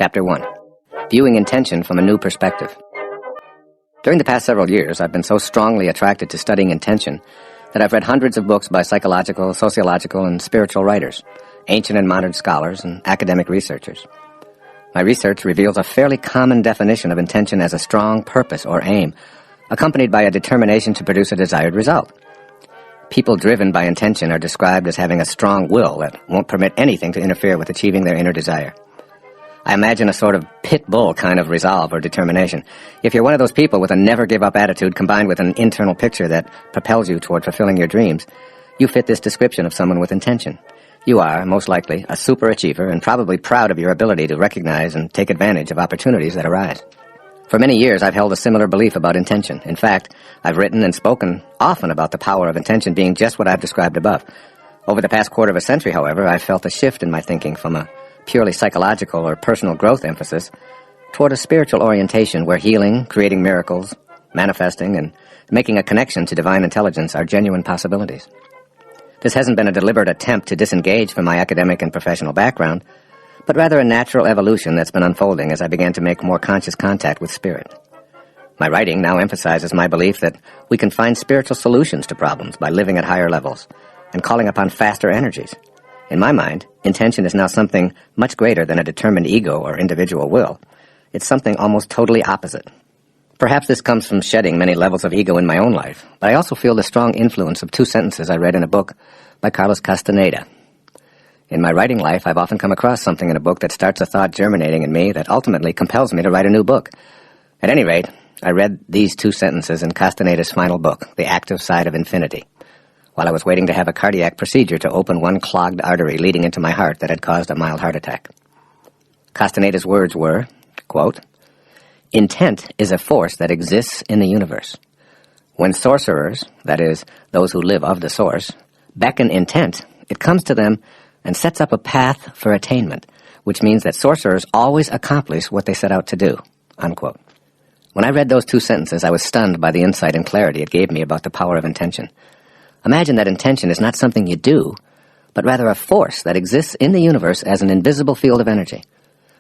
Chapter 1. Viewing Intention from a New Perspective. During the past several years, I've been so strongly attracted to studying intention that I've read hundreds of books by psychological, sociological, and spiritual writers, ancient and modern scholars, and academic researchers. My research reveals a fairly common definition of intention as a strong purpose or aim, accompanied by a determination to produce a desired result. People driven by intention are described as having a strong will that won't permit anything to interfere with achieving their inner desire. I imagine a sort of pit bull kind of resolve or determination. If you're one of those people with a never-give-up attitude combined with an internal picture that propels you toward fulfilling your dreams, you fit this description of someone with intention. You are, most likely, a superachiever and probably proud of your ability to recognize and take advantage of opportunities that arise. For many years, I've held a similar belief about intention. In fact, I've written and spoken often about the power of intention being just what I've described above. Over the past quarter of a century, however, I've felt a shift in my thinking from a purely psychological or personal growth emphasis toward a spiritual orientation where healing, creating miracles, manifesting, and making a connection to divine intelligence are genuine possibilities. This hasn't been a deliberate attempt to disengage from my academic and professional background, but rather a natural evolution that's been unfolding as I began to make more conscious contact with spirit. My writing now emphasizes my belief that we can find spiritual solutions to problems by living at higher levels and calling upon faster energies. In my mind, intention is now something much greater than a determined ego or individual will. It's something almost totally opposite. Perhaps this comes from shedding many levels of ego in my own life, but I also feel the strong influence of two sentences I read in a book by Carlos Castaneda. In my writing life, I've often come across something in a book that starts a thought germinating in me that ultimately compels me to write a new book. At any rate, I read these two sentences in Castaneda's final book, The Active Side of Infinity, while I was waiting to have a cardiac procedure to open one clogged artery leading into my heart that had caused a mild heart attack. Castaneda's words were, quote, "Intent is a force that exists in the universe. When sorcerers, that is, those who live of the source, beckon intent, it comes to them and sets up a path for attainment, which means that sorcerers always accomplish what they set out to do," unquote. When I read those two sentences, I was stunned by the insight and clarity it gave me about the power of intention. Imagine that intention is not something you do, but rather a force that exists in the universe as an invisible field of energy.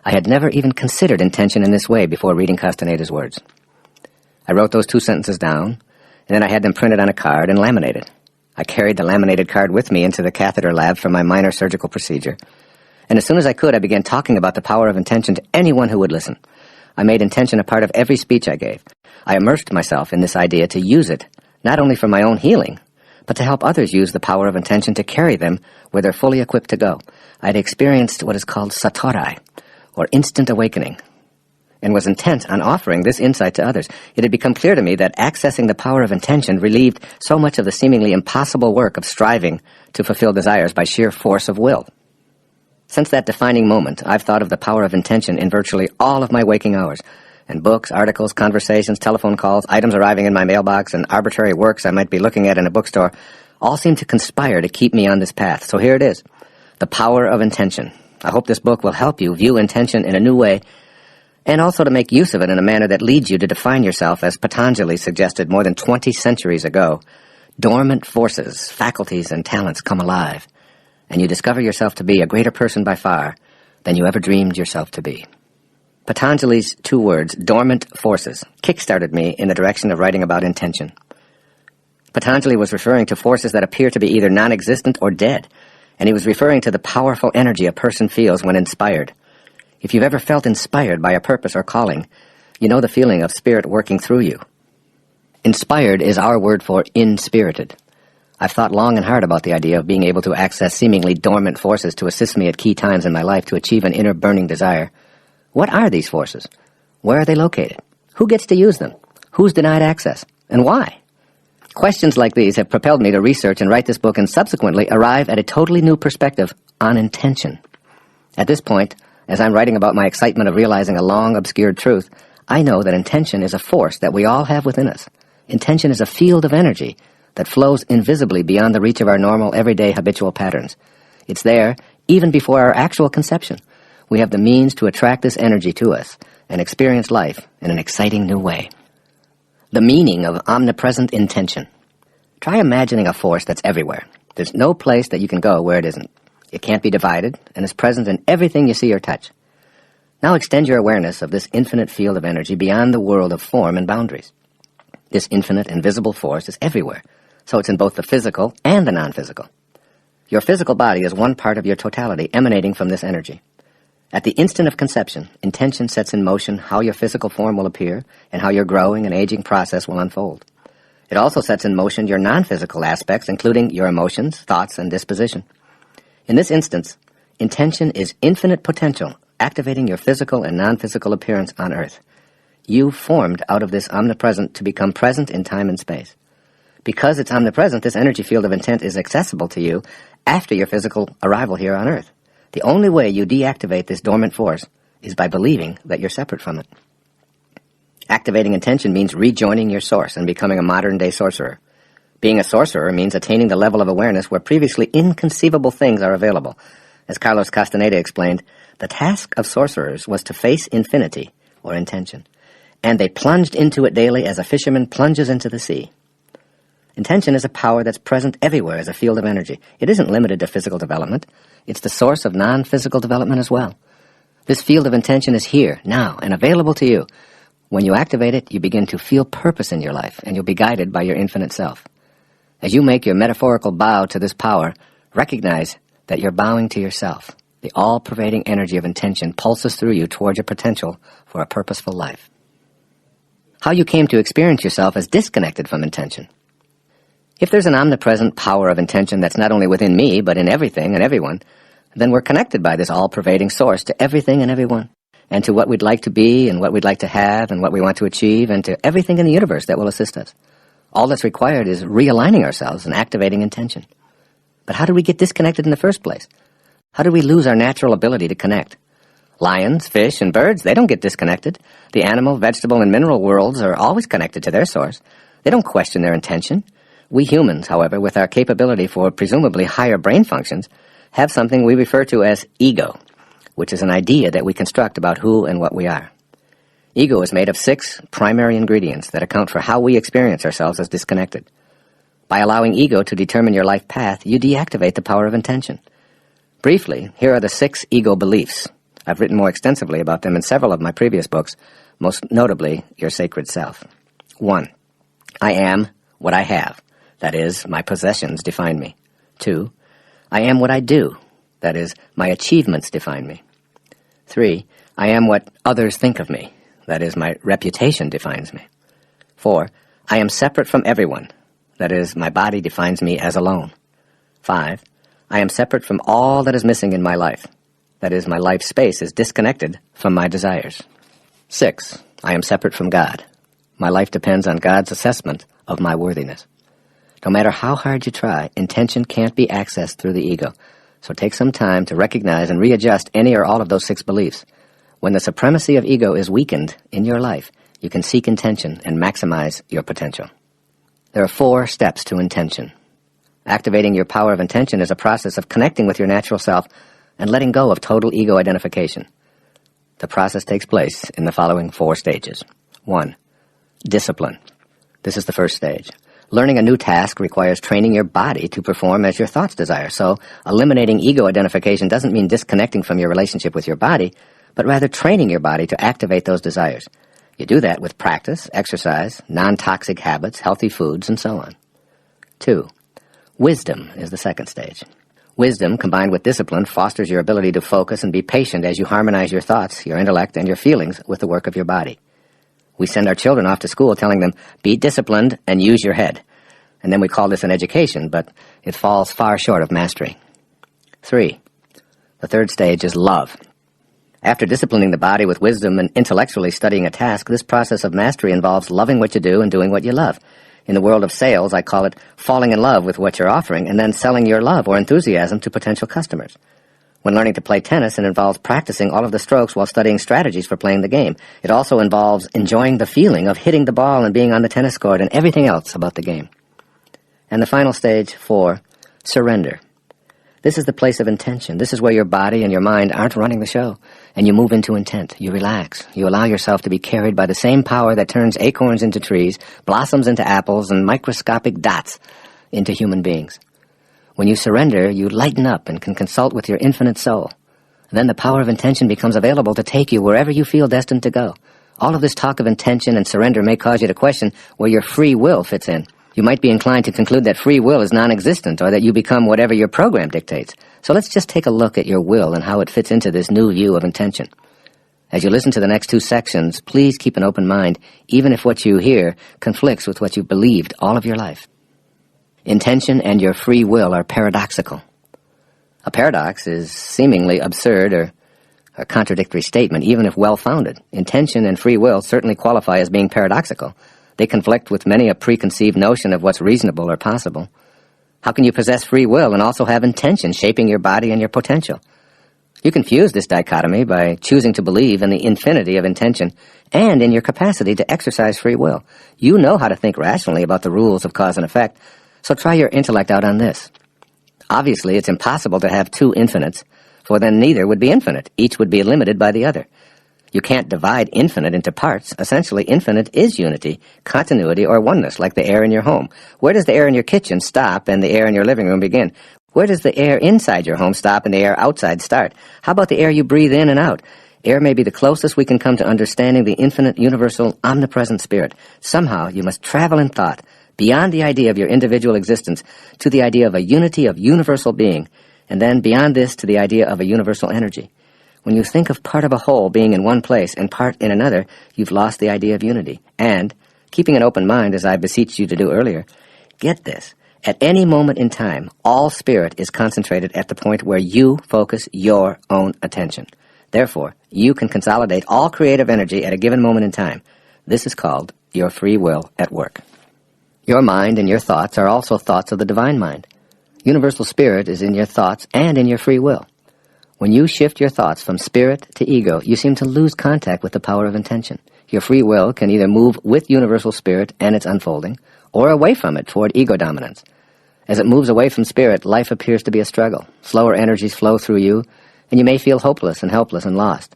I had never even considered intention in this way before reading Castaneda's words. I wrote those two sentences down, and then I had them printed on a card and laminated. I carried the laminated card with me into the catheter lab for my minor surgical procedure, and as soon as I could, I began talking about the power of intention to anyone who would listen. I made intention a part of every speech I gave. I immersed myself in this idea to use it, not only for my own healing, but to help others use the power of intention to carry them where they're fully equipped to go. I had experienced what is called satori, or instant awakening, and was intent on offering this insight to others. It had become clear to me that accessing the power of intention relieved so much of the seemingly impossible work of striving to fulfill desires by sheer force of will. Since that defining moment, I've thought of the power of intention in virtually all of my waking hours, and books, articles, conversations, telephone calls, items arriving in my mailbox, and arbitrary works I might be looking at in a bookstore all seem to conspire to keep me on this path. So here it is, the power of intention. I hope this book will help you view intention in a new way, and also to make use of it in a manner that leads you to define yourself as Patanjali suggested more than 20 centuries ago. Dormant forces, faculties, and talents come alive, and you discover yourself to be a greater person by far than you ever dreamed yourself to be. Patanjali's two words, dormant forces, kick-started me in the direction of writing about intention. Patanjali was referring to forces that appear to be either non-existent or dead, and he was referring to the powerful energy a person feels when inspired. If you've ever felt inspired by a purpose or calling, you know the feeling of spirit working through you. Inspired is our word for inspirited. I've thought long and hard about the idea of being able to access seemingly dormant forces to assist me at key times in my life to achieve an inner burning desire. What are these forces? Where are they located? Who gets to use them? Who's denied access? And why? Questions like these have propelled me to research and write this book and subsequently arrive at a totally new perspective on intention. At this point, as I'm writing about my excitement of realizing a long-obscured truth, I know that intention is a force that we all have within us. Intention is a field of energy that flows invisibly beyond the reach of our normal, everyday, habitual patterns. It's there even before our actual conception. We have the means to attract this energy to us and experience life in an exciting new way. The meaning of omnipresent intention. Try imagining a force that's everywhere. There's no place that you can go where it isn't. It can't be divided and is present in everything you see or touch. Now extend your awareness of this infinite field of energy beyond the world of form and boundaries. This infinite, invisible force is everywhere, so it's in both the physical and the non-physical. Your physical body is one part of your totality emanating from this energy. At the instant of conception, intention sets in motion how your physical form will appear and how your growing and aging process will unfold. It also sets in motion your non-physical aspects, including your emotions, thoughts, and disposition. In this instance, intention is infinite potential, activating your physical and non-physical appearance on Earth. You formed out of this omnipresent to become present in time and space. Because it's omnipresent, this energy field of intent is accessible to you after your physical arrival here on Earth. The only way you deactivate this dormant force is by believing that you're separate from it. Activating intention means rejoining your source and becoming a modern-day sorcerer. Being a sorcerer means attaining the level of awareness where previously inconceivable things are available. As Carlos Castaneda explained, the task of sorcerers was to face infinity, or intention, and they plunged into it daily as a fisherman plunges into the sea. Intention is a power that's present everywhere as a field of energy. It isn't limited to physical development. It's the source of non-physical development as well. This field of intention is here, now, and available to you. When you activate it, you begin to feel purpose in your life, and you'll be guided by your infinite self. As you make your metaphorical bow to this power, recognize that you're bowing to yourself. The all-pervading energy of intention pulses through you toward your potential for a purposeful life. How you came to experience yourself as disconnected from intention. If there's an omnipresent power of intention that's not only within me, but in everything and everyone, then we're connected by this all-pervading source to everything and everyone, and to what we'd like to be and what we'd like to have and what we want to achieve, and to everything in the universe that will assist us. All that's required is realigning ourselves and activating intention. But how did we get disconnected in the first place? How did we lose our natural ability to connect? Lions, fish, and birds, they don't get disconnected. The animal, vegetable, and mineral worlds are always connected to their source. They don't question their intention. We humans, however, with our capability for presumably higher brain functions, have something we refer to as ego, which is an idea that we construct about who and what we are. Ego is made of 6 primary ingredients that account for how we experience ourselves as disconnected. By allowing ego to determine your life path, you deactivate the power of intention. Briefly, here are the 6 ego beliefs. I've written more extensively about them in several of my previous books, most notably Your Sacred Self. 1. I am what I have. That is, my possessions define me. 2. I am what I do. That is, my achievements define me. 3. I am what others think of me. That is, my reputation defines me. 4. I am separate from everyone. That is, my body defines me as alone. 5. I am separate from all that is missing in my life. That is, my life space is disconnected from my desires. 6. I am separate from God. My life depends on God's assessment of my worthiness. No matter how hard you try, intention can't be accessed through the ego. So take some time to recognize and readjust any or all of those 6 beliefs. When the supremacy of ego is weakened in your life, you can seek intention and maximize your potential. There are 4 steps to intention. Activating your power of intention is a process of connecting with your natural self and letting go of total ego identification. The process takes place in the following 4 stages. 1. Discipline. This is the first stage. Learning a new task requires training your body to perform as your thoughts desire, so eliminating ego identification doesn't mean disconnecting from your relationship with your body, but rather training your body to activate those desires. You do that with practice, exercise, non-toxic habits, healthy foods, and so on. 2. Wisdom is the second stage. Wisdom, combined with discipline, fosters your ability to focus and be patient as you harmonize your thoughts, your intellect, and your feelings with the work of your body. We send our children off to school telling them, be disciplined and use your head. And then we call this an education, but it falls far short of mastery. 3. The third stage is love. After disciplining the body with wisdom and intellectually studying a task, this process of mastery involves loving what you do and doing what you love. In the world of sales, I call it falling in love with what you're offering and then selling your love or enthusiasm to potential customers. When learning to play tennis, it involves practicing all of the strokes while studying strategies for playing the game. It also involves enjoying the feeling of hitting the ball and being on the tennis court and everything else about the game. And the final stage, 4, surrender. This is the place of intention. This is where your body and your mind aren't running the show, and you move into intent. You relax. You allow yourself to be carried by the same power that turns acorns into trees, blossoms into apples, and microscopic dots into human beings. When you surrender, you lighten up and can consult with your infinite soul. Then the power of intention becomes available to take you wherever you feel destined to go. All of this talk of intention and surrender may cause you to question where your free will fits in. You might be inclined to conclude that free will is non-existent or that you become whatever your program dictates. So let's just take a look at your will and how it fits into this new view of intention. As you listen to the next two sections, please keep an open mind, even if what you hear conflicts with what you've believed all of your life. Intention and your free will are paradoxical. A paradox is seemingly absurd or a contradictory statement, even if well-founded. Intention and free will certainly qualify as being paradoxical. They conflict with many a preconceived notion of what's reasonable or possible. How can you possess free will and also have intention shaping your body and your potential? You confuse this dichotomy by choosing to believe in the infinity of intention and in your capacity to exercise free will. You know how to think rationally about the rules of cause and effect, so try your intellect out on this. Obviously, it's impossible to have two infinites, for then neither would be infinite. Each would be limited by the other. You can't divide infinite into parts. Essentially, infinite is unity, continuity, or oneness, like the air in your home. Where does the air in your kitchen stop and the air in your living room begin? Where does the air inside your home stop and the air outside start? How about the air you breathe in and out? Air may be the closest we can come to understanding the infinite, universal, omnipresent spirit. Somehow, you must travel in thought beyond the idea of your individual existence to the idea of a unity of universal being, and then beyond this to the idea of a universal energy. When you think of part of a whole being in one place and part in another, you've lost the idea of unity. And, keeping an open mind, as I beseeched you to do earlier, get this. At any moment in time, all spirit is concentrated at the point where you focus your own attention. Therefore, you can consolidate all creative energy at a given moment in time. This is called your free will at work. Your mind and your thoughts are also thoughts of the divine mind. Universal spirit is in your thoughts and in your free will. When you shift your thoughts from spirit to ego, you seem to lose contact with the power of intention. Your free will can either move with universal spirit and its unfolding, or away from it toward ego dominance. As it moves away from spirit, life appears to be a struggle. Slower energies flow through you, and you may feel hopeless and helpless and lost.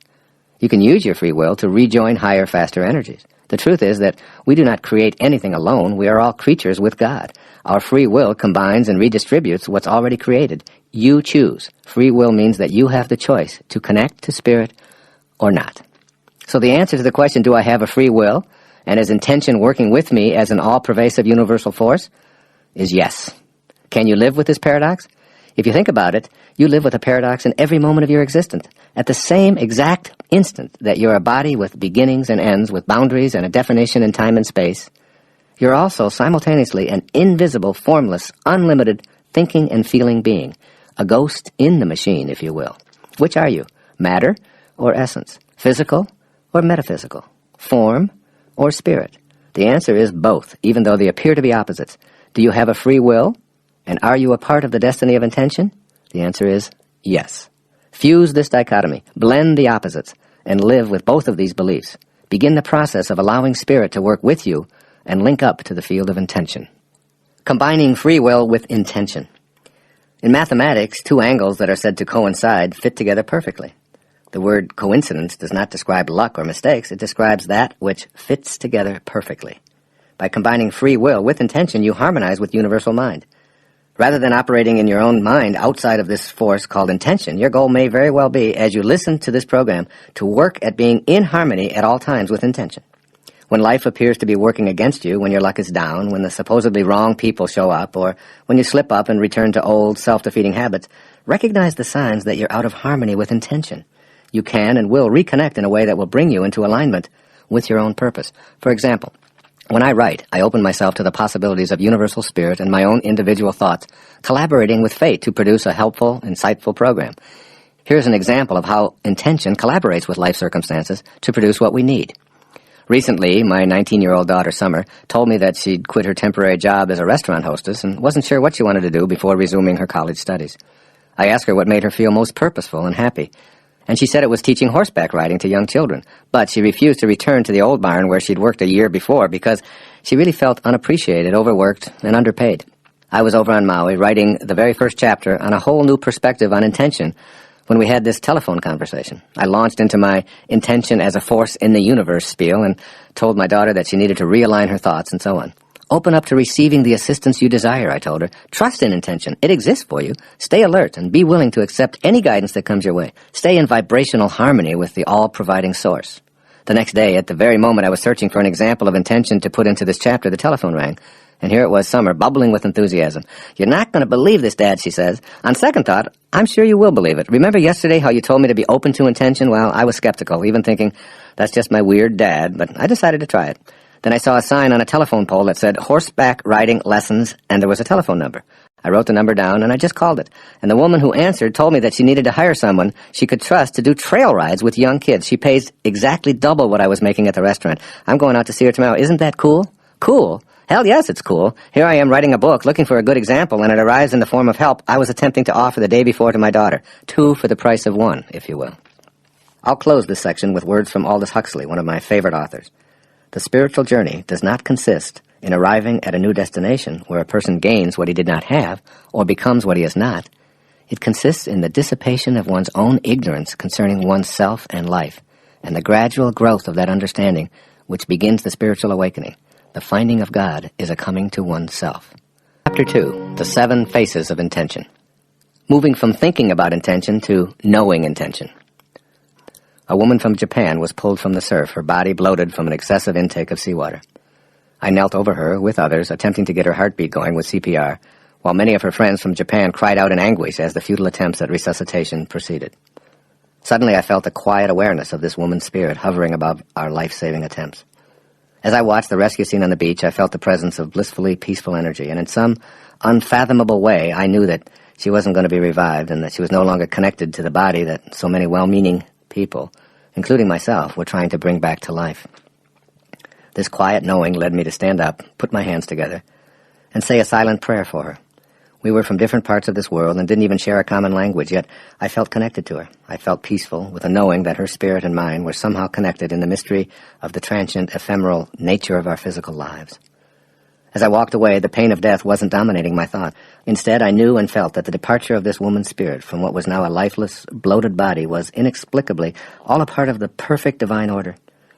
You can use your free will to rejoin higher, faster energies. The truth is that we do not create anything alone. We are all creatures with God. Our free will combines and redistributes what's already created. You choose. Free will means that you have the choice to connect to spirit or not. So the answer to the question, do I have a free will, and is intention working with me as an all-pervasive universal force, is yes. Can you live with this paradox? If you think about it, you live with a paradox in every moment of your existence. At the same exact instant that you're a body with beginnings and ends, with boundaries and a definition in time and space, you're also simultaneously an invisible, formless, unlimited thinking and feeling being, a ghost in the machine, if you will. Which are you? Matter or essence? Physical or metaphysical? Form or spirit? The answer is both, even though they appear to be opposites. Do you have a free will? And are you a part of the destiny of intention? The answer is yes. Fuse this dichotomy, blend the opposites, and live with both of these beliefs. Begin the process of allowing spirit to work with you and link up to the field of intention. Combining free will with intention. In mathematics, two angles that are said to coincide fit together perfectly. The word coincidence does not describe luck or mistakes. It describes that which fits together perfectly. By combining free will with intention, you harmonize with universal mind. Rather than operating in your own mind outside of this force called intention, your goal may very well be, as you listen to this program, to work at being in harmony at all times with intention. When life appears to be working against you, when your luck is down, when the supposedly wrong people show up, or when you slip up and return to old, self-defeating habits, recognize the signs that you're out of harmony with intention. You can and will reconnect in a way that will bring you into alignment with your own purpose. For example, when I write, I open myself to the possibilities of universal spirit and my own individual thoughts, collaborating with fate to produce a helpful, insightful program. Here's an example of how intention collaborates with life circumstances to produce what we need. Recently, my 19-year-old daughter, Summer, told me that she'd quit her temporary job as a restaurant hostess and wasn't sure what she wanted to do before resuming her college studies. I asked her what made her feel most purposeful and happy, and she said it was teaching horseback riding to young children, but she refused to return to the old barn where she'd worked a year before because she really felt unappreciated, overworked, and underpaid. I was over on Maui writing the very first chapter on a whole new perspective on intention when we had this telephone conversation. I launched into my intention as a force in the universe spiel and told my daughter that she needed to realign her thoughts and so on. Open up to receiving the assistance you desire, I told her. Trust in intention. It exists for you. Stay alert and be willing to accept any guidance that comes your way. Stay in vibrational harmony with the all-providing source. The next day, at the very moment I was searching for an example of intention to put into this chapter, the telephone rang. And here it was, Summer, bubbling with enthusiasm. "You're not going to believe this, Dad," she says. "On second thought, I'm sure you will believe it. Remember yesterday how you told me to be open to intention? Well, I was skeptical, even thinking, that's just my weird dad, but I decided to try it. Then I saw a sign on a telephone pole that said horseback riding lessons, and there was a telephone number. I wrote the number down, and I just called it. And the woman who answered told me that she needed to hire someone she could trust to do trail rides with young kids. She pays exactly double what I was making at the restaurant. I'm going out to see her tomorrow. Isn't that cool?" Cool? Hell yes, it's cool. Here I am writing a book, looking for a good example, and it arrives in the form of help I was attempting to offer the day before to my daughter. 2 for the price of 1, if you will. I'll close this section with words from Aldous Huxley, one of my favorite authors. The spiritual journey does not consist in arriving at a new destination where a person gains what he did not have or becomes what he is not. It consists in the dissipation of one's own ignorance concerning one's self and life, and the gradual growth of that understanding which begins the spiritual awakening. The finding of God is a coming to oneself. Chapter 2, The 7 Faces of Intention. Moving from thinking about intention to knowing intention. A woman from Japan was pulled from the surf, her body bloated from an excessive intake of seawater. I knelt over her, with others, attempting to get her heartbeat going with CPR, while many of her friends from Japan cried out in anguish as the futile attempts at resuscitation proceeded. Suddenly I felt a quiet awareness of this woman's spirit hovering above our life-saving attempts. As I watched the rescue scene on the beach, I felt the presence of blissfully peaceful energy, and in some unfathomable way I knew that she wasn't going to be revived and that she was no longer connected to the body that so many well-meaning people, including myself, were trying to bring back to life. This quiet knowing led me to stand up, put my hands together, and say a silent prayer for her. We were from different parts of this world and didn't even share a common language, yet I felt connected to her. I felt peaceful with a knowing that her spirit and mine were somehow connected in the mystery of the transient, ephemeral nature of our physical lives. As I walked away, the pain of death wasn't dominating my thought. Instead, I knew and felt that the departure of this woman's spirit from what was now a lifeless, bloated body was inexplicably all a part of the perfect divine order.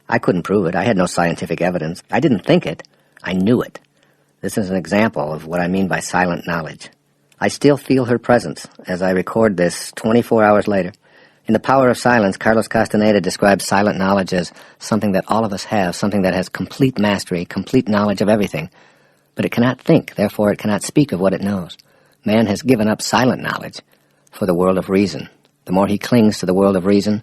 I couldn't prove it. I had no scientific evidence. I didn't think it. I knew it. This is an example of what I mean by silent knowledge. I still feel her presence as I record this 24 hours later. In The Power of Silence, Carlos Castaneda describes silent knowledge as something that all of us have, something that has complete mastery, complete knowledge of everything. But it cannot think, therefore it cannot speak of what it knows. Man has given up silent knowledge for the world of reason. The more he clings to the world of reason,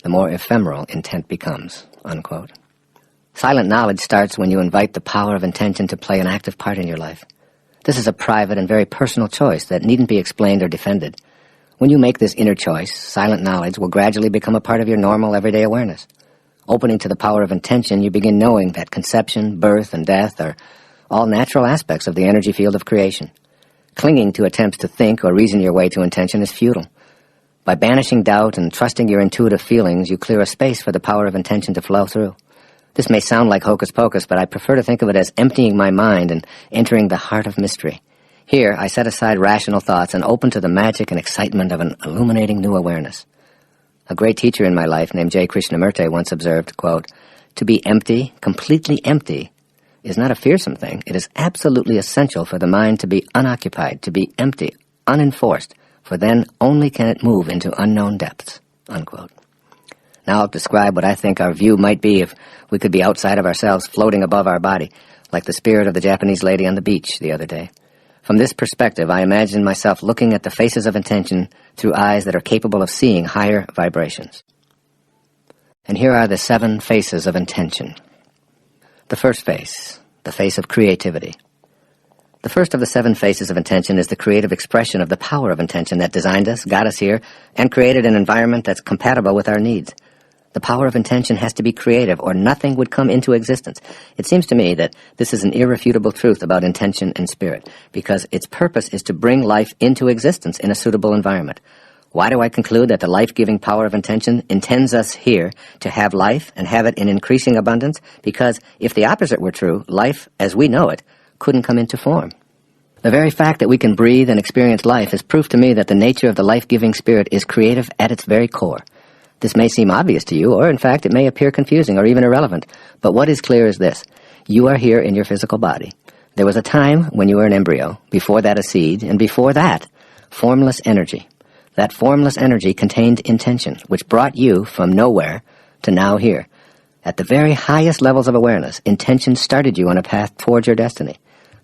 the more ephemeral intent becomes, unquote. Silent knowledge starts when you invite the power of intention to play an active part in your life. This is a private and very personal choice that needn't be explained or defended. When you make this inner choice, silent knowledge will gradually become a part of your normal, everyday awareness. Opening to the power of intention, you begin knowing that conception, birth, and death are all natural aspects of the energy field of creation. Clinging to attempts to think or reason your way to intention is futile. By banishing doubt and trusting your intuitive feelings, you clear a space for the power of intention to flow through. This may sound like hocus pocus, but I prefer to think of it as emptying my mind and entering the heart of mystery. Here, I set aside rational thoughts and open to the magic and excitement of an illuminating new awareness. A great teacher in my life named J. Krishnamurti once observed, quote, "To be empty, completely empty, is not a fearsome thing. It is absolutely essential for the mind to be unoccupied, to be empty, unenforced, for then only can it move into unknown depths," unquote. Now I'll describe what I think our view might be if we could be outside of ourselves, floating above our body, like the spirit of the Japanese lady on the beach the other day. From this perspective, I imagine myself looking at the faces of intention through eyes that are capable of seeing higher vibrations. And here are the 7 faces of intention. The first face, the face of creativity. The first of the 7 faces of intention is the creative expression of the power of intention that designed us, got us here, and created an environment that's compatible with our needs. The power of intention has to be creative, or nothing would come into existence. It seems to me that this is an irrefutable truth about intention and spirit, because its purpose is to bring life into existence in a suitable environment. Why do I conclude that the life-giving power of intention intends us here to have life and have it in increasing abundance? Because if the opposite were true, life, as we know it, couldn't come into form. The very fact that we can breathe and experience life is proof to me that the nature of the life-giving spirit is creative at its very core. This may seem obvious to you, or in fact it may appear confusing or even irrelevant, but what is clear is this. You are here in your physical body. There was a time when you were an embryo, before that a seed, and before that, formless energy. That formless energy contained intention, which brought you from nowhere to now here. At the very highest levels of awareness, intention started you on a path towards your destiny.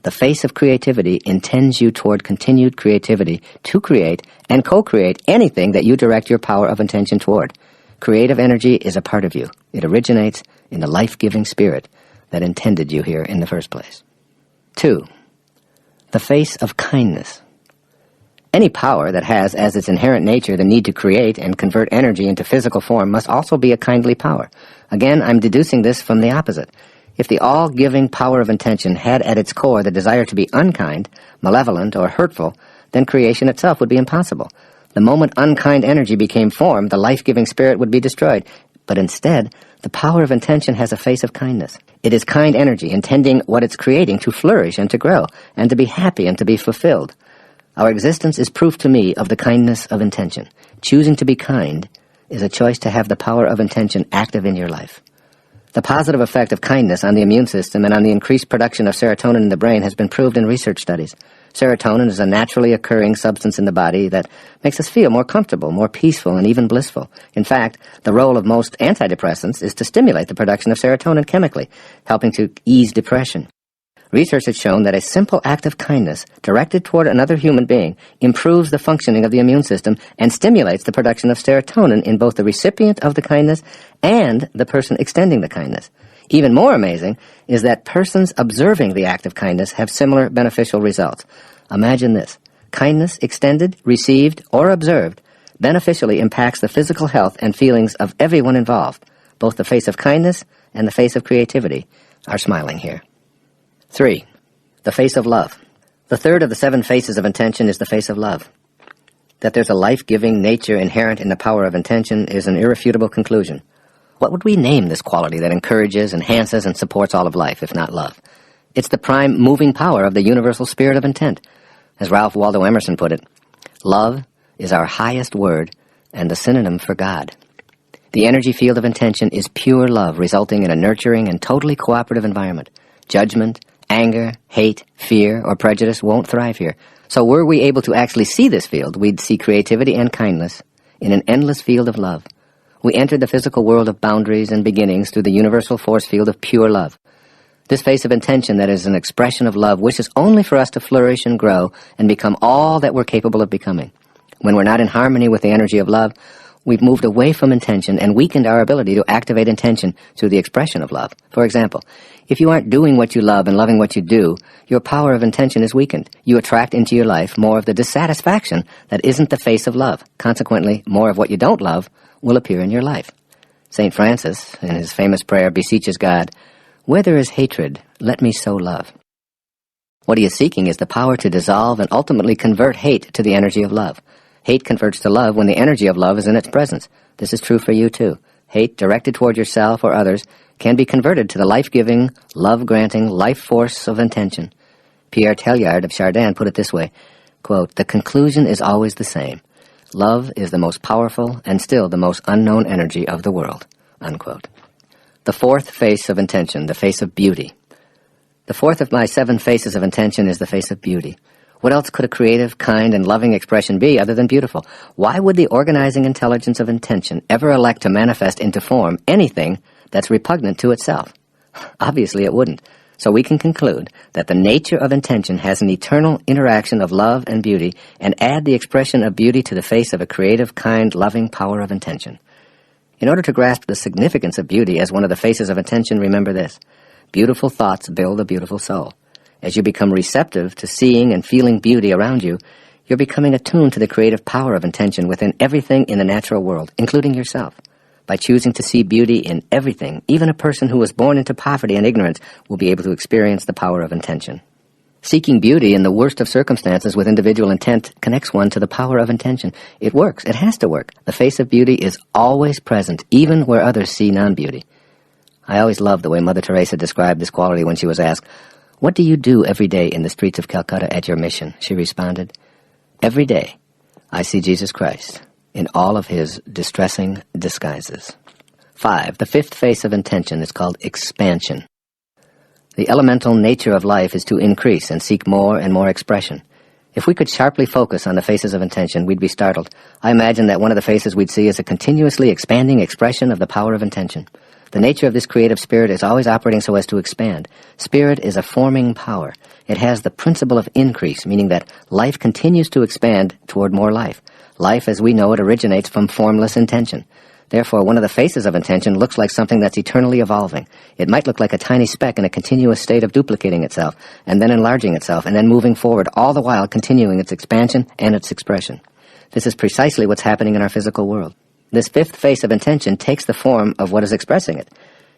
The face of creativity intends you toward continued creativity to create and co-create anything that you direct your power of intention toward. Creative energy is a part of you. It originates in the life-giving spirit that intended you here in the first place. 2. The face of kindness. Any power that has as its inherent nature the need to create and convert energy into physical form must also be a kindly power. Again, I'm deducing this from the opposite. If the all-giving power of intention had at its core the desire to be unkind, malevolent, or hurtful, then creation itself would be impossible. The moment unkind energy became form, the life-giving spirit would be destroyed. But instead, the power of intention has a face of kindness. It is kind energy, intending what it's creating to flourish and to grow, and to be happy and to be fulfilled. Our existence is proof to me of the kindness of intention. Choosing to be kind is a choice to have the power of intention active in your life. The positive effect of kindness on the immune system and on the increased production of serotonin in the brain has been proved in research studies. Serotonin is a naturally occurring substance in the body that makes us feel more comfortable, more peaceful, and even blissful. In fact, the role of most antidepressants is to stimulate the production of serotonin chemically, helping to ease depression. Research has shown that a simple act of kindness directed toward another human being improves the functioning of the immune system and stimulates the production of serotonin in both the recipient of the kindness and the person extending the kindness. Even more amazing is that persons observing the act of kindness have similar beneficial results. Imagine this. Kindness extended, received, or observed beneficially impacts the physical health and feelings of everyone involved. Both the face of kindness and the face of creativity are smiling here. 3. The face of love. The third of the 7 faces of intention is the face of love. That there's a life-giving nature inherent in the power of intention is an irrefutable conclusion. What would we name this quality that encourages, enhances, and supports all of life, if not love? It's the prime moving power of the universal spirit of intent. As Ralph Waldo Emerson put it, love is our highest word and the synonym for God. The energy field of intention is pure love, resulting in a nurturing and totally cooperative environment. Judgment, anger, hate, fear, or prejudice won't thrive here. So were we able to actually see this field, we'd see creativity and kindness in an endless field of love. We entered the physical world of boundaries and beginnings through the universal force field of pure love. This face of intention that is an expression of love wishes only for us to flourish and grow and become all that we're capable of becoming. When we're not in harmony with the energy of love, we've moved away from intention and weakened our ability to activate intention through the expression of love. For example, if you aren't doing what you love and loving what you do, your power of intention is weakened. You attract into your life more of the dissatisfaction that isn't the face of love. Consequently, more of what you don't love will appear in your life. St. Francis, in his famous prayer, beseeches God, "Where there is hatred, let me sow love." What he is seeking is the power to dissolve and ultimately convert hate to the energy of love. Hate converts to love when the energy of love is in its presence. This is true for you, too. Hate directed toward yourself or others can be converted to the life-giving, love-granting, life force of intention. Pierre Teilhard of Chardin put it this way, quote, "The conclusion is always the same. Love is the most powerful and still the most unknown energy of the world," unquote. The 4th face of intention, the face of beauty. The 4th of my 7 faces of intention is the face of beauty. What else could a creative, kind, and loving expression be other than beautiful? Why would the organizing intelligence of intention ever elect to manifest into form anything that's repugnant to itself? Obviously it wouldn't. So we can conclude that the nature of intention has an eternal interaction of love and beauty, and add the expression of beauty to the face of a creative, kind, loving power of intention. In order to grasp the significance of beauty as one of the faces of intention, remember this. Beautiful thoughts build a beautiful soul. As you become receptive to seeing and feeling beauty around you, you're becoming attuned to the creative power of intention within everything in the natural world, including yourself. By choosing to see beauty in everything, even a person who was born into poverty and ignorance will be able to experience the power of intention. Seeking beauty in the worst of circumstances with individual intent connects one to the power of intention. It works. It has to work. The face of beauty is always present, even where others see non-beauty. I always loved the way Mother Teresa described this quality when she was asked, "What do you do every day in the streets of Calcutta at your mission?" She responded, "Every day I see Jesus Christ in all of his distressing disguises." 5. The 5th face of intention is called expansion. The elemental nature of life is to increase and seek more and more expression. If we could sharply focus on the faces of intention, we'd be startled. I imagine that one of the faces we'd see is a continuously expanding expression of the power of intention. The nature of this creative spirit is always operating so as to expand. Spirit is a forming power. It has the principle of increase, meaning that life continues to expand toward more life. Life, as we know it, originates from formless intention. Therefore, one of the faces of intention looks like something that's eternally evolving. It might look like a tiny speck in a continuous state of duplicating itself, and then enlarging itself, and then moving forward, all the while continuing its expansion and its expression. This is precisely what's happening in our physical world. This fifth face of intention takes the form of what is expressing it.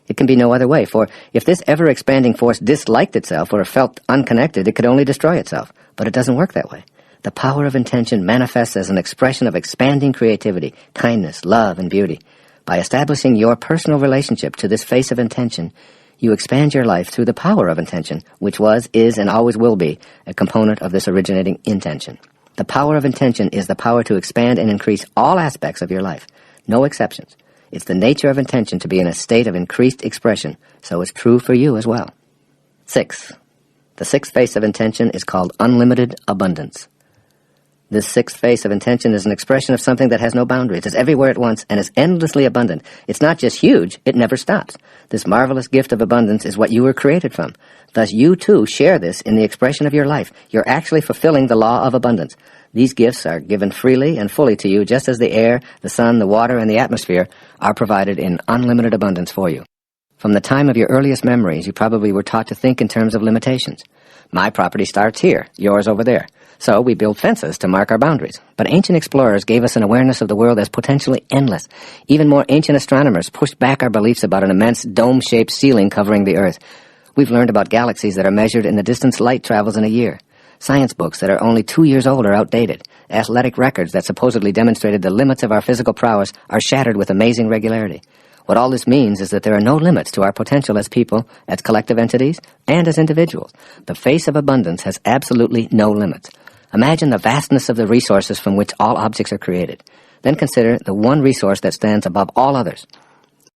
It can be no other way, for if this ever-expanding force disliked itself or felt unconnected, it could only destroy itself. But it doesn't work that way. The power of intention manifests as an expression of expanding creativity, kindness, love, and beauty. By establishing your personal relationship to this face of intention, you expand your life through the power of intention, which was, is, and always will be a component of this originating intention. The power of intention is the power to expand and increase all aspects of your life. No exceptions. It's the nature of intention to be in a state of increased expression, so it's true for you as well. 6. The sixth face of intention is called unlimited abundance. This sixth face of intention is an expression of something that has no boundaries. It's everywhere at once and is endlessly abundant. It's not just huge, it never stops. This marvelous gift of abundance is what you were created from. Thus you too share this in the expression of your life. You're actually fulfilling the law of abundance. These gifts are given freely and fully to you, just as the air, the sun, the water, and the atmosphere are provided in unlimited abundance for you. From the time of your earliest memories, you probably were taught to think in terms of limitations. My property starts here, yours over there. So we build fences to mark our boundaries. But ancient explorers gave us an awareness of the world as potentially endless. Even more ancient astronomers pushed back our beliefs about an immense dome-shaped ceiling covering the Earth. We've learned about galaxies that are measured in the distance light travels in a year. Science books that are only 2 years old are outdated. Athletic records that supposedly demonstrated the limits of our physical prowess are shattered with amazing regularity. What all this means is that there are no limits to our potential as people, as collective entities, and as individuals. The face of abundance has absolutely no limits. Imagine the vastness of the resources from which all objects are created. Then consider the one resource that stands above all others.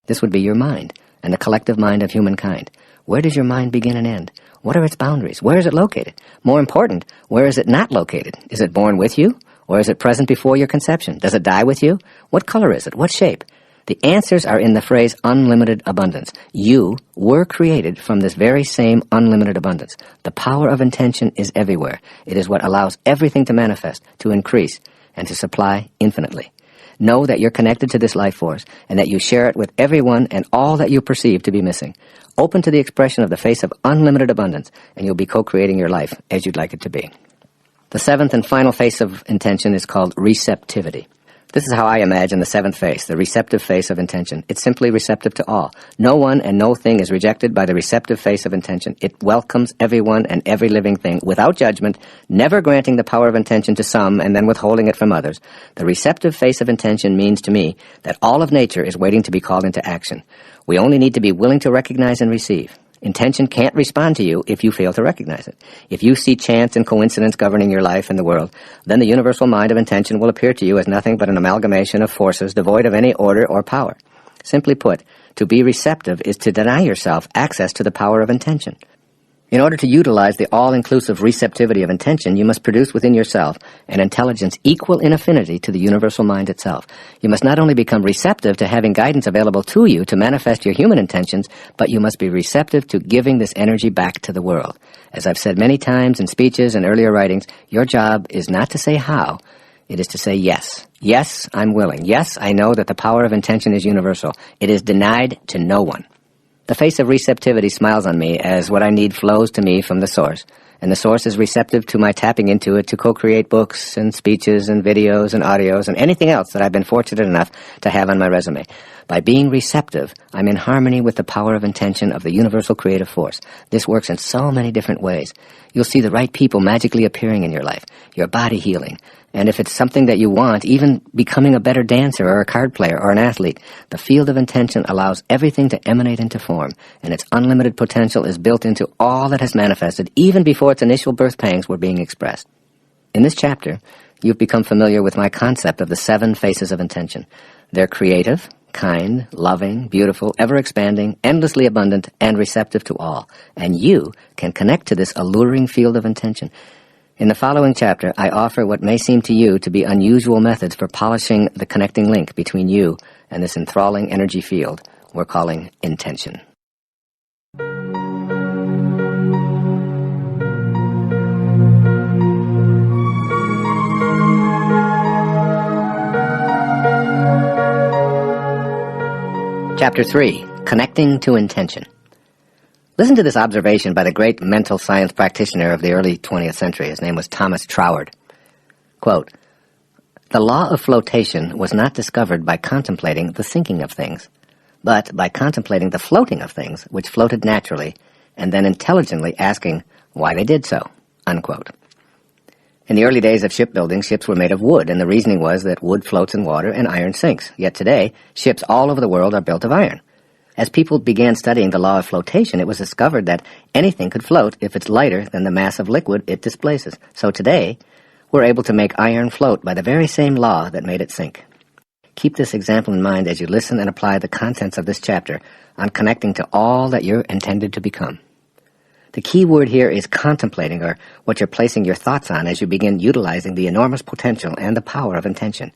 This would be your mind, and the collective mind of humankind. Where does your mind begin and end? What are its boundaries? Where is it located? More important, where is it not located? Is it born with you? Or is it present before your conception? Does it die with you? What color is it? What shape? The answers are in the phrase unlimited abundance. You were created from this very same unlimited abundance. The power of intention is everywhere. It is what allows everything to manifest, to increase, and to supply infinitely. Know that you're connected to this life force, and that you share it with everyone and all that you perceive to be missing. Open to the expression of the face of unlimited abundance, and you'll be co-creating your life as you'd like it to be. The seventh and final face of intention is called receptivity. This is how I imagine the seventh face, the receptive face of intention. It's simply receptive to all. No one and no thing is rejected by the receptive face of intention. It welcomes everyone and every living thing without judgment, never granting the power of intention to some and then withholding it from others. The receptive face of intention means to me that all of nature is waiting to be called into action. We only need to be willing to recognize and receive. Intention can't respond to you if you fail to recognize it. If you see chance and coincidence governing your life and the world, then the universal mind of intention will appear to you as nothing but an amalgamation of forces devoid of any order or power. Simply put, to be receptive is to deny yourself access to the power of intention. In order to utilize the all-inclusive receptivity of intention, you must produce within yourself an intelligence equal in affinity to the universal mind itself. You must not only become receptive to having guidance available to you to manifest your human intentions, but you must be receptive to giving this energy back to the world. As I've said many times in speeches and earlier writings, your job is not to say how, it is to say yes. Yes, I'm willing. Yes, I know that the power of intention is universal. It is denied to no one. The face of receptivity smiles on me as what I need flows to me from the source, and the source is receptive to my tapping into it to co-create books and speeches and videos and audios and anything else that I've been fortunate enough to have on my resume. By being receptive, I'm in harmony with the power of intention of the universal creative force. This works in so many different ways. You'll see the right people magically appearing in your life, your body healing, and if it's something that you want, even becoming a better dancer or a card player or an athlete, the field of intention allows everything to emanate into form, and its unlimited potential is built into all that has manifested even before its initial birth pangs were being expressed. In this chapter, you've become familiar with my concept of the 7 faces of intention. They're creative, kind, loving, beautiful, ever-expanding, endlessly abundant, and receptive to all. And you can connect to this alluring field of intention. In the following chapter, I offer what may seem to you to be unusual methods for polishing the connecting link between you and this enthralling energy field we're calling intention. Chapter 3, Connecting to Intention. Listen to this observation by the great mental science practitioner of the early 20th century. His name was Thomas Troward. Quote, "The law of flotation was not discovered by contemplating the sinking of things, but by contemplating the floating of things which floated naturally, and then intelligently asking why they did so." Unquote. In the early days of shipbuilding, ships were made of wood, and the reasoning was that wood floats in water and iron sinks. Yet today, ships all over the world are built of iron. As people began studying the law of flotation, it was discovered that anything could float if it's lighter than the mass of liquid it displaces. So today, we're able to make iron float by the very same law that made it sink. Keep this example in mind as you listen and apply the contents of this chapter on connecting to all that you're intended to become. The key word here is contemplating, or what you're placing your thoughts on as you begin utilizing the enormous potential and the power of intention.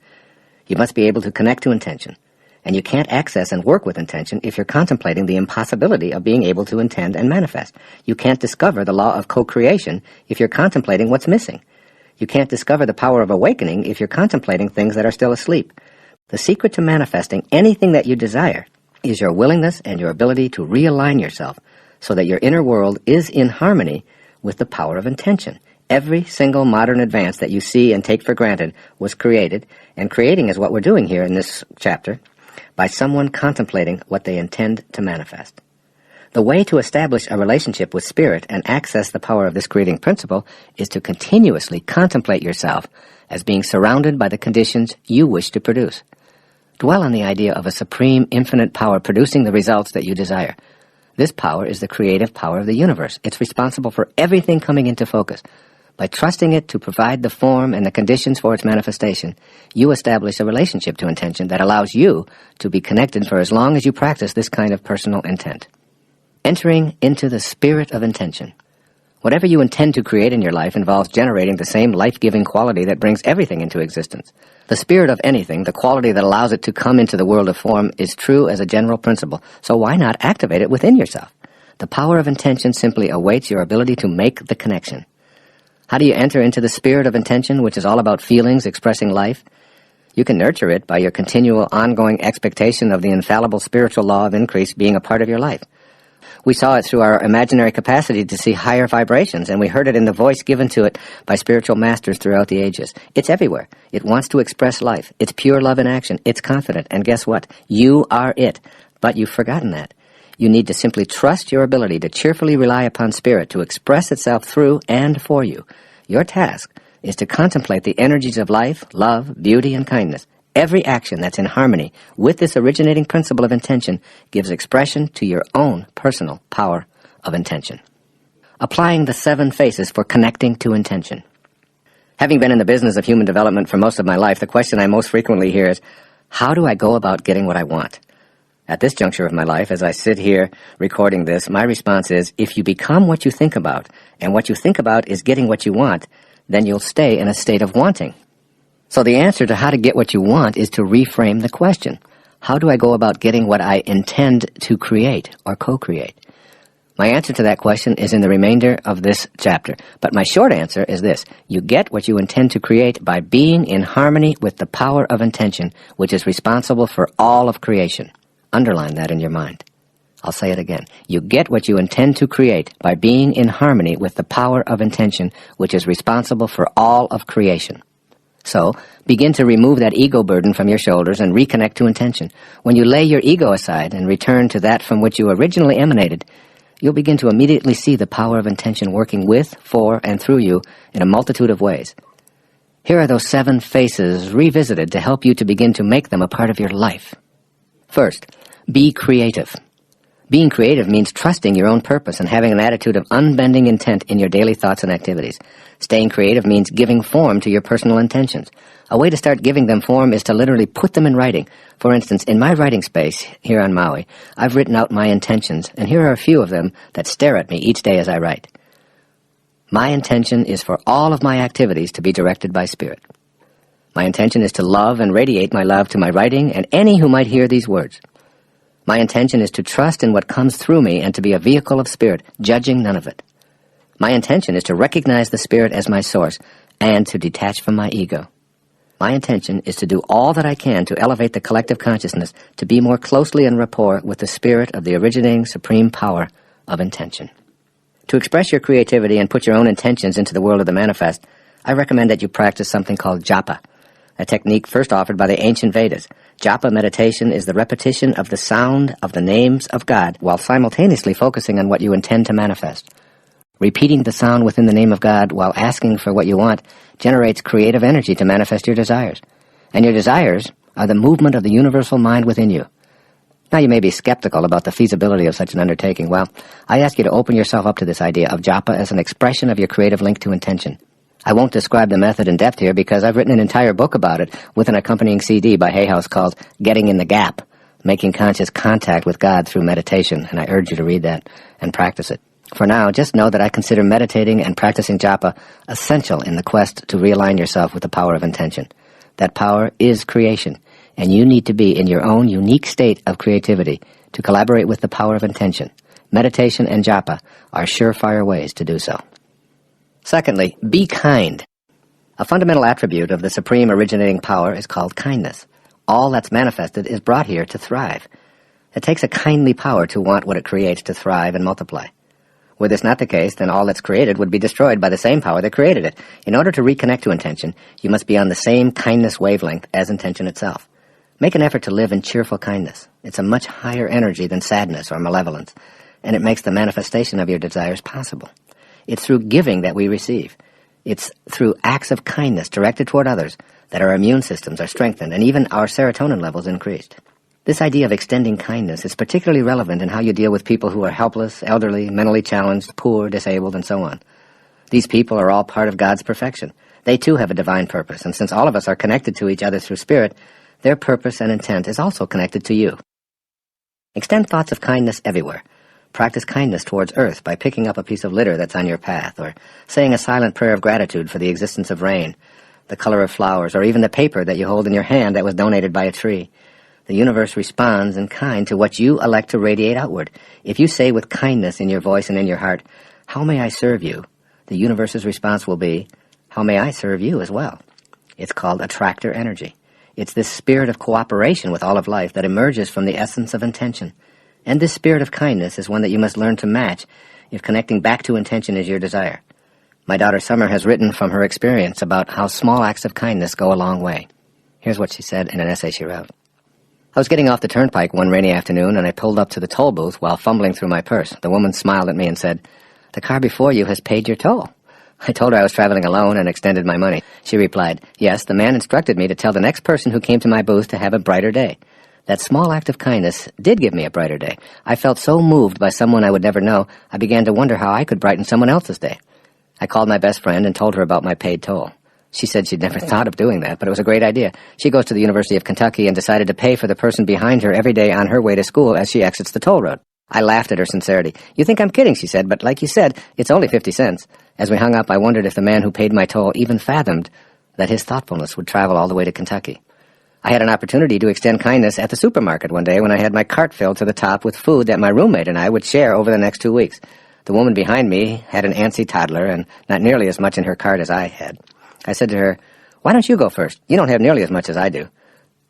You must be able to connect to intention, and you can't access and work with intention if you're contemplating the impossibility of being able to intend and manifest. You can't discover the law of co-creation if you're contemplating what's missing. You can't discover the power of awakening if you're contemplating things that are still asleep. The secret to manifesting anything that you desire is your willingness and your ability to realign yourself so that your inner world is in harmony with the power of intention. Every single modern advance that you see and take for granted was created, and creating is what we're doing here in this chapter, by someone contemplating what they intend to manifest. The way to establish a relationship with spirit and access the power of this creating principle is to continuously contemplate yourself as being surrounded by the conditions you wish to produce. Dwell on the idea of a supreme, infinite power producing the results that you desire. This power is the creative power of the universe. It's responsible for everything coming into focus. By trusting it to provide the form and the conditions for its manifestation, you establish a relationship to intention that allows you to be connected for as long as you practice this kind of personal intent. Entering into the spirit of intention. Whatever you intend to create in your life involves generating the same life-giving quality that brings everything into existence. The spirit of anything, the quality that allows it to come into the world of form, is true as a general principle, so why not activate it within yourself? The power of intention simply awaits your ability to make the connection. How do you enter into the spirit of intention, which is all about feelings expressing life? You can nurture it by your continual ongoing expectation of the infallible spiritual law of increase being a part of your life. We saw it through our imaginary capacity to see higher vibrations, and we heard it in the voice given to it by spiritual masters throughout the ages. It's everywhere. It wants to express life. It's pure love in action. It's confident. And guess what? You are it. But you've forgotten that. You need to simply trust your ability to cheerfully rely upon spirit to express itself through and for you. Your task is to contemplate the energies of life, love, beauty, and kindness. Every action that's in harmony with this originating principle of intention gives expression to your own personal power of intention. Applying the 7 phases for connecting to intention. Having been in the business of human development for most of my life, the question I most frequently hear is, how do I go about getting what I want? At this juncture of my life, as I sit here recording this, my response is, if you become what you think about, and what you think about is getting what you want, then you'll stay in a state of wanting. So the answer to how to get what you want is to reframe the question. How do I go about getting what I intend to create or co-create? My answer to that question is in the remainder of this chapter. But my short answer is this. You get what you intend to create by being in harmony with the power of intention, which is responsible for all of creation. Underline that in your mind. I'll say it again. You get what you intend to create by being in harmony with the power of intention, which is responsible for all of creation. So, begin to remove that ego burden from your shoulders and reconnect to intention. When you lay your ego aside and return to that from which you originally emanated, you'll begin to immediately see the power of intention working with, for, and through you in a multitude of ways. Here are those 7 phases revisited to help you to begin to make them a part of your life. First, be creative. Being creative means trusting your own purpose and having an attitude of unbending intent in your daily thoughts and activities. Staying creative means giving form to your personal intentions. A way to start giving them form is to literally put them in writing. For instance, in my writing space here on Maui, I've written out my intentions, and here are a few of them that stare at me each day as I write. My intention is for all of my activities to be directed by Spirit. My intention is to love and radiate my love to my writing and any who might hear these words. My intention is to trust in what comes through me and to be a vehicle of Spirit, judging none of it. My intention is to recognize the Spirit as my source and to detach from my ego. My intention is to do all that I can to elevate the collective consciousness to be more closely in rapport with the Spirit of the originating supreme power of intention. To express your creativity and put your own intentions into the world of the manifest, I recommend that you practice something called japa, a technique first offered by the ancient Vedas. Japa meditation is the repetition of the sound of the names of God while simultaneously focusing on what you intend to manifest. Repeating the sound within the name of God while asking for what you want generates creative energy to manifest your desires. And your desires are the movement of the universal mind within you. Now you may be skeptical about the feasibility of such an undertaking. Well, I ask you to open yourself up to this idea of japa as an expression of your creative link to intention. I won't describe the method in depth here because I've written an entire book about it with an accompanying CD by Hay House called Getting in the Gap, Making Conscious Contact with God Through Meditation, and I urge you to read that and practice it. For now, just know that I consider meditating and practicing japa essential in the quest to realign yourself with the power of intention. That power is creation, and you need to be in your own unique state of creativity to collaborate with the power of intention. Meditation and japa are surefire ways to do so. Secondly, be kind. A fundamental attribute of the supreme originating power is called kindness. All that's manifested is brought here to thrive. It takes a kindly power to want what it creates to thrive and multiply. Were this not the case, then all that's created would be destroyed by the same power that created it. In order to reconnect to intention, you must be on the same kindness wavelength as intention itself. Make an effort to live in cheerful kindness. It's a much higher energy than sadness or malevolence, and it makes the manifestation of your desires possible. It's through giving that we receive. It's through acts of kindness directed toward others that our immune systems are strengthened and even our serotonin levels increased. This idea of extending kindness is particularly relevant in how you deal with people who are helpless, elderly, mentally challenged, poor, disabled, and so on. These people are all part of God's perfection. They too have a divine purpose, and since all of us are connected to each other through spirit, their purpose and intent is also connected to you. Extend thoughts of kindness everywhere. Practice kindness towards earth by picking up a piece of litter that's on your path, or saying a silent prayer of gratitude for the existence of rain, the color of flowers, or even the paper that you hold in your hand that was donated by a tree. The universe responds in kind to what you elect to radiate outward. If you say with kindness in your voice and in your heart, "How may I serve you?" the universe's response will be, "How may I serve you as well?" It's called attractor energy. It's this spirit of cooperation with all of life that emerges from the essence of intention. And this spirit of kindness is one that you must learn to match if connecting back to intention is your desire. My daughter Summer has written from her experience about how small acts of kindness go a long way. Here's what she said in an essay she wrote. I was getting off the turnpike one rainy afternoon, and I pulled up to the toll booth while fumbling through my purse. The woman smiled at me and said, "The car before you has paid your toll." I told her I was traveling alone and extended my money. She replied, "Yes, the man instructed me to tell the next person who came to my booth to have a brighter day." That small act of kindness did give me a brighter day. I felt so moved by someone I would never know, I began to wonder how I could brighten someone else's day. I called my best friend and told her about my paid toll. She said she'd never thought of doing that, but it was a great idea. She goes to the University of Kentucky and decided to pay for the person behind her every day on her way to school as she exits the toll road. I laughed at her sincerity. "You think I'm kidding," she said, "but like you said, it's only 50 cents. As we hung up, I wondered if the man who paid my toll even fathomed that his thoughtfulness would travel all the way to Kentucky. I had an opportunity to extend kindness at the supermarket one day when I had my cart filled to the top with food that my roommate and I would share over the next 2 weeks. The woman behind me had an antsy toddler and not nearly as much in her cart as I had. I said to her, "Why don't you go first? You don't have nearly as much as I do."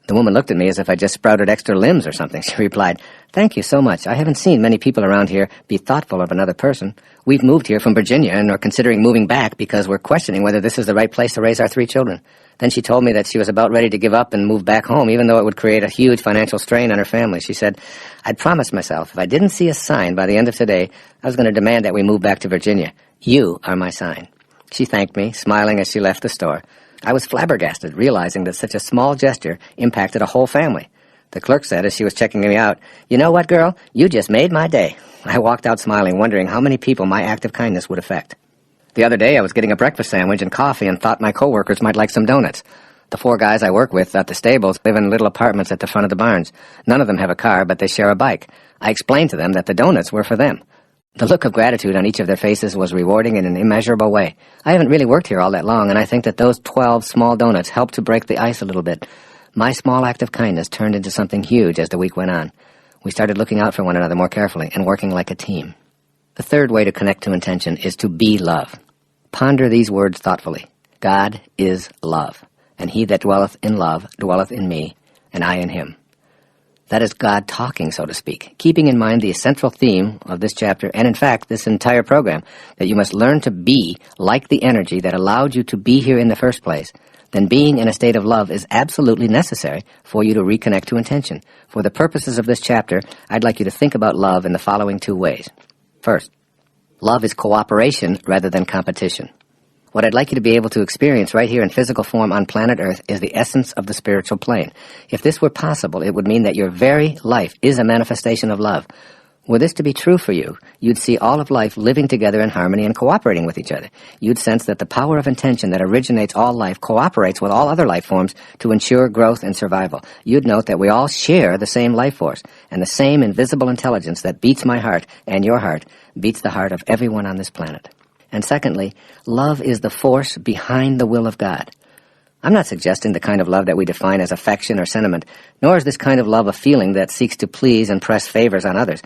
The woman looked at me as if I just sprouted extra limbs or something. She replied, "Thank you so much. I haven't seen many people around here be thoughtful of another person. We've moved here from Virginia and are considering moving back because we're questioning whether this is the right place to raise our 3 children." Then she told me that she was about ready to give up and move back home, even though it would create a huge financial strain on her family. She said, "I'd promised myself if I didn't see a sign by the end of today, I was going to demand that we move back to Virginia. You are my sign." She thanked me, smiling as she left the store. I was flabbergasted, realizing that such a small gesture impacted a whole family. The clerk said as she was checking me out, "You know what, girl? You just made my day." I walked out smiling, wondering how many people my act of kindness would affect. The other day I was getting a breakfast sandwich and coffee and thought my coworkers might like some donuts. The 4 guys I work with at the stables live in little apartments at the front of the barns. None of them have a car, but they share a bike. I explained to them that the donuts were for them. The look of gratitude on each of their faces was rewarding in an immeasurable way. I haven't really worked here all that long, and I think that those 12 small donuts helped to break the ice a little bit. My small act of kindness turned into something huge as the week went on. We started looking out for one another more carefully and working like a team. The third way to connect to intention is to be love. Ponder these words thoughtfully. God is love, and he that dwelleth in love dwelleth in me, and I in him. That is God talking, so to speak, keeping in mind the central theme of this chapter, and in fact this entire program, that you must learn to be like the energy that allowed you to be here in the first place. Then being in a state of love is absolutely necessary for you to reconnect to intention. For the purposes of this chapter, I'd like you to think about love in the following 2 ways. First, love is cooperation rather than competition. What I'd like you to be able to experience right here in physical form on planet Earth is the essence of the spiritual plane. If this were possible, it would mean that your very life is a manifestation of love. Were this to be true for you, you'd see all of life living together in harmony and cooperating with each other. You'd sense that the power of intention that originates all life cooperates with all other life forms to ensure growth and survival. You'd note that we all share the same life force, and the same invisible intelligence that beats my heart and your heart beats the heart of everyone on this planet. And secondly, love is the force behind the will of God. I'm not suggesting the kind of love that we define as affection or sentiment, nor is this kind of love a feeling that seeks to please and press favors on others.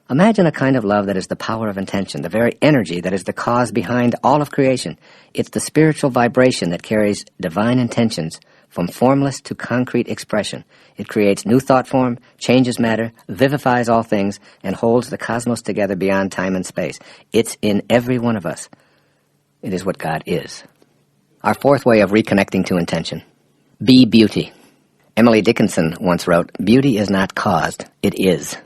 Imagine a kind of love that is the power of intention, the very energy that is the cause behind all of creation. It's the spiritual vibration that carries divine intentions from formless to concrete expression. It creates new thought form, changes matter, vivifies all things, and holds the cosmos together beyond time and space. It's in every one of us. It is what God is. Our fourth way of reconnecting to intention. Be beauty. Emily Dickinson once wrote, "Beauty is not caused, it is."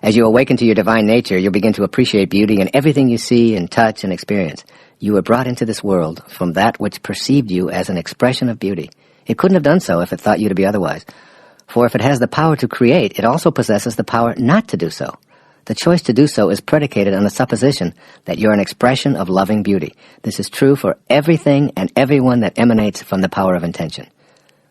As you awaken to your divine nature, you'll begin to appreciate beauty in everything you see and touch and experience. You were brought into this world from that which perceived you as an expression of beauty. It couldn't have done so if it thought you to be otherwise. For if it has the power to create, it also possesses the power not to do so. The choice to do so is predicated on the supposition that you're an expression of loving beauty. This is true for everything and everyone that emanates from the power of intention.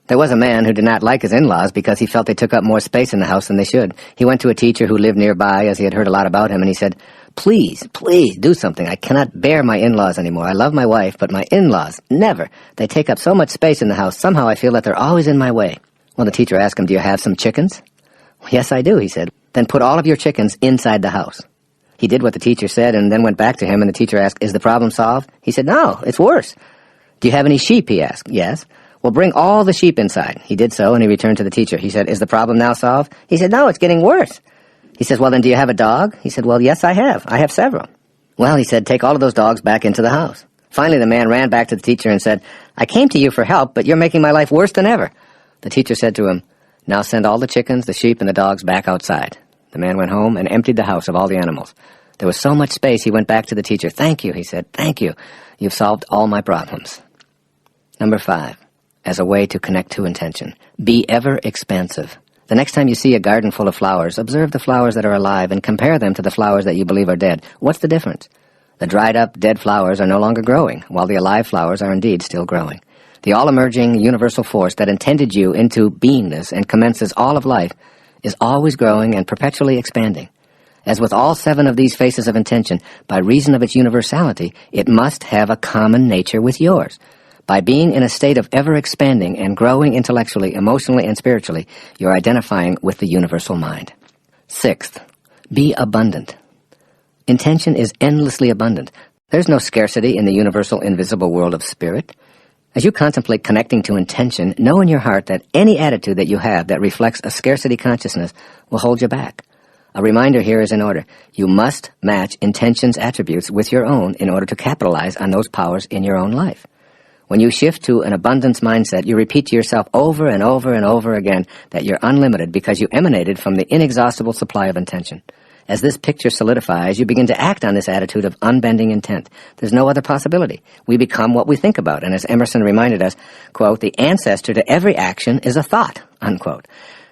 There was a man who did not like his in-laws because he felt they took up more space in the house than they should. He went to a teacher who lived nearby, as he had heard a lot about him, and he said, "Please, please do something. I cannot bear my in-laws anymore. I love my wife, but my in-laws, never. They take up so much space in the house. Somehow I feel that they're always in my way." Well, the teacher asked him, "Do you have some chickens?" "Yes, I do," he said. "Then put all of your chickens inside the house." He did what the teacher said and then went back to him, and the teacher asked, "Is the problem solved?" He said, "No, it's worse." "Do you have any sheep?" he asked. "Yes." "Well, bring all the sheep inside." He did so, and he returned to the teacher. He said, "Is the problem now solved?" He said, "No, it's getting worse." He says, "Well, then do you have a dog?" He said, "Well, yes, I have. I have several." "Well," he said, "take all of those dogs back into the house." Finally, the man ran back to the teacher and said, "I came to you for help, but you're making my life worse than ever." The teacher said to him, "Now send all the chickens, the sheep, and the dogs back outside." The man went home and emptied the house of all the animals. There was so much space, he went back to the teacher. "Thank you," he said. "Thank you. You've solved all my problems." Number 5. As a way to connect to intention. Be ever expansive. The next time you see a garden full of flowers, observe the flowers that are alive and compare them to the flowers that you believe are dead. What's the difference? The dried-up, dead flowers are no longer growing, while the alive flowers are indeed still growing. The all-emerging universal force that intended you into beingness and commences all of life is always growing and perpetually expanding. As with all 7 of these faces of intention, by reason of its universality, it must have a common nature with yours. By being in a state of ever-expanding and growing intellectually, emotionally, and spiritually, you're identifying with the universal mind. 6th, be abundant. Intention is endlessly abundant. There's no scarcity in the universal invisible world of spirit. As you contemplate connecting to intention, know in your heart that any attitude that you have that reflects a scarcity consciousness will hold you back. A reminder here is in order. You must match intention's attributes with your own in order to capitalize on those powers in your own life. When you shift to an abundance mindset, you repeat to yourself over and over and over again that you're unlimited because you emanated from the inexhaustible supply of intention. As this picture solidifies, you begin to act on this attitude of unbending intent. There's no other possibility. We become what we think about, and as Emerson reminded us, quote, "The ancestor to every action is a thought," unquote.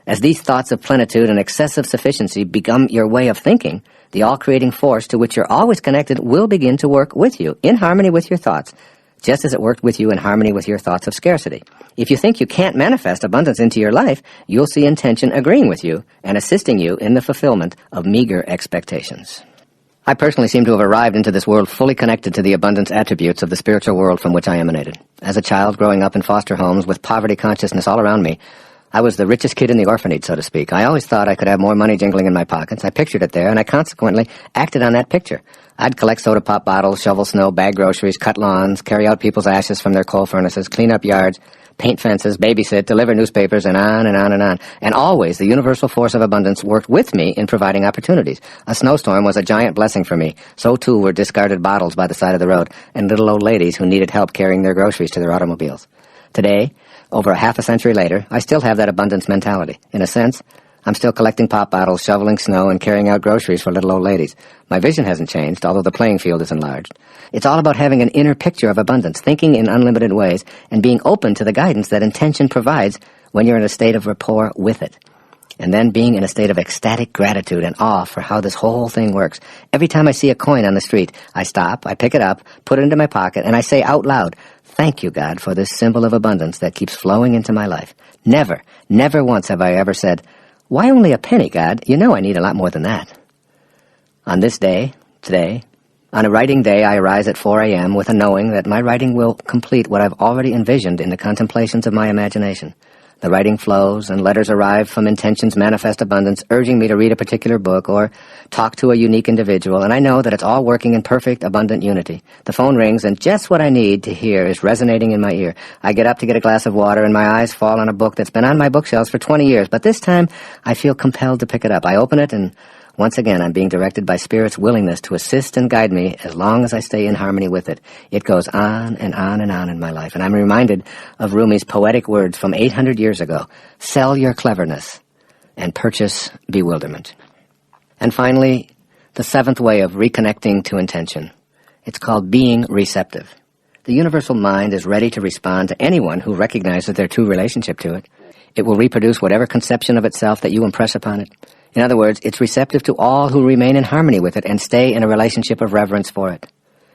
As these thoughts of plenitude and excessive sufficiency become your way of thinking, the all-creating force to which you're always connected will begin to work with you, in harmony with your thoughts, just as it worked with you in harmony with your thoughts of scarcity. If you think you can't manifest abundance into your life, you'll see intention agreeing with you and assisting you in the fulfillment of meager expectations. I personally seem to have arrived into this world fully connected to the abundance attributes of the spiritual world from which I emanated. As a child growing up in foster homes with poverty consciousness all around me, I was the richest kid in the orphanage, so to speak. I always thought I could have more money jingling in my pockets. I pictured it there, and I consequently acted on that picture. I'd collect soda pop bottles, shovel snow, bag groceries, cut lawns, carry out people's ashes from their coal furnaces, clean up yards, paint fences, babysit, deliver newspapers, and on and on and on. And always the universal force of abundance worked with me in providing opportunities. A snowstorm was a giant blessing for me. So too were discarded bottles by the side of the road and little old ladies who needed help carrying their groceries to their automobiles. Today, over a half a century later, I still have that abundance mentality. In a sense, I'm still collecting pop bottles, shoveling snow, and carrying out groceries for little old ladies. My vision hasn't changed, although the playing field is enlarged. It's all about having an inner picture of abundance, thinking in unlimited ways, and being open to the guidance that intention provides when you're in a state of rapport with it. And then being in a state of ecstatic gratitude and awe for how this whole thing works. Every time I see a coin on the street, I stop, I pick it up, put it into my pocket, and I say out loud, "Thank you, God, for this symbol of abundance that keeps flowing into my life." Never, never once have I ever said, "Why only a penny, God? You know I need a lot more than that." On this day, today, on a writing day, I arise at 4 a.m. with a knowing that my writing will complete what I've already envisioned in the contemplations of my imagination. The writing flows, and letters arrive from intention's manifest abundance, urging me to read a particular book or talk to a unique individual, and I know that it's all working in perfect, abundant unity. The phone rings, and just what I need to hear is resonating in my ear. I get up to get a glass of water, and my eyes fall on a book that's been on my bookshelves for 20 years, but this time I feel compelled to pick it up. I open it, and once again I'm being directed by Spirit's willingness to assist and guide me as long as I stay in harmony with it. It goes on and on and on in my life, and I'm reminded of Rumi's poetic words from 800 years ago: "Sell your cleverness and purchase bewilderment." And finally, the seventh way of reconnecting to intention. It's called being receptive. The universal mind is ready to respond to anyone who recognizes their true relationship to it. It will reproduce whatever conception of itself that you impress upon it. In other words, it's receptive to all who remain in harmony with it and stay in a relationship of reverence for it.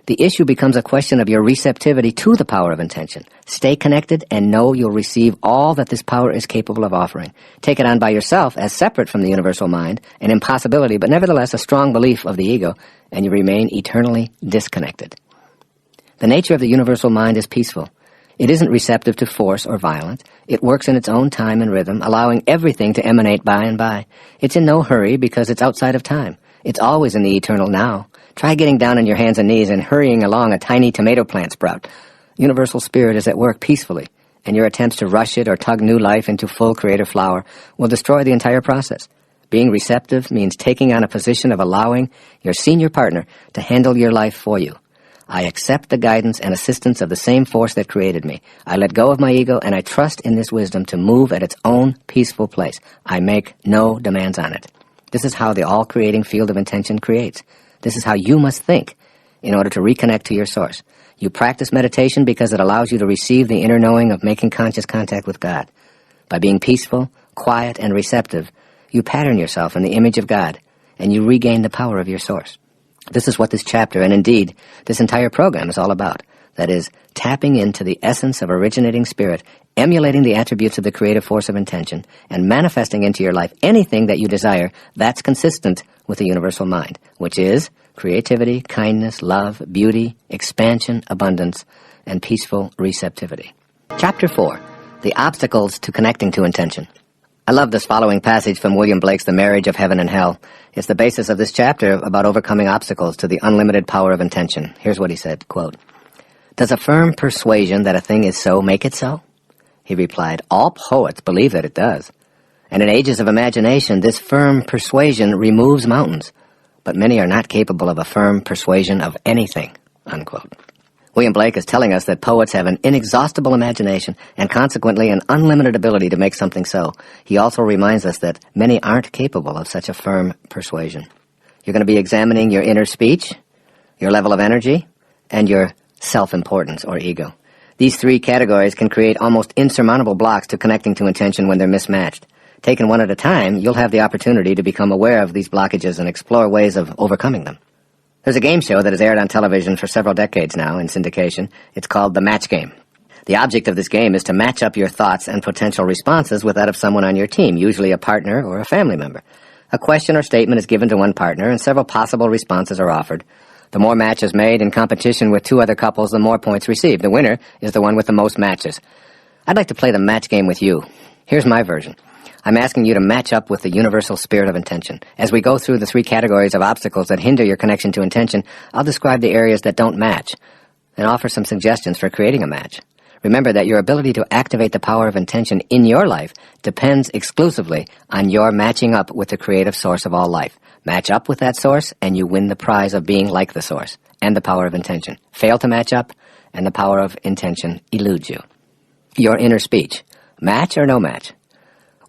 The issue becomes a question of your receptivity to the power of intention. Stay connected and know you'll receive all that this power is capable of offering. Take it on by yourself as separate from the universal mind, an impossibility, but nevertheless a strong belief of the ego, and you remain eternally disconnected. The nature of the universal mind is peaceful. It isn't receptive to force or violence. It works in its own time and rhythm, allowing everything to emanate by and by. It's in no hurry because it's outside of time. It's always in the eternal now. Try getting down on your hands and knees and hurrying along a tiny tomato plant sprout. Universal Spirit is at work peacefully, and your attempts to rush it or tug new life into full creative flower will destroy the entire process. Being receptive means taking on a position of allowing your senior partner to handle your life for you. I accept the guidance and assistance of the same force that created me. I let go of my ego, and I trust in this wisdom to move at its own peaceful place. I make no demands on it. This is how the all-creating field of intention creates. This is how you must think in order to reconnect to your source. You practice meditation because it allows you to receive the inner knowing of making conscious contact with God. By being peaceful, quiet, and receptive, you pattern yourself in the image of God, and you regain the power of your source. This is what this chapter, and indeed this entire program, is all about. That is, tapping into the essence of originating spirit, emulating the attributes of the creative force of intention, and manifesting into your life anything that you desire that's consistent with the universal mind, which is creativity, kindness, love, beauty, expansion, abundance, and peaceful receptivity. Chapter 4, The Obstacles to Connecting to Intention. I love this following passage from William Blake's The Marriage of Heaven and Hell. It's the basis of this chapter about overcoming obstacles to the unlimited power of intention. Here's what he said, quote, "Does a firm persuasion that a thing is so make it so?" He replied, "All poets believe that it does. And in ages of imagination, this firm persuasion removes mountains. But many are not capable of a firm persuasion of anything," unquote. William Blake is telling us that poets have an inexhaustible imagination and consequently an unlimited ability to make something so. He also reminds us that many aren't capable of such a firm persuasion. You're going to be examining your inner speech, your level of energy, and your self-importance or ego. These three categories can create almost insurmountable blocks to connecting to intention when they're mismatched. Taken one at a time, you'll have the opportunity to become aware of these blockages and explore ways of overcoming them. There's a game show that has aired on television for several decades now in syndication. It's called The Match Game. The object of this game is to match up your thoughts and potential responses with that of someone on your team, usually a partner or a family member. A question or statement is given to one partner, and several possible responses are offered. The more matches made in competition with two other couples, the more points received. The winner is the one with the most matches. I'd like to play the match game with you. Here's my version. I'm asking you to match up with the universal spirit of intention. As we go through the 3 categories of obstacles that hinder your connection to intention, I'll describe the areas that don't match and offer some suggestions for creating a match. Remember that your ability to activate the power of intention in your life depends exclusively on your matching up with the creative source of all life. Match up with that source, and you win the prize of being like the source and the power of intention. Fail to match up, and the power of intention eludes you. Your inner speech. Match or no match?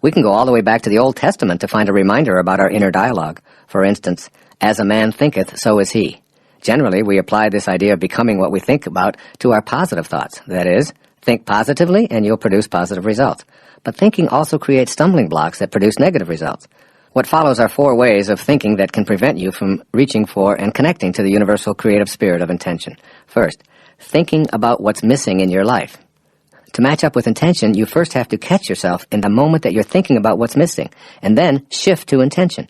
We can go all the way back to the Old Testament to find a reminder about our inner dialogue. For instance, as a man thinketh, so is he. Generally, we apply this idea of becoming what we think about to our positive thoughts. That is, think positively and you'll produce positive results. But thinking also creates stumbling blocks that produce negative results. What follows are 4 ways of thinking that can prevent you from reaching for and connecting to the universal creative spirit of intention. First, thinking about what's missing in your life. To match up with intention, you first have to catch yourself in the moment that you're thinking about what's missing, and then shift to intention.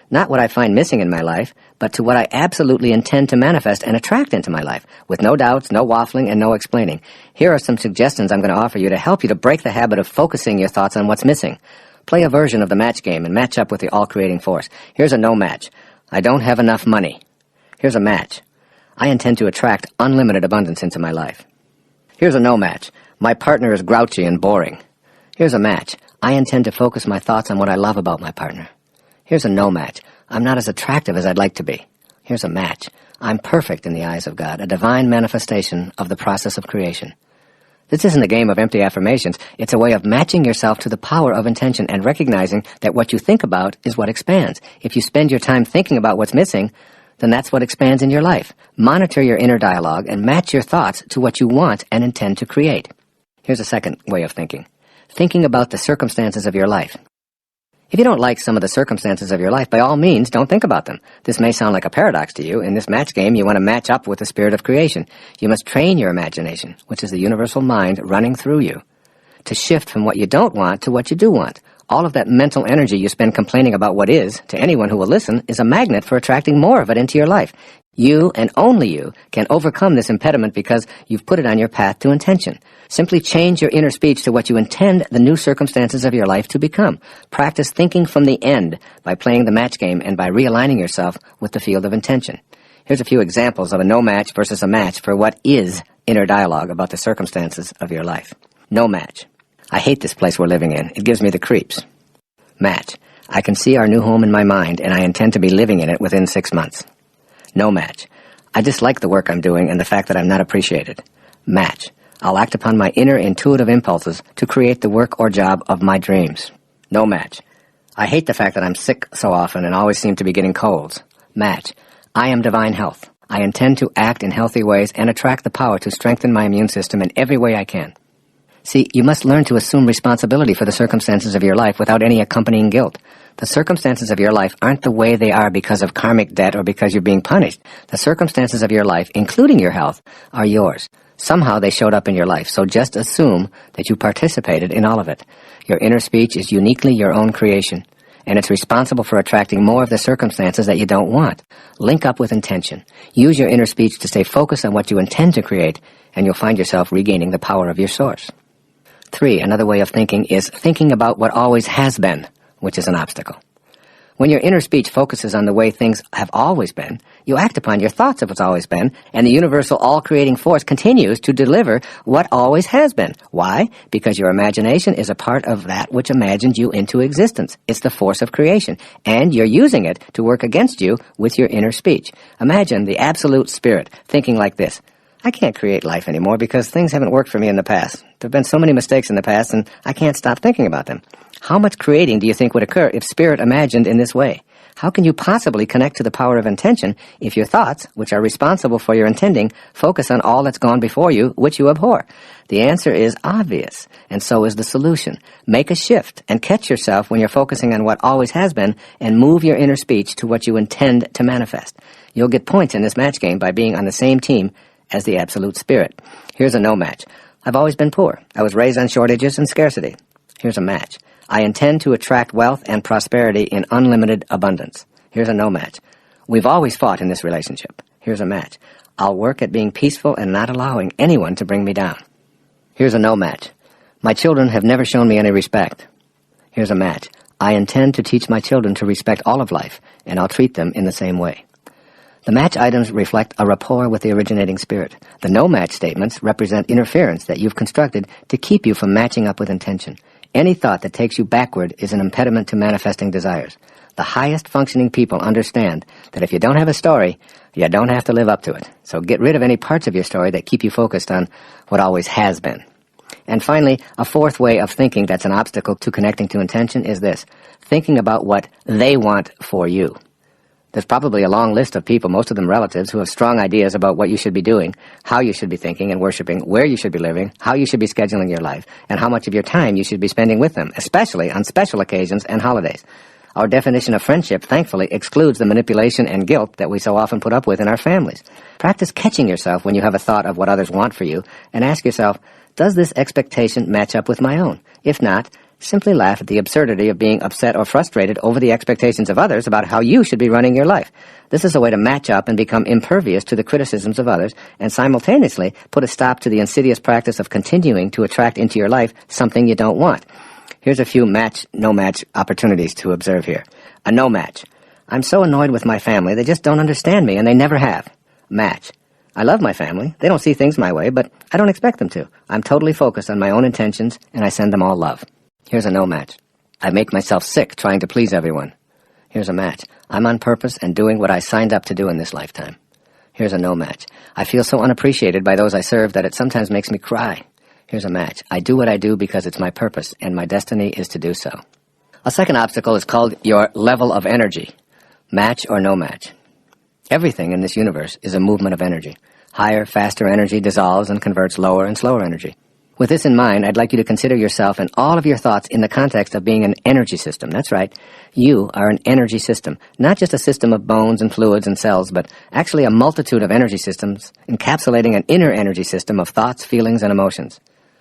Not what I find missing in my life, but to what I absolutely intend to manifest and attract into my life, with no doubts, no waffling, and no explaining. Here are some suggestions I'm going to offer you to help you to break the habit of focusing your thoughts on what's missing. Play a version of the match game and match up with the all-creating force. Here's a no match. I don't have enough money. Here's a match. I intend to attract unlimited abundance into my life. Here's a no match. My partner is grouchy and boring. Here's a match. I intend to focus my thoughts on what I love about my partner. Here's a no match. I'm not as attractive as I'd like to be. Here's a match. I'm perfect in the eyes of God, a divine manifestation of the process of creation. This isn't a game of empty affirmations. It's a way of matching yourself to the power of intention and recognizing that what you think about is what expands. If you spend your time thinking about what's missing, then that's what expands in your life. Monitor your inner dialogue and match your thoughts to what you want and intend to create. Here's a second way of thinking. Thinking about the circumstances of your life. If you don't like some of the circumstances of your life, by all means, don't think about them. This may sound like a paradox to you. In this match game, you want to match up with the spirit of creation. You must train your imagination, which is the universal mind running through you, to shift from what you don't want to what you do want. All of that mental energy you spend complaining about what is, to anyone who will listen, is a magnet for attracting more of it into your life. You, and only you, can overcome this impediment because you've put it on your path to intention. Simply change your inner speech to what you intend the new circumstances of your life to become. Practice thinking from the end by playing the match game and by realigning yourself with the field of intention. Here's a few examples of a no match versus a match for what is inner dialogue about the circumstances of your life. No match. I hate this place we're living in. It gives me the creeps. Match. I can see our new home in my mind, and I intend to be living in it within 6 months. No match. I dislike the work I'm doing and the fact that I'm not appreciated. Match. I'll act upon my inner intuitive impulses to create the work or job of my dreams. No match. I hate the fact that I'm sick so often and always seem to be getting colds. Match. I am divine health. I intend to act in healthy ways and attract the power to strengthen my immune system in every way I can. See, you must learn to assume responsibility for the circumstances of your life without any accompanying guilt. The circumstances of your life aren't the way they are because of karmic debt or because you're being punished. The circumstances of your life, including your health, are yours. Somehow they showed up in your life, so just assume that you participated in all of it. Your inner speech is uniquely your own creation, and it's responsible for attracting more of the circumstances that you don't want. Link up with intention. Use your inner speech to stay focused on what you intend to create, and you'll find yourself regaining the power of your source. 3, another way of thinking is thinking about what always has been, which is an obstacle. When your inner speech focuses on the way things have always been, you act upon your thoughts of what's always been, and the universal all-creating force continues to deliver what always has been. Why? Because your imagination is a part of that which imagined you into existence. It's the force of creation, and you're using it to work against you with your inner speech. Imagine the absolute spirit thinking like this. I can't create life anymore because things haven't worked for me in the past. There have been so many mistakes in the past, and I can't stop thinking about them. How much creating do you think would occur if spirit imagined in this way? How can you possibly connect to the power of intention if your thoughts, which are responsible for your intending, focus on all that's gone before you, which you abhor? The answer is obvious, and so is the solution. Make a shift and catch yourself when you're focusing on what always has been, and move your inner speech to what you intend to manifest. You'll get points in this match game by being on the same team as the Absolute Spirit. Here's a no match. I've always been poor. I was raised on shortages and scarcity. Here's a match. I intend to attract wealth and prosperity in unlimited abundance. Here's a no match. We've always fought in this relationship. Here's a match. I'll work at being peaceful and not allowing anyone to bring me down. Here's a no match. My children have never shown me any respect. Here's a match. I intend to teach my children to respect all of life, and I'll treat them in the same way. The match items reflect a rapport with the originating spirit. The no-match statements represent interference that you've constructed to keep you from matching up with intention. Any thought that takes you backward is an impediment to manifesting desires. The highest functioning people understand that if you don't have a story, you don't have to live up to it. So get rid of any parts of your story that keep you focused on what always has been. And finally, a fourth way of thinking that's an obstacle to connecting to intention is this: thinking about what they want for you. There's probably a long list of people, most of them relatives, who have strong ideas about what you should be doing, how you should be thinking and worshiping, where you should be living, how you should be scheduling your life, and how much of your time you should be spending with them, especially on special occasions and holidays. Our definition of friendship, thankfully, excludes the manipulation and guilt that we so often put up with in our families. Practice catching yourself when you have a thought of what others want for you, and ask yourself, does this expectation match up with my own? If not, simply laugh at the absurdity of being upset or frustrated over the expectations of others about how you should be running your life. This is a way to match up and become impervious to the criticisms of others, and simultaneously put a stop to the insidious practice of continuing to attract into your life something you don't want. Here's a few match, no-match opportunities to observe here. A no-match. I'm so annoyed with my family, they just don't understand me, and they never have. Match. I love my family. They don't see things my way, but I don't expect them to. I'm totally focused on my own intentions, and I send them all love. Here's a no match. I make myself sick trying to please everyone. Here's a match. I'm on purpose and doing what I signed up to do in this lifetime. Here's a no match. I feel so unappreciated by those I serve that it sometimes makes me cry. Here's a match. I do what I do because it's my purpose, and my destiny is to do so. A second obstacle is called your level of energy. Match or no match. Everything in this universe is a movement of energy. Higher, faster energy dissolves and converts lower and slower energy. With this in mind, I'd like you to consider yourself and all of your thoughts in the context of being an energy system. That's right. You are an energy system, not just a system of bones and fluids and cells, but actually a multitude of energy systems encapsulating an inner energy system of thoughts, feelings, and emotions.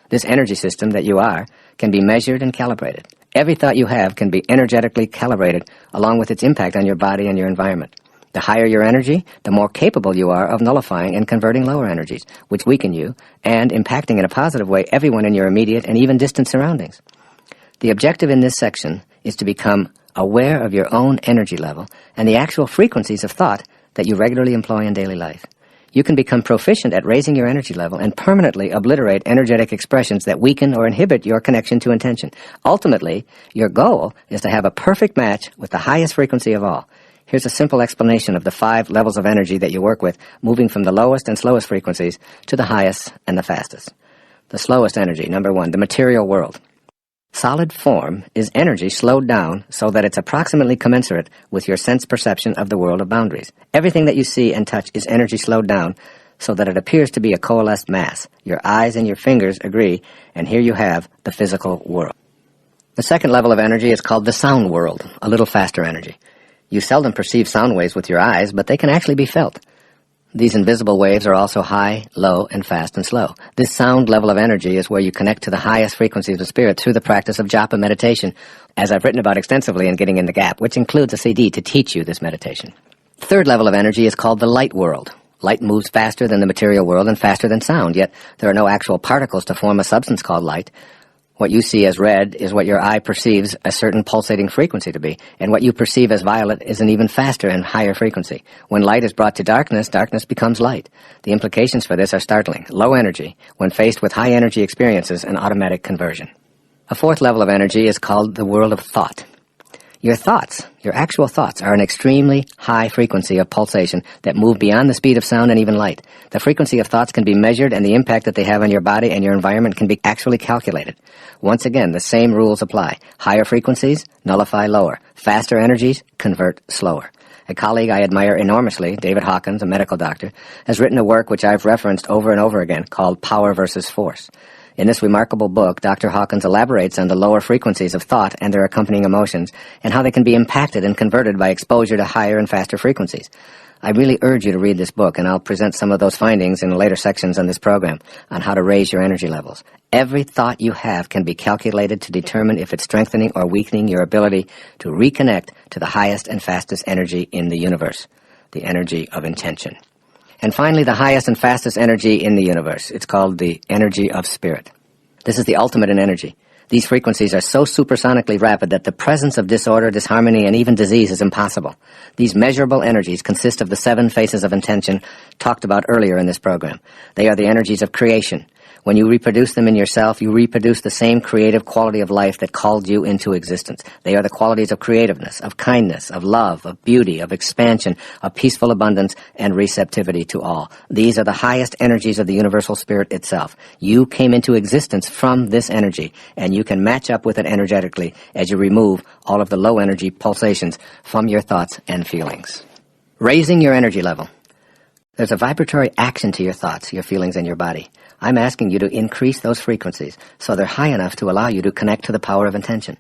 This energy system that you are can be measured and calibrated. Every thought you have can be energetically calibrated along with its impact on your body and your environment. The higher your energy, the more capable you are of nullifying and converting lower energies, which weaken you, and impacting in a positive way everyone in your immediate and even distant surroundings. The objective in this section is to become aware of your own energy level and the actual frequencies of thought that you regularly employ in daily life. You can become proficient at raising your energy level and permanently obliterate energetic expressions that weaken or inhibit your connection to intention. Ultimately, your goal is to have a perfect match with the highest frequency of all. Here's a simple explanation of the 5 levels of energy that you work with, moving from the lowest and slowest frequencies to the highest and the fastest. The slowest energy, number 1, the material world. Solid form is energy slowed down so that it's approximately commensurate with your sense perception of the world of boundaries. Everything that you see and touch is energy slowed down so that it appears to be a coalesced mass. Your eyes and your fingers agree, and here you have the physical world. The second level of energy is called the sound world, a little faster energy. You seldom perceive sound waves with your eyes, but they can actually be felt. These invisible waves are also high, low, and fast and slow. This sound level of energy is where you connect to the highest frequencies of spirit through the practice of japa meditation, as I've written about extensively in Getting in the Gap, which includes a CD to teach you this meditation. The third level of energy is called the light world. Light moves faster than the material world and faster than sound, yet there are no actual particles to form a substance called light. What you see as red is what your eye perceives a certain pulsating frequency to be, and what you perceive as violet is an even faster and higher frequency. When light is brought to darkness, darkness becomes light. The implications for this are startling. Low energy, when faced with high energy experiences, an automatic conversion. A fourth level of energy is called the world of thought. Your thoughts, your actual thoughts, are an extremely high frequency of pulsation that move beyond the speed of sound and even light. The frequency of thoughts can be measured, and the impact that they have on your body and your environment can be actually calculated. Once again, the same rules apply. Higher frequencies nullify lower. Faster energies convert slower. A colleague I admire enormously, David Hawkins, a medical doctor, has written a work which I've referenced over and over again called Power versus Force. In this remarkable book, Dr. Hawkins elaborates on the lower frequencies of thought and their accompanying emotions and how they can be impacted and converted by exposure to higher and faster frequencies. I really urge you to read this book, and I'll present some of those findings in later sections on this program on how to raise your energy levels. Every thought you have can be calculated to determine if it's strengthening or weakening your ability to reconnect to the highest and fastest energy in the universe, the energy of intention. And finally, the highest and fastest energy in the universe. It's called the energy of spirit. This is the ultimate in energy. These frequencies are so supersonically rapid that the presence of disorder, disharmony, and even disease is impossible. These measurable energies consist of the 7 faces of intention talked about earlier in this program. They are the energies of creation. When you reproduce them in yourself, you reproduce the same creative quality of life that called you into existence. They are the qualities of creativeness, of kindness, of love, of beauty, of expansion, of peaceful abundance, and receptivity to all. These are the highest energies of the universal spirit itself. You came into existence from this energy, and you can match up with it energetically as you remove all of the low energy pulsations from your thoughts and feelings. Raising your energy level. There's a vibratory action to your thoughts, your feelings, and your body. I'm asking you to increase those frequencies so they're high enough to allow you to connect to the power of intention.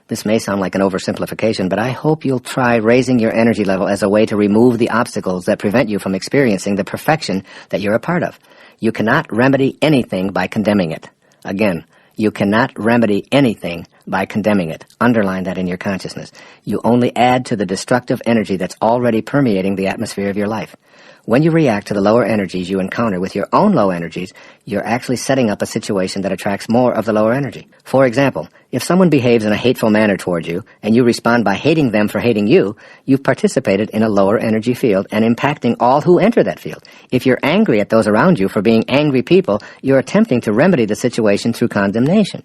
This may sound like an oversimplification, but I hope you'll try raising your energy level as a way to remove the obstacles that prevent you from experiencing the perfection that you're a part of. You cannot remedy anything by condemning it. Again, you cannot remedy anything by condemning it. Underline that in your consciousness. You only add to the destructive energy that's already permeating the atmosphere of your life. When you react to the lower energies you encounter with your own low energies, you're actually setting up a situation that attracts more of the lower energy. For example, if someone behaves in a hateful manner toward you, and you respond by hating them for hating you, you've participated in a lower energy field and impacting all who enter that field. If you're angry at those around you for being angry people, you're attempting to remedy the situation through condemnation.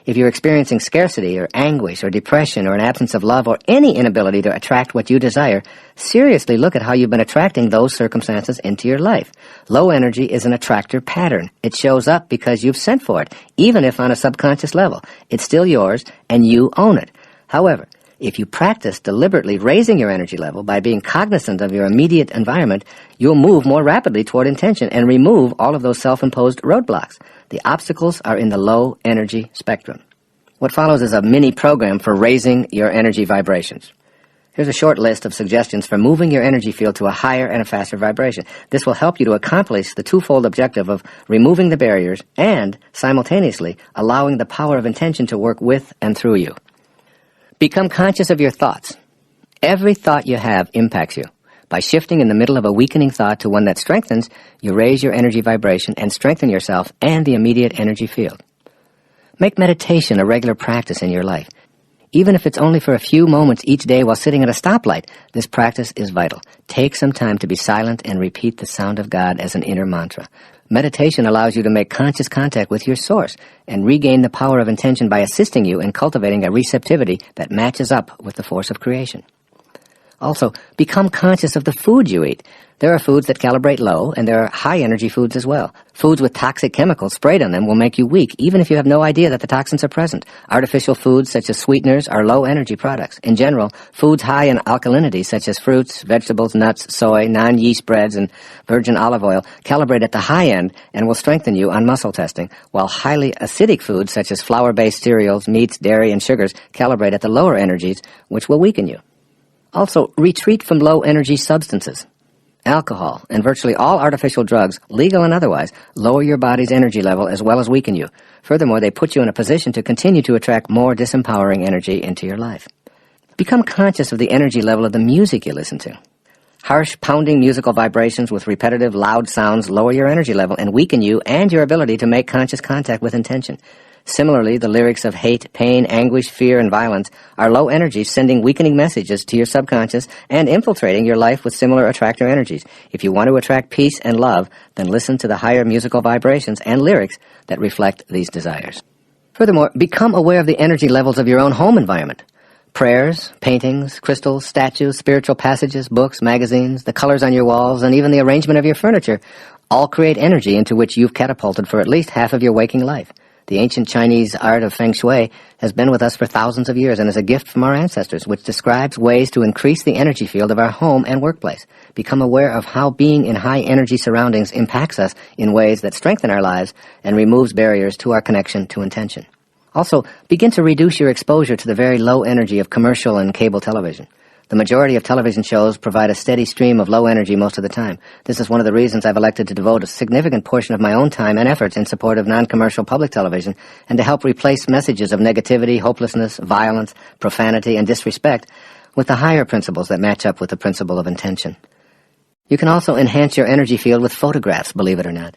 If you're experiencing scarcity or anguish or depression or an absence of love or any inability to attract what you desire, seriously look at how you've been attracting those circumstances into your life. Low energy is an attractor pattern. It shows up because you've sent for it, even if on a subconscious level. It's still yours, and you own it. However, if you practice deliberately raising your energy level by being cognizant of your immediate environment, you'll move more rapidly toward intention and remove all of those self-imposed roadblocks. The obstacles are in the low energy spectrum. What follows is a mini program for raising your energy vibrations. Here's a short list of suggestions for moving your energy field to a higher and a faster vibration. This will help you to accomplish the twofold objective of removing the barriers and, simultaneously, allowing the power of intention to work with and through you. Become conscious of your thoughts. Every thought you have impacts you. By shifting in the middle of a weakening thought to one that strengthens, you raise your energy vibration and strengthen yourself and the immediate energy field. Make meditation a regular practice in your life. Even if it's only for a few moments each day while sitting at a stoplight, this practice is vital. Take some time to be silent and repeat the sound of God as an inner mantra. Meditation allows you to make conscious contact with your source and regain the power of intention by assisting you in cultivating a receptivity that matches up with the force of creation. Also, become conscious of the food you eat. There are foods that calibrate low, and there are high-energy foods as well. Foods with toxic chemicals sprayed on them will make you weak, even if you have no idea that the toxins are present. Artificial foods, such as sweeteners, are low-energy products. In general, foods high in alkalinity, such as fruits, vegetables, nuts, soy, non-yeast breads, and virgin olive oil, calibrate at the high end and will strengthen you on muscle testing, while highly acidic foods, such as flour-based cereals, meats, dairy, and sugars, calibrate at the lower energies, which will weaken you. Also, retreat from low-energy substances. Alcohol and virtually all artificial drugs, legal and otherwise, lower your body's energy level as well as weaken you. Furthermore, they put you in a position to continue to attract more disempowering energy into your life. Become conscious of the energy level of the music you listen to. Harsh, pounding musical vibrations with repetitive, loud sounds lower your energy level and weaken you and your ability to make conscious contact with intention. Similarly, the lyrics of hate, pain, anguish, fear, and violence are low energies sending weakening messages to your subconscious and infiltrating your life with similar attractor energies. If you want to attract peace and love, then listen to the higher musical vibrations and lyrics that reflect these desires. Furthermore, become aware of the energy levels of your own home environment. Prayers, paintings, crystals, statues, spiritual passages, books, magazines, the colors on your walls, and even the arrangement of your furniture all create energy into which you've catapulted for at least half of your waking life. The ancient Chinese art of feng shui has been with us for thousands of years and is a gift from our ancestors, which describes ways to increase the energy field of our home and workplace. Become aware of how being in high-energy surroundings impacts us in ways that strengthen our lives and removes barriers to our connection to intention. Also, begin to reduce your exposure to the very low energy of commercial and cable television. The majority of television shows provide a steady stream of low energy most of the time. This is one of the reasons I've elected to devote a significant portion of my own time and efforts in support of non-commercial public television and to help replace messages of negativity, hopelessness, violence, profanity, and disrespect with the higher principles that match up with the principle of intention. You can also enhance your energy field with photographs, believe it or not.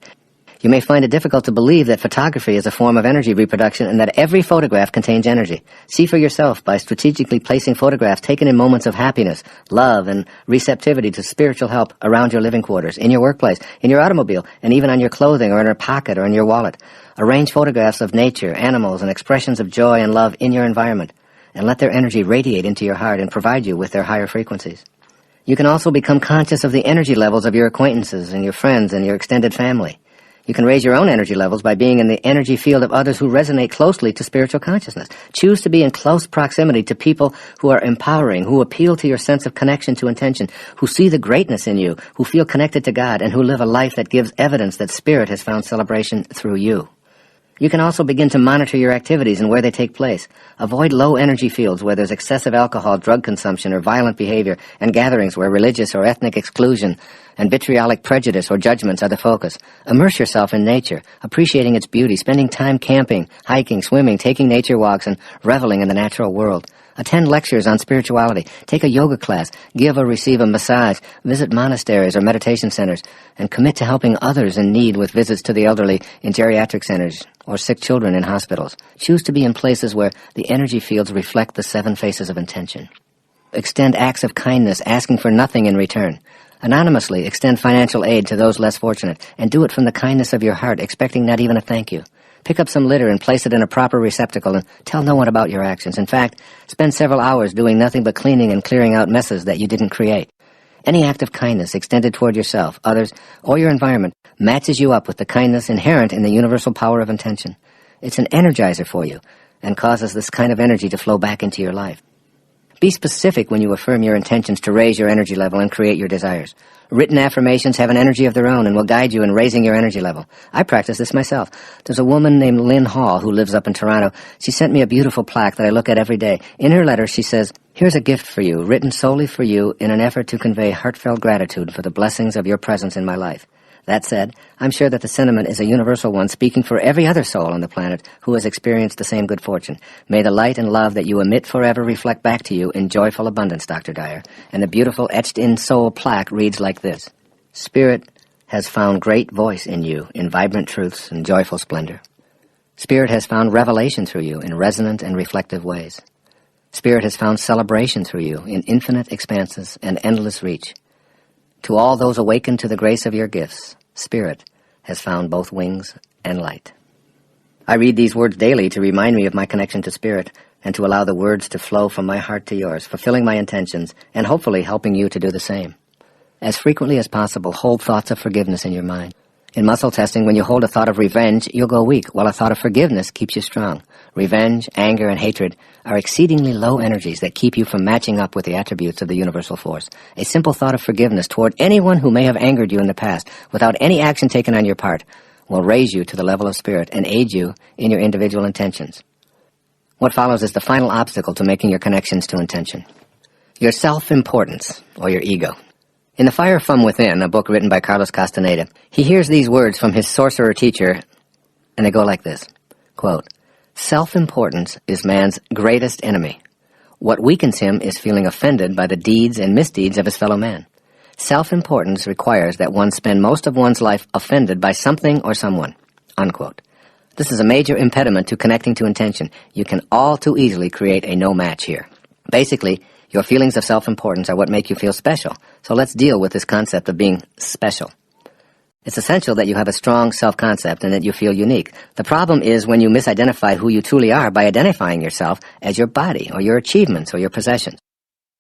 You may find it difficult to believe that photography is a form of energy reproduction and that every photograph contains energy. See for yourself by strategically placing photographs taken in moments of happiness, love, and receptivity to spiritual help around your living quarters, in your workplace, in your automobile, and even on your clothing or in your pocket or in your wallet. Arrange photographs of nature, animals, and expressions of joy and love in your environment, and let their energy radiate into your heart and provide you with their higher frequencies. You can also become conscious of the energy levels of your acquaintances and your friends and your extended family. You can raise your own energy levels by being in the energy field of others who resonate closely to spiritual consciousness. Choose to be in close proximity to people who are empowering, who appeal to your sense of connection to intention, who see the greatness in you, who feel connected to God, and who live a life that gives evidence that Spirit has found celebration through you. You can also begin to monitor your activities and where they take place. Avoid low-energy fields where there's excessive alcohol, drug consumption, or violent behavior, and gatherings where religious or ethnic exclusion and vitriolic prejudice or judgments are the focus. Immerse yourself in nature, appreciating its beauty, spending time camping, hiking, swimming, taking nature walks, and reveling in the natural world. Attend lectures on spirituality, take a yoga class, give or receive a massage, visit monasteries or meditation centers, and commit to helping others in need with visits to the elderly in geriatric centers or sick children in hospitals. Choose to be in places where the energy fields reflect the 7 faces of intention. Extend acts of kindness, asking for nothing in return. Anonymously extend financial aid to those less fortunate, and do it from the kindness of your heart, expecting not even a thank you. Pick up some litter and place it in a proper receptacle and tell no one about your actions. In fact, spend several hours doing nothing but cleaning and clearing out messes that you didn't create. Any act of kindness extended toward yourself, others, or your environment matches you up with the kindness inherent in the universal power of intention. It's an energizer for you and causes this kind of energy to flow back into your life. Be specific when you affirm your intentions to raise your energy level and create your desires. Written affirmations have an energy of their own and will guide you in raising your energy level. I practice this myself. There's a woman named Lynn Hall who lives up in Toronto. She sent me a beautiful plaque that I look at every day. In her letter, she says, "Here's a gift for you, written solely for you in an effort to convey heartfelt gratitude for the blessings of your presence in my life." That said, I'm sure that the sentiment is a universal one, speaking for every other soul on the planet who has experienced the same good fortune. May the light and love that you emit forever reflect back to you in joyful abundance, Dr. Dyer. And the beautiful etched-in soul plaque reads like this: Spirit has found great voice in you in vibrant truths and joyful splendor. Spirit has found revelation through you in resonant and reflective ways. Spirit has found celebration through you in infinite expanses and endless reach. To all those awakened to the grace of your gifts, Spirit has found both wings and light. I read these words daily to remind me of my connection to Spirit and to allow the words to flow from my heart to yours, fulfilling my intentions and hopefully helping you to do the same. As frequently as possible, hold thoughts of forgiveness in your mind. In muscle testing, when you hold a thought of revenge, you'll go weak, while a thought of forgiveness keeps you strong. Revenge, anger, and hatred are exceedingly low energies that keep you from matching up with the attributes of the universal force. A simple thought of forgiveness toward anyone who may have angered you in the past, without any action taken on your part, will raise you to the level of Spirit and aid you in your individual intentions. What follows is the final obstacle to making your connections to intention: your self-importance, or your ego. In The Fire from Within, a book written by Carlos Castaneda, he hears these words from his sorcerer teacher, and they go like this, quote, "Self-importance is man's greatest enemy. What weakens him is feeling offended by the deeds and misdeeds of his fellow man. Self-importance requires that one spend most of one's life offended by something or someone." Unquote. This is a major impediment to connecting to intention. You can all too easily create a no match here. Basically, your feelings of self-importance are what make you feel special, so let's deal with this concept of being special. It's essential that you have a strong self-concept and that you feel unique. The problem is when you misidentify who you truly are by identifying yourself as your body or your achievements or your possessions.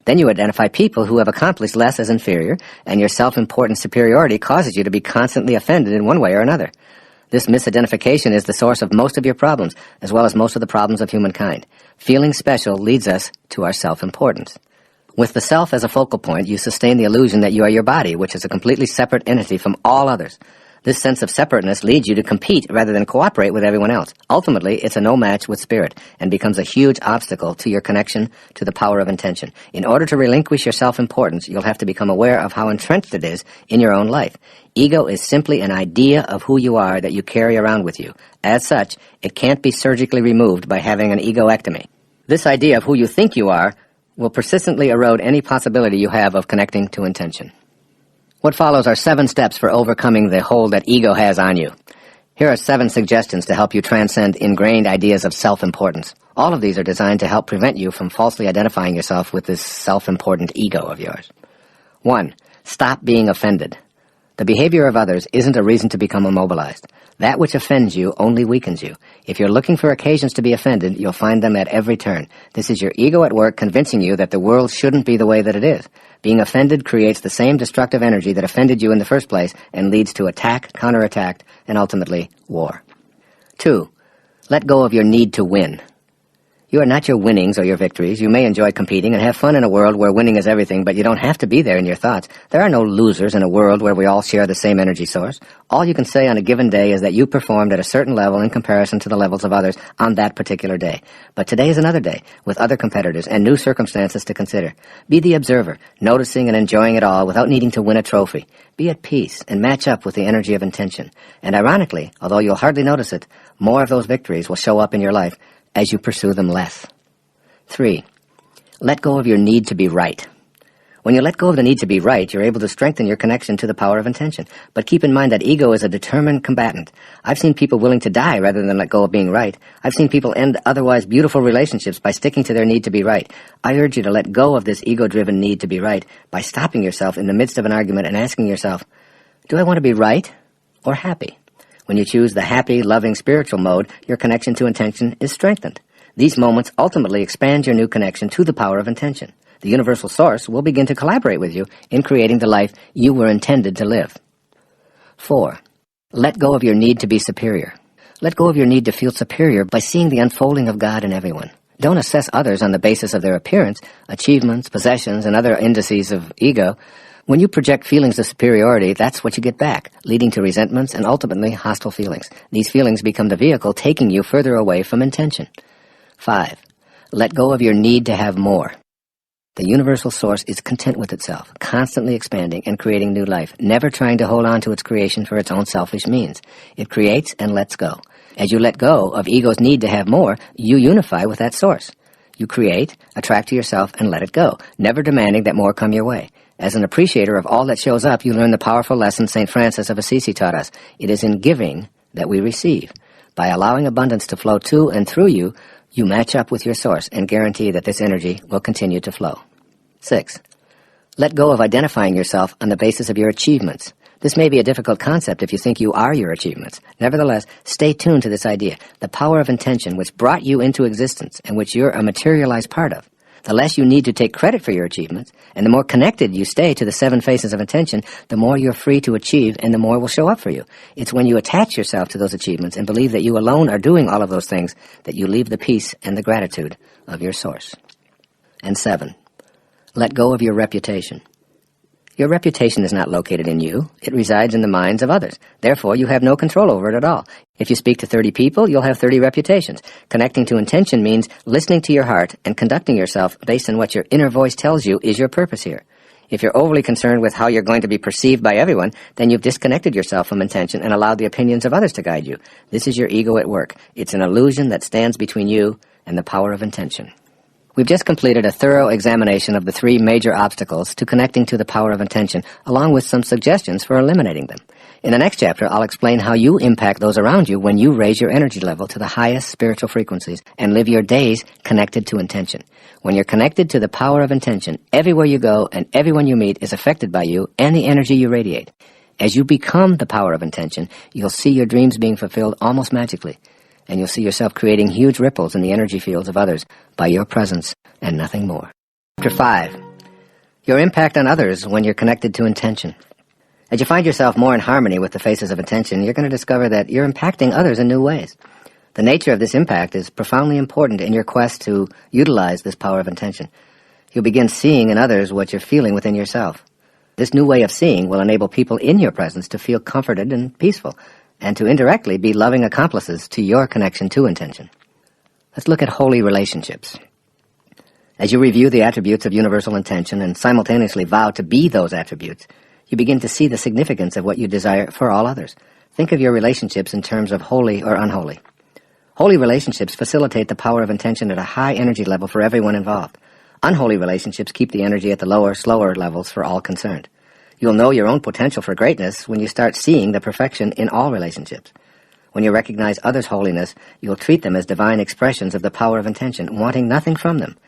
Then you identify people who have accomplished less as inferior, and your self-important superiority causes you to be constantly offended in one way or another. This misidentification is the source of most of your problems, as well as most of the problems of humankind. Feeling special leads us to our self-importance. With the self as a focal point, you sustain the illusion that you are your body, which is a completely separate entity from all others. This sense of separateness leads you to compete rather than cooperate with everyone else. Ultimately, it's a no match with spirit and becomes a huge obstacle to your connection to the power of intention. In order to relinquish your self-importance, you'll have to become aware of how entrenched it is in your own life. Ego is simply an idea of who you are that you carry around with you. As such, it can't be surgically removed by having an egoectomy. This idea of who you think you are will persistently erode any possibility you have of connecting to intention. What follows are 7 steps for overcoming the hold that ego has on you. Here are 7 suggestions to help you transcend ingrained ideas of self-importance. All of these are designed to help prevent you from falsely identifying yourself with this self-important ego of yours. 1. Stop being offended. The behavior of others isn't a reason to become immobilized. That which offends you only weakens you. If you're looking for occasions to be offended, you'll find them at every turn. This is your ego at work convincing you that the world shouldn't be the way that it is. Being offended creates the same destructive energy that offended you in the first place and leads to attack, counterattack, and ultimately war. 2. Let go of your need to win. You are not your winnings or your victories. You may enjoy competing and have fun in a world where winning is everything, but you don't have to be there in your thoughts. There are no losers in a world where we all share the same energy source. All you can say on a given day is that you performed at a certain level in comparison to the levels of others on that particular day. But today is another day, with other competitors and new circumstances to consider. Be the observer, noticing and enjoying it all without needing to win a trophy. Be at peace and match up with the energy of intention. And ironically, although you'll hardly notice it, more of those victories will show up in your life as you pursue them less. 3. Let go of your need to be right. When you let go of the need to be right, you're able to strengthen your connection to the power of intention. But keep in mind that ego is a determined combatant. I've seen people willing to die rather than let go of being right. I've seen people end otherwise beautiful relationships by sticking to their need to be right. I urge you to let go of this ego-driven need to be right by stopping yourself in the midst of an argument and asking yourself, do I want to be right or happy? When you choose the happy, loving, spiritual mode, your connection to intention is strengthened. These moments ultimately expand your new connection to the power of intention. The universal source will begin to collaborate with you in creating the life you were intended to live. 4. Let go of your need to be superior. Let go of your need to feel superior by seeing the unfolding of God in everyone. Don't assess others on the basis of their appearance, achievements, possessions, and other indices of ego. When you project feelings of superiority, that's what you get back, leading to resentments and ultimately hostile feelings. These feelings become the vehicle taking you further away from intention. 5. Let go of your need to have more. The universal source is content with itself, constantly expanding and creating new life, never trying to hold on to its creation for its own selfish means. It creates and lets go. As you let go of ego's need to have more, you unify with that source. You create, attract to yourself, and let it go, never demanding that more come your way. As an appreciator of all that shows up, you learn the powerful lesson St. Francis of Assisi taught us. It is in giving that we receive. By allowing abundance to flow to and through you, you match up with your source and guarantee that this energy will continue to flow. 6. Let go of identifying yourself on the basis of your achievements. This may be a difficult concept if you think you are your achievements. Nevertheless, stay tuned to this idea, the power of intention which brought you into existence and which you're a materialized part of. The less you need to take credit for your achievements, and the more connected you stay to the 7 faces of intention, the more you're free to achieve and the more will show up for you. It's when you attach yourself to those achievements and believe that you alone are doing all of those things that you leave the peace and the gratitude of your source. And 7. Let go of your reputation. Your reputation is not located in you. It resides in the minds of others. Therefore, you have no control over it at all. If you speak to 30 people, you'll have 30 reputations. Connecting to intention means listening to your heart and conducting yourself based on what your inner voice tells you is your purpose here. If you're overly concerned with how you're going to be perceived by everyone, then you've disconnected yourself from intention and allowed the opinions of others to guide you. This is your ego at work. It's an illusion that stands between you and the power of intention. We've just completed a thorough examination of the 3 major obstacles to connecting to the power of intention, along with some suggestions for eliminating them. In the next chapter, I'll explain how you impact those around you when you raise your energy level to the highest spiritual frequencies and live your days connected to intention. When you're connected to the power of intention, everywhere you go and everyone you meet is affected by you and the energy you radiate. As you become the power of intention, you'll see your dreams being fulfilled almost magically, and you'll see yourself creating huge ripples in the energy fields of others by your presence and nothing more. Chapter 5. Your impact on others when you're connected to intention. As you find yourself more in harmony with the faces of intention, you're going to discover that you're impacting others in new ways. The nature of this impact is profoundly important in your quest to utilize this power of intention. You'll begin seeing in others what you're feeling within yourself. This new way of seeing will enable people in your presence to feel comforted and peaceful, and to indirectly be loving accomplices to your connection to intention. Let's look at holy relationships. As you review the attributes of universal intention and simultaneously vow to be those attributes, you begin to see the significance of what you desire for all others. Think of your relationships in terms of holy or unholy. Holy relationships facilitate the power of intention at a high energy level for everyone involved. Unholy relationships keep the energy at the lower, slower levels for all concerned. You'll know your own potential for greatness when you start seeing the perfection in all relationships. When you recognize others' holiness, you'll treat them as divine expressions of the power of intention, wanting nothing from them.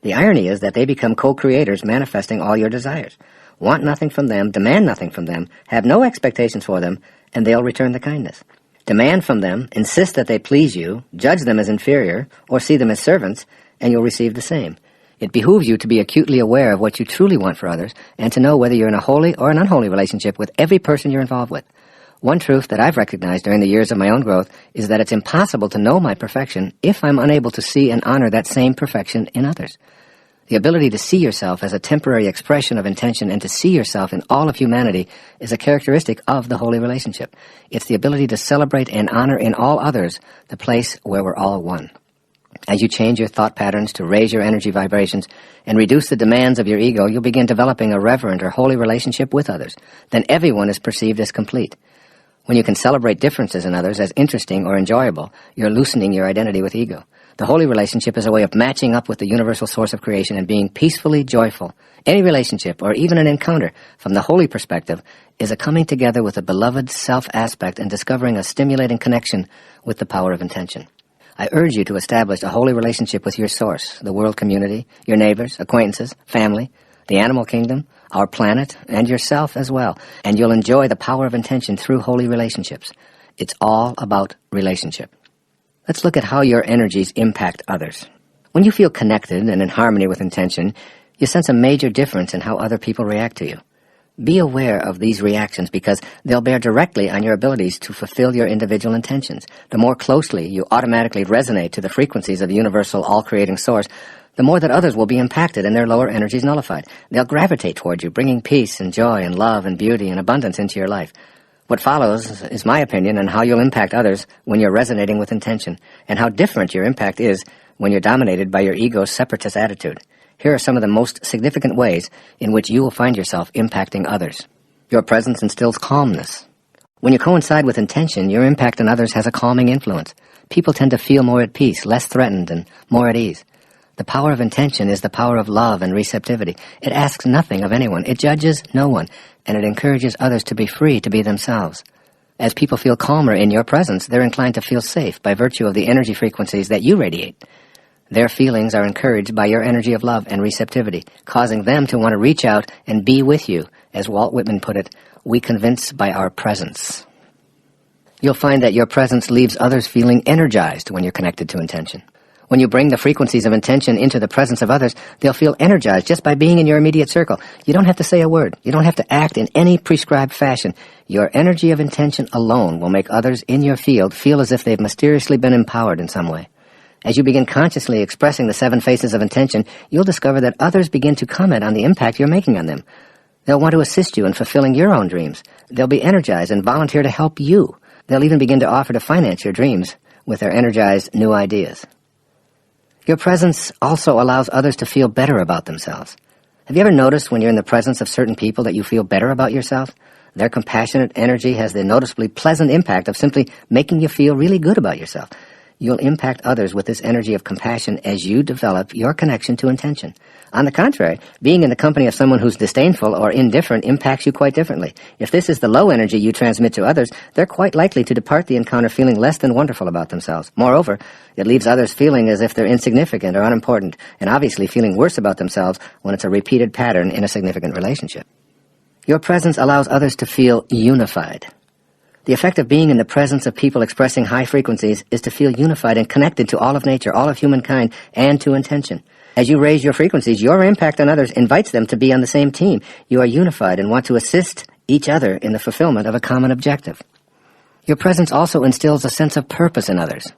The irony is that they become co-creators manifesting all your desires. Want nothing from them, demand nothing from them, have no expectations for them, and they'll return the kindness. Demand from them, insist that they please you, judge them as inferior, or see them as servants, and you'll receive the same. It behooves you to be acutely aware of what you truly want for others, and to know whether you're in a holy or an unholy relationship with every person you're involved with. One truth that I've recognized during the years of my own growth is that it's impossible to know my perfection if I'm unable to see and honor that same perfection in others. The ability to see yourself as a temporary expression of intention and to see yourself in all of humanity is a characteristic of the holy relationship. It's the ability to celebrate and honor in all others the place where we're all one. As you change your thought patterns to raise your energy vibrations and reduce the demands of your ego, you'll begin developing a reverent or holy relationship with others. Then everyone is perceived as complete. When you can celebrate differences in others as interesting or enjoyable, you're loosening your identity with ego. The holy relationship is a way of matching up with the universal source of creation and being peacefully joyful. Any relationship, or even an encounter, from the holy perspective, is a coming together with a beloved self aspect and discovering a stimulating connection with the power of intention. I urge you to establish a holy relationship with your source, the world community, your neighbors, acquaintances, family, the animal kingdom, our planet, and yourself as well, and you'll enjoy the power of intention through holy relationships. It's all about relationship. Let's look at how your energies impact others. When you feel connected and in harmony with intention, you sense a major difference in how other people react to you. Be aware of these reactions because they'll bear directly on your abilities to fulfill your individual intentions. The more closely you automatically resonate to the frequencies of the universal all-creating source, the more that others will be impacted and their lower energies nullified. They'll gravitate toward you, bringing peace and joy and love and beauty and abundance into your life. What follows is my opinion on how you'll impact others when you're resonating with intention, and how different your impact is when you're dominated by your ego's separatist attitude. Here are some of the most significant ways in which you will find yourself impacting others. Your presence instills calmness. When you coincide with intention, your impact on others has a calming influence. People tend to feel more at peace, less threatened, and more at ease. The power of intention is the power of love and receptivity. It asks nothing of anyone. It judges no one, and it encourages others to be free to be themselves. As people feel calmer in your presence, they're inclined to feel safe by virtue of the energy frequencies that you radiate. Their feelings are encouraged by your energy of love and receptivity, causing them to want to reach out and be with you. As Walt Whitman put it, we convince by our presence. You'll find that your presence leaves others feeling energized when you're connected to intention. When you bring the frequencies of intention into the presence of others, they'll feel energized just by being in your immediate circle. You don't have to say a word. You don't have to act in any prescribed fashion. Your energy of intention alone will make others in your field feel as if they've mysteriously been empowered in some way. As you begin consciously expressing the 7 faces of intention, you'll discover that others begin to comment on the impact you're making on them. They'll want to assist you in fulfilling your own dreams. They'll be energized and volunteer to help you. They'll even begin to offer to finance your dreams with their energized new ideas. Your presence also allows others to feel better about themselves. Have you ever noticed when you're in the presence of certain people that you feel better about yourself? Their compassionate energy has the noticeably pleasant impact of simply making you feel really good about yourself. You'll impact others with this energy of compassion as you develop your connection to intention. On the contrary, being in the company of someone who's disdainful or indifferent impacts you quite differently. If this is the low energy you transmit to others, they're quite likely to depart the encounter feeling less than wonderful about themselves. Moreover, it leaves others feeling as if they're insignificant or unimportant, and obviously feeling worse about themselves when it's a repeated pattern in a significant relationship. Your presence allows others to feel unified. The effect of being in the presence of people expressing high frequencies is to feel unified and connected to all of nature, all of humankind, and to intention. As you raise your frequencies, your impact on others invites them to be on the same team. You are unified and want to assist each other in the fulfillment of a common objective. Your presence also instills a sense of purpose in others.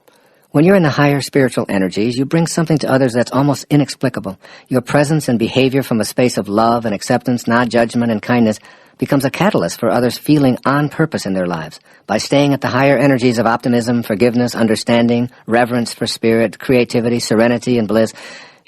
When you're in the higher spiritual energies, you bring something to others that's almost inexplicable. Your presence and behavior from a space of love and acceptance, non-judgment and kindness, becomes a catalyst for others feeling on purpose in their lives. By staying at the higher energies of optimism, forgiveness, understanding, reverence for spirit, creativity, serenity, and bliss,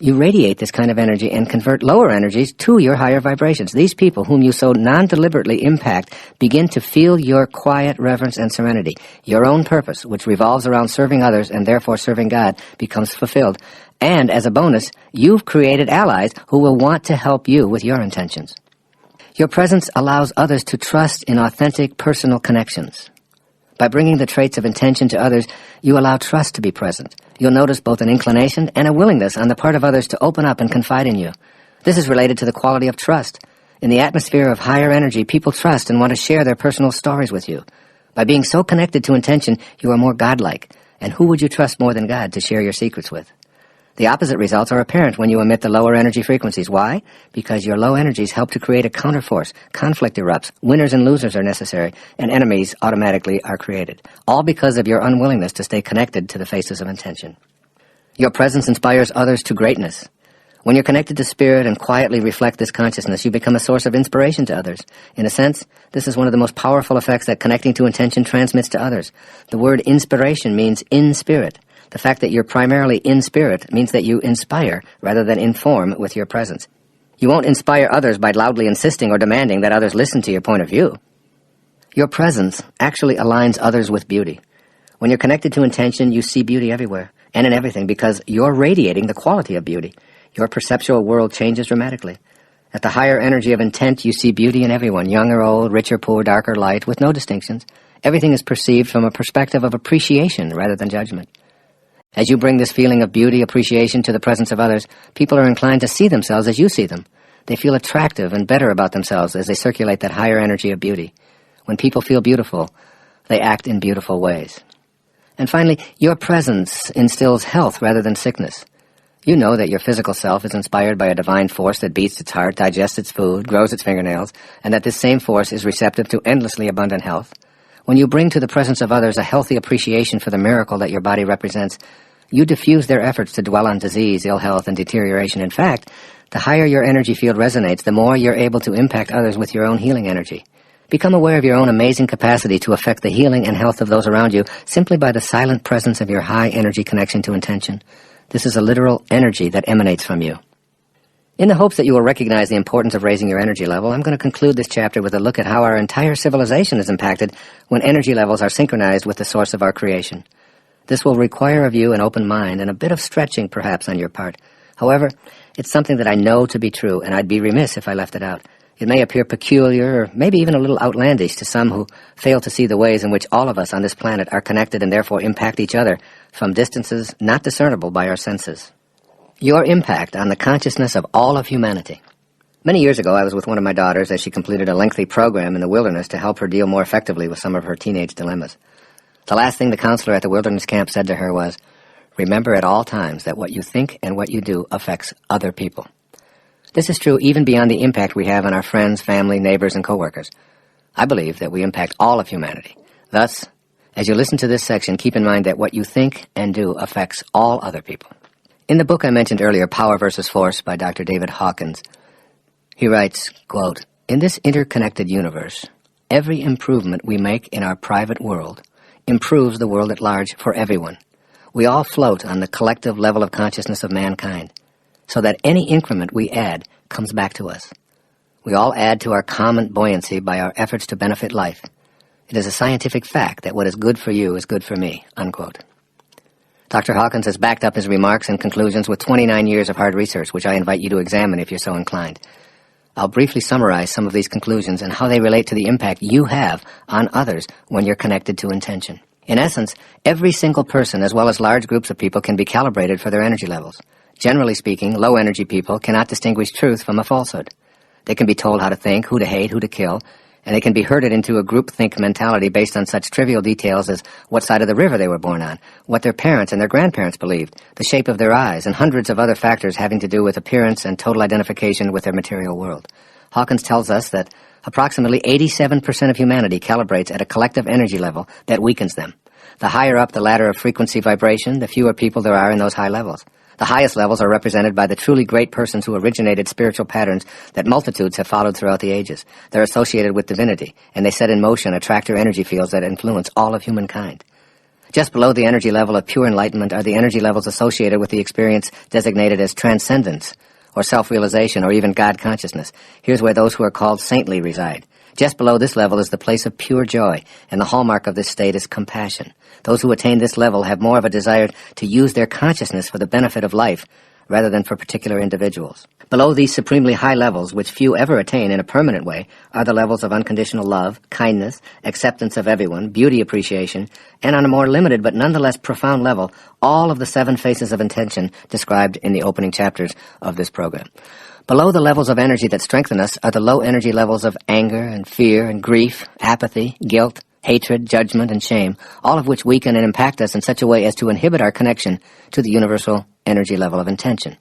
you radiate this kind of energy and convert lower energies to your higher vibrations. These people whom you so non-deliberately impact begin to feel your quiet reverence and serenity. Your own purpose, which revolves around serving others and therefore serving God, becomes fulfilled. And as a bonus, you've created allies who will want to help you with your intentions. Your presence allows others to trust in authentic personal connections. By bringing the traits of intention to others, you allow trust to be present. You'll notice both an inclination and a willingness on the part of others to open up and confide in you. This is related to the quality of trust. In the atmosphere of higher energy, people trust and want to share their personal stories with you. By being so connected to intention, you are more godlike. And who would you trust more than God to share your secrets with? The opposite results are apparent when you emit the lower energy frequencies. Why? Because your low energies help to create a counterforce. Conflict erupts. Winners and losers are necessary, and enemies automatically are created. All because of your unwillingness to stay connected to the faces of intention. Your presence inspires others to greatness. When you're connected to spirit and quietly reflect this consciousness, you become a source of inspiration to others. In a sense, this is one of the most powerful effects that connecting to intention transmits to others. The word inspiration means in spirit. The fact that you're primarily in spirit means that you inspire rather than inform with your presence. You won't inspire others by loudly insisting or demanding that others listen to your point of view. Your presence actually aligns others with beauty. When you're connected to intention, you see beauty everywhere and in everything because you're radiating the quality of beauty. Your perceptual world changes dramatically. At the higher energy of intent, you see beauty in everyone, young or old, rich or poor, dark or light, with no distinctions. Everything is perceived from a perspective of appreciation rather than judgment. As you bring this feeling of beauty, appreciation to the presence of others, people are inclined to see themselves as you see them. They feel attractive and better about themselves as they circulate that higher energy of beauty. When people feel beautiful, they act in beautiful ways. And finally, your presence instills health rather than sickness. You know that your physical self is inspired by a divine force that beats its heart, digests its food, grows its fingernails, and that this same force is receptive to endlessly abundant health. When you bring to the presence of others a healthy appreciation for the miracle that your body represents, you diffuse their efforts to dwell on disease, ill health, and deterioration. In fact, the higher your energy field resonates, the more you're able to impact others with your own healing energy. Become aware of your own amazing capacity to affect the healing and health of those around you simply by the silent presence of your high energy connection to intention. This is a literal energy that emanates from you. In the hopes that you will recognize the importance of raising your energy level, I'm going to conclude this chapter with a look at how our entire civilization is impacted when energy levels are synchronized with the source of our creation. This will require of you an open mind and a bit of stretching, perhaps, on your part. However, it's something that I know to be true, and I'd be remiss if I left it out. It may appear peculiar or maybe even a little outlandish to some who fail to see the ways in which all of us on this planet are connected and therefore impact each other from distances not discernible by our senses. Your impact on the consciousness of all of humanity. Many years ago, I was with one of my daughters as she completed a lengthy program in the wilderness to help her deal more effectively with some of her teenage dilemmas. The last thing the counselor at the wilderness camp said to her was, "Remember at all times that what you think and what you do affects other people." This is true even beyond the impact we have on our friends, family, neighbors, and coworkers. I believe that we impact all of humanity. Thus, as you listen to this section, keep in mind that what you think and do affects all other people. In the book I mentioned earlier, Power versus Force by Dr. David Hawkins, he writes, quote, "In this interconnected universe, every improvement we make in our private world improves the world at large for everyone. We all float on the collective level of consciousness of mankind, so that any increment we add comes back to us. We all add to our common buoyancy by our efforts to benefit life. It is a scientific fact that what is good for you is good for me," unquote. Dr. Hawkins has backed up his remarks and conclusions with 29 years of hard research, which I invite you to examine if you're so inclined. I'll briefly summarize some of these conclusions and how they relate to the impact you have on others when you're connected to intention. In essence, every single person, as well as large groups of people, can be calibrated for their energy levels. Generally speaking, low-energy people cannot distinguish truth from a falsehood. They can be told how to think, who to hate, who to kill, and they can be herded into a groupthink mentality based on such trivial details as what side of the river they were born on, what their parents and their grandparents believed, the shape of their eyes, and hundreds of other factors having to do with appearance and total identification with their material world. Hawkins tells us that approximately 87% of humanity calibrates at a collective energy level that weakens them. The higher up the ladder of frequency vibration, the fewer people there are in those high levels. The highest levels are represented by the truly great persons who originated spiritual patterns that multitudes have followed throughout the ages. They're associated with divinity, and they set in motion attractor energy fields that influence all of humankind. Just below the energy level of pure enlightenment are the energy levels associated with the experience designated as transcendence, or self-realization, or even God consciousness. Here's where those who are called saintly reside. Just below this level is the place of pure joy, and the hallmark of this state is compassion. Those who attain this level have more of a desire to use their consciousness for the benefit of life rather than for particular individuals. Below these supremely high levels, which few ever attain in a permanent way, are the levels of unconditional love, kindness, acceptance of everyone, beauty appreciation, and on a more limited but nonetheless profound level, all of the 7 faces of intention described in the opening chapters of this program. Below the levels of energy that strengthen us are the low energy levels of anger and fear and grief, apathy, guilt, hatred, judgment, and shame, all of which weaken and impact us in such a way as to inhibit our connection to the universal energy level of intention.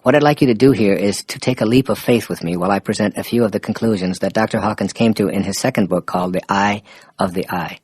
What I'd like you to do here is to take a leap of faith with me while I present a few of the conclusions that Dr. Hawkins came to in his second book called The Eye of the Eye.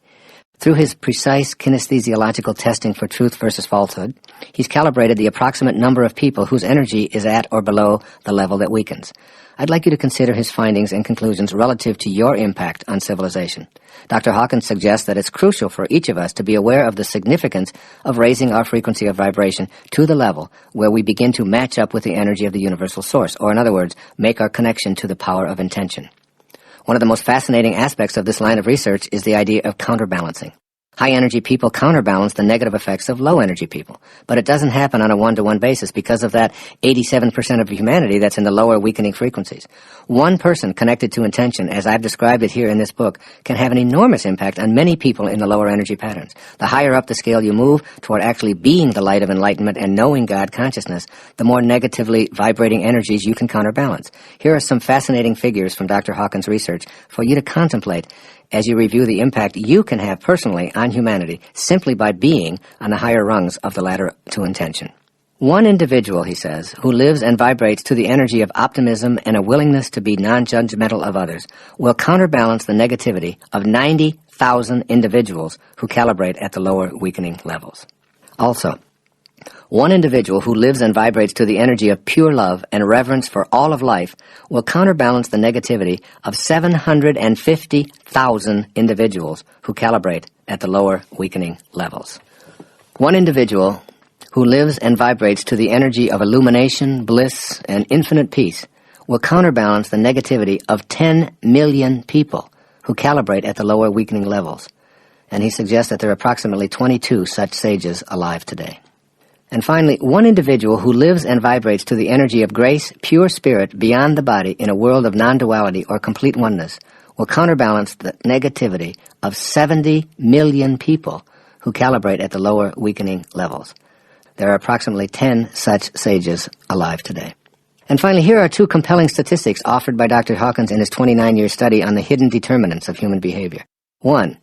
Through his precise kinesthesiological testing for truth versus falsehood, he's calibrated the approximate number of people whose energy is at or below the level that weakens. I'd like you to consider his findings and conclusions relative to your impact on civilization. Dr. Hawkins suggests that it's crucial for each of us to be aware of the significance of raising our frequency of vibration to the level where we begin to match up with the energy of the universal source, or in other words, make our connection to the power of intention. One of the most fascinating aspects of this line of research is the idea of counterbalancing. High-energy people counterbalance the negative effects of low-energy people, but it doesn't happen on a one-to-one basis because of that 87% of humanity that's in the lower weakening frequencies. One person connected to intention, as I've described it here in this book, can have an enormous impact on many people in the lower energy patterns. The higher up the scale you move toward actually being the light of enlightenment and knowing God consciousness, the more negatively vibrating energies you can counterbalance. Here are some fascinating figures from Dr. Hawkins' research for you to contemplate as you review the impact you can have personally on humanity simply by being on the higher rungs of the ladder to intention. One individual, he says, who lives and vibrates to the energy of optimism and a willingness to be non-judgmental of others will counterbalance the negativity of 90,000 individuals who calibrate at the lower weakening levels. Also, one individual who lives and vibrates to the energy of pure love and reverence for all of life will counterbalance the negativity of 750,000 individuals who calibrate at the lower weakening levels. One individual who lives and vibrates to the energy of illumination, bliss, and infinite peace will counterbalance the negativity of 10 million people who calibrate at the lower weakening levels. And he suggests that there are approximately 22 such sages alive today. And finally, one individual who lives and vibrates to the energy of grace, pure spirit, beyond the body, in a world of non-duality or complete oneness, will counterbalance the negativity of 70 million people who calibrate at the lower weakening levels. There are approximately 10 such sages alive today. And finally, here are 2 compelling statistics offered by Dr. Hawkins in his 29-year study on the hidden determinants of human behavior. 1,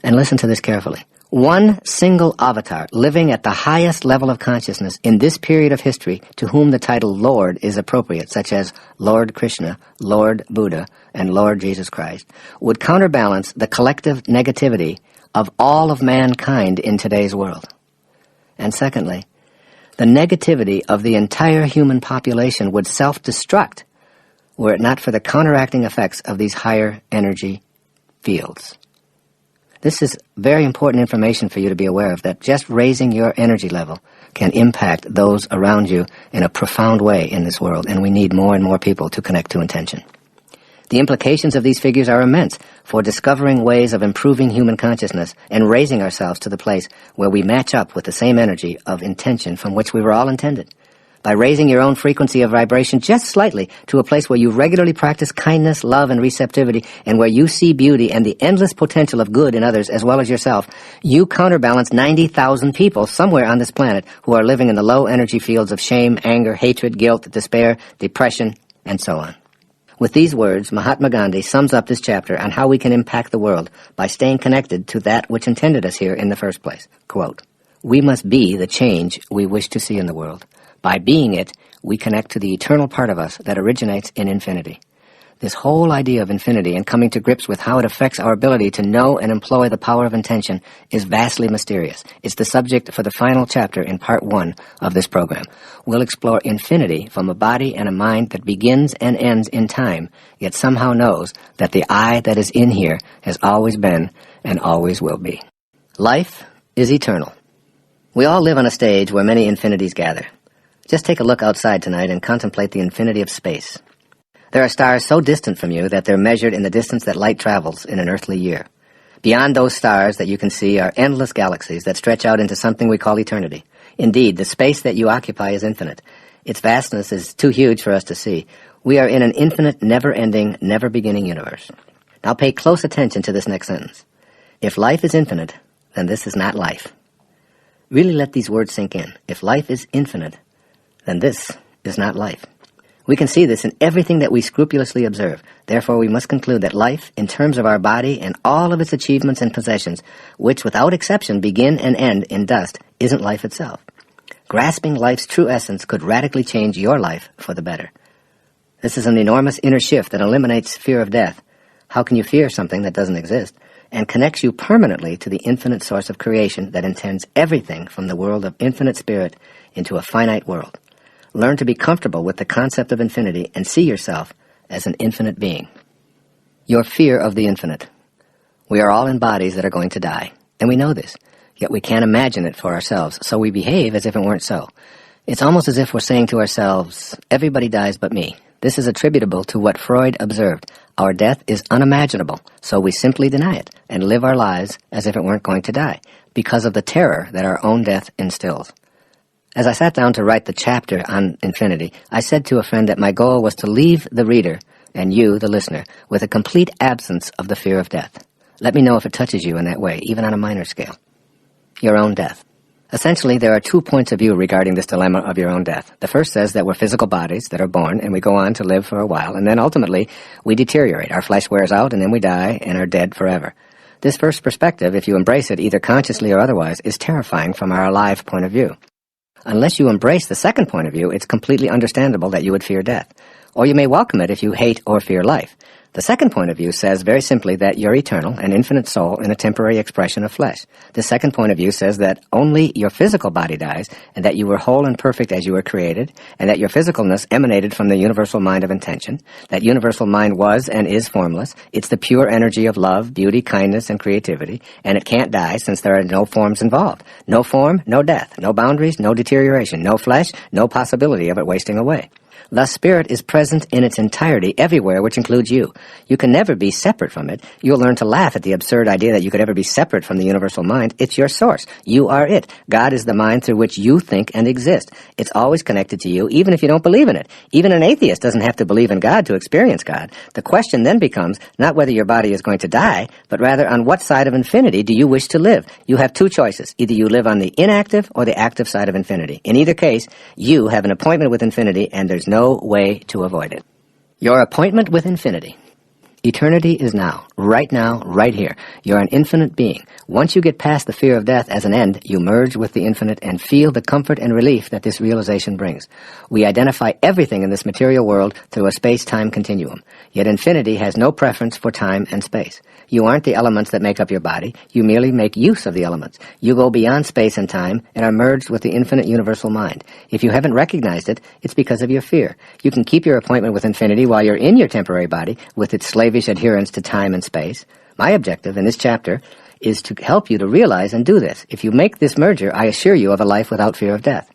and listen to this carefully, one single avatar living at the highest level of consciousness in this period of history to whom the title Lord is appropriate, such as Lord Krishna, Lord Buddha, and Lord Jesus Christ, would counterbalance the collective negativity of all of mankind in today's world. And secondly, the negativity of the entire human population would self-destruct were it not for the counteracting effects of these higher energy fields. This is very important information for you to be aware of, that just raising your energy level can impact those around you in a profound way in this world, and we need more and more people to connect to intention. The implications of these figures are immense for discovering ways of improving human consciousness and raising ourselves to the place where we match up with the same energy of intention from which we were all intended. By raising your own frequency of vibration just slightly to a place where you regularly practice kindness, love, and receptivity, and where you see beauty and the endless potential of good in others as well as yourself, you counterbalance 90,000 people somewhere on this planet who are living in the low energy fields of shame, anger, hatred, guilt, despair, depression, and so on. With these words, Mahatma Gandhi sums up this chapter on how we can impact the world by staying connected to that which intended us here in the first place. Quote, "We must be the change we wish to see in the world. By being it, we connect to the eternal part of us that originates in infinity." This whole idea of infinity and coming to grips with how it affects our ability to know and employ the power of intention is vastly mysterious. It's the subject for the final chapter in part 1 of this program. We'll explore infinity from a body and a mind that begins and ends in time, yet somehow knows that the I that is in here has always been and always will be. Life is eternal. We all live on a stage where many infinities gather. Just take a look outside tonight and contemplate the infinity of space. There are stars so distant from you that they're measured in the distance that light travels in an earthly year. Beyond those stars that you can see are endless galaxies that stretch out into something we call eternity. Indeed, the space that you occupy is infinite. Its vastness is too huge for us to see. We are in an infinite, never-ending, never-beginning universe. Now pay close attention to this next sentence. If life is infinite, then this is not life. Really let these words sink in. If life is infinite, then this is not life. We can see this in everything that we scrupulously observe. Therefore, we must conclude that life, in terms of our body and all of its achievements and possessions, which without exception begin and end in dust, isn't life itself. Grasping life's true essence could radically change your life for the better. This is an enormous inner shift that eliminates fear of death. How can you fear something that doesn't exist? And connects you permanently to the infinite source of creation that intends everything from the world of infinite spirit into a finite world. Learn to be comfortable with the concept of infinity and see yourself as an infinite being. Your fear of the infinite. We are all in bodies that are going to die, and we know this, yet we can't imagine it for ourselves, so we behave as if it weren't so. It's almost as if we're saying to ourselves, everybody dies but me. This is attributable to what Freud observed. Our death is unimaginable, so we simply deny it and live our lives as if it weren't going to die, because of the terror that our own death instills. As I sat down to write the chapter on infinity, I said to a friend that my goal was to leave the reader, and you, the listener, with a complete absence of the fear of death. Let me know if it touches you in that way, even on a minor scale. Your own death. Essentially, there are 2 points of view regarding this dilemma of your own death. The first says that we're physical bodies that are born, and we go on to live for a while, and then ultimately we deteriorate. Our flesh wears out, and then we die and are dead forever. This first perspective, if you embrace it either consciously or otherwise, is terrifying from our alive point of view. Unless you embrace the second point of view, it's completely understandable that you would fear death. Or you may welcome it if you hate or fear life. The second point of view says very simply that you're eternal, an infinite soul in a temporary expression of flesh. The second point of view says that only your physical body dies, and that you were whole and perfect as you were created, and that your physicalness emanated from the universal mind of intention. That universal mind was and is formless. It's the pure energy of love, beauty, kindness, and creativity, and it can't die since there are no forms involved. No form, no death. No boundaries, no deterioration. No flesh, no possibility of it wasting away. Thus, spirit is present in its entirety everywhere, which includes you. You can never be separate from it. You'll learn to laugh at the absurd idea that you could ever be separate from the universal mind. It's your source. You are it. God is the mind through which you think and exist. It's always connected to you, even if you don't believe in it. Even an atheist doesn't have to believe in God to experience God. The question then becomes not whether your body is going to die, but rather on what side of infinity do you wish to live. You have 2 choices. Either you live on the inactive or the active side of infinity. In either case, you have an appointment with infinity, and there's no way to avoid it. Your appointment with infinity. Eternity is now, right here. You're an infinite being. Once you get past the fear of death as an end, you merge with the infinite and feel the comfort and relief that this realization brings. We identify everything in this material world through a space-time continuum. Yet infinity has no preference for time and space. You aren't the elements that make up your body. You merely make use of the elements. You go beyond space and time and are merged with the infinite universal mind. If you haven't recognized it, it's because of your fear. You can keep your appointment with infinity while you're in your temporary body with its slavish adherence to time and space. My objective in this chapter is to help you to realize and do this. If you make this merger, I assure you of a life without fear of death.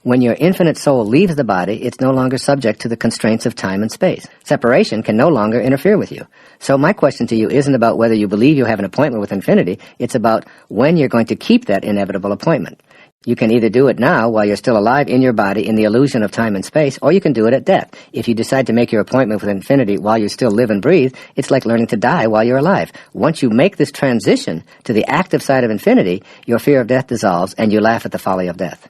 When your infinite soul leaves the body, it's no longer subject to the constraints of time and space. Separation can no longer interfere with you. So my question to you isn't about whether you believe you have an appointment with infinity. It's about when you're going to keep that inevitable appointment. You can either do it now while you're still alive in your body in the illusion of time and space, or you can do it at death. If you decide to make your appointment with infinity while you still live and breathe, it's like learning to die while you're alive. Once you make this transition to the active side of infinity, your fear of death dissolves and you laugh at the folly of death.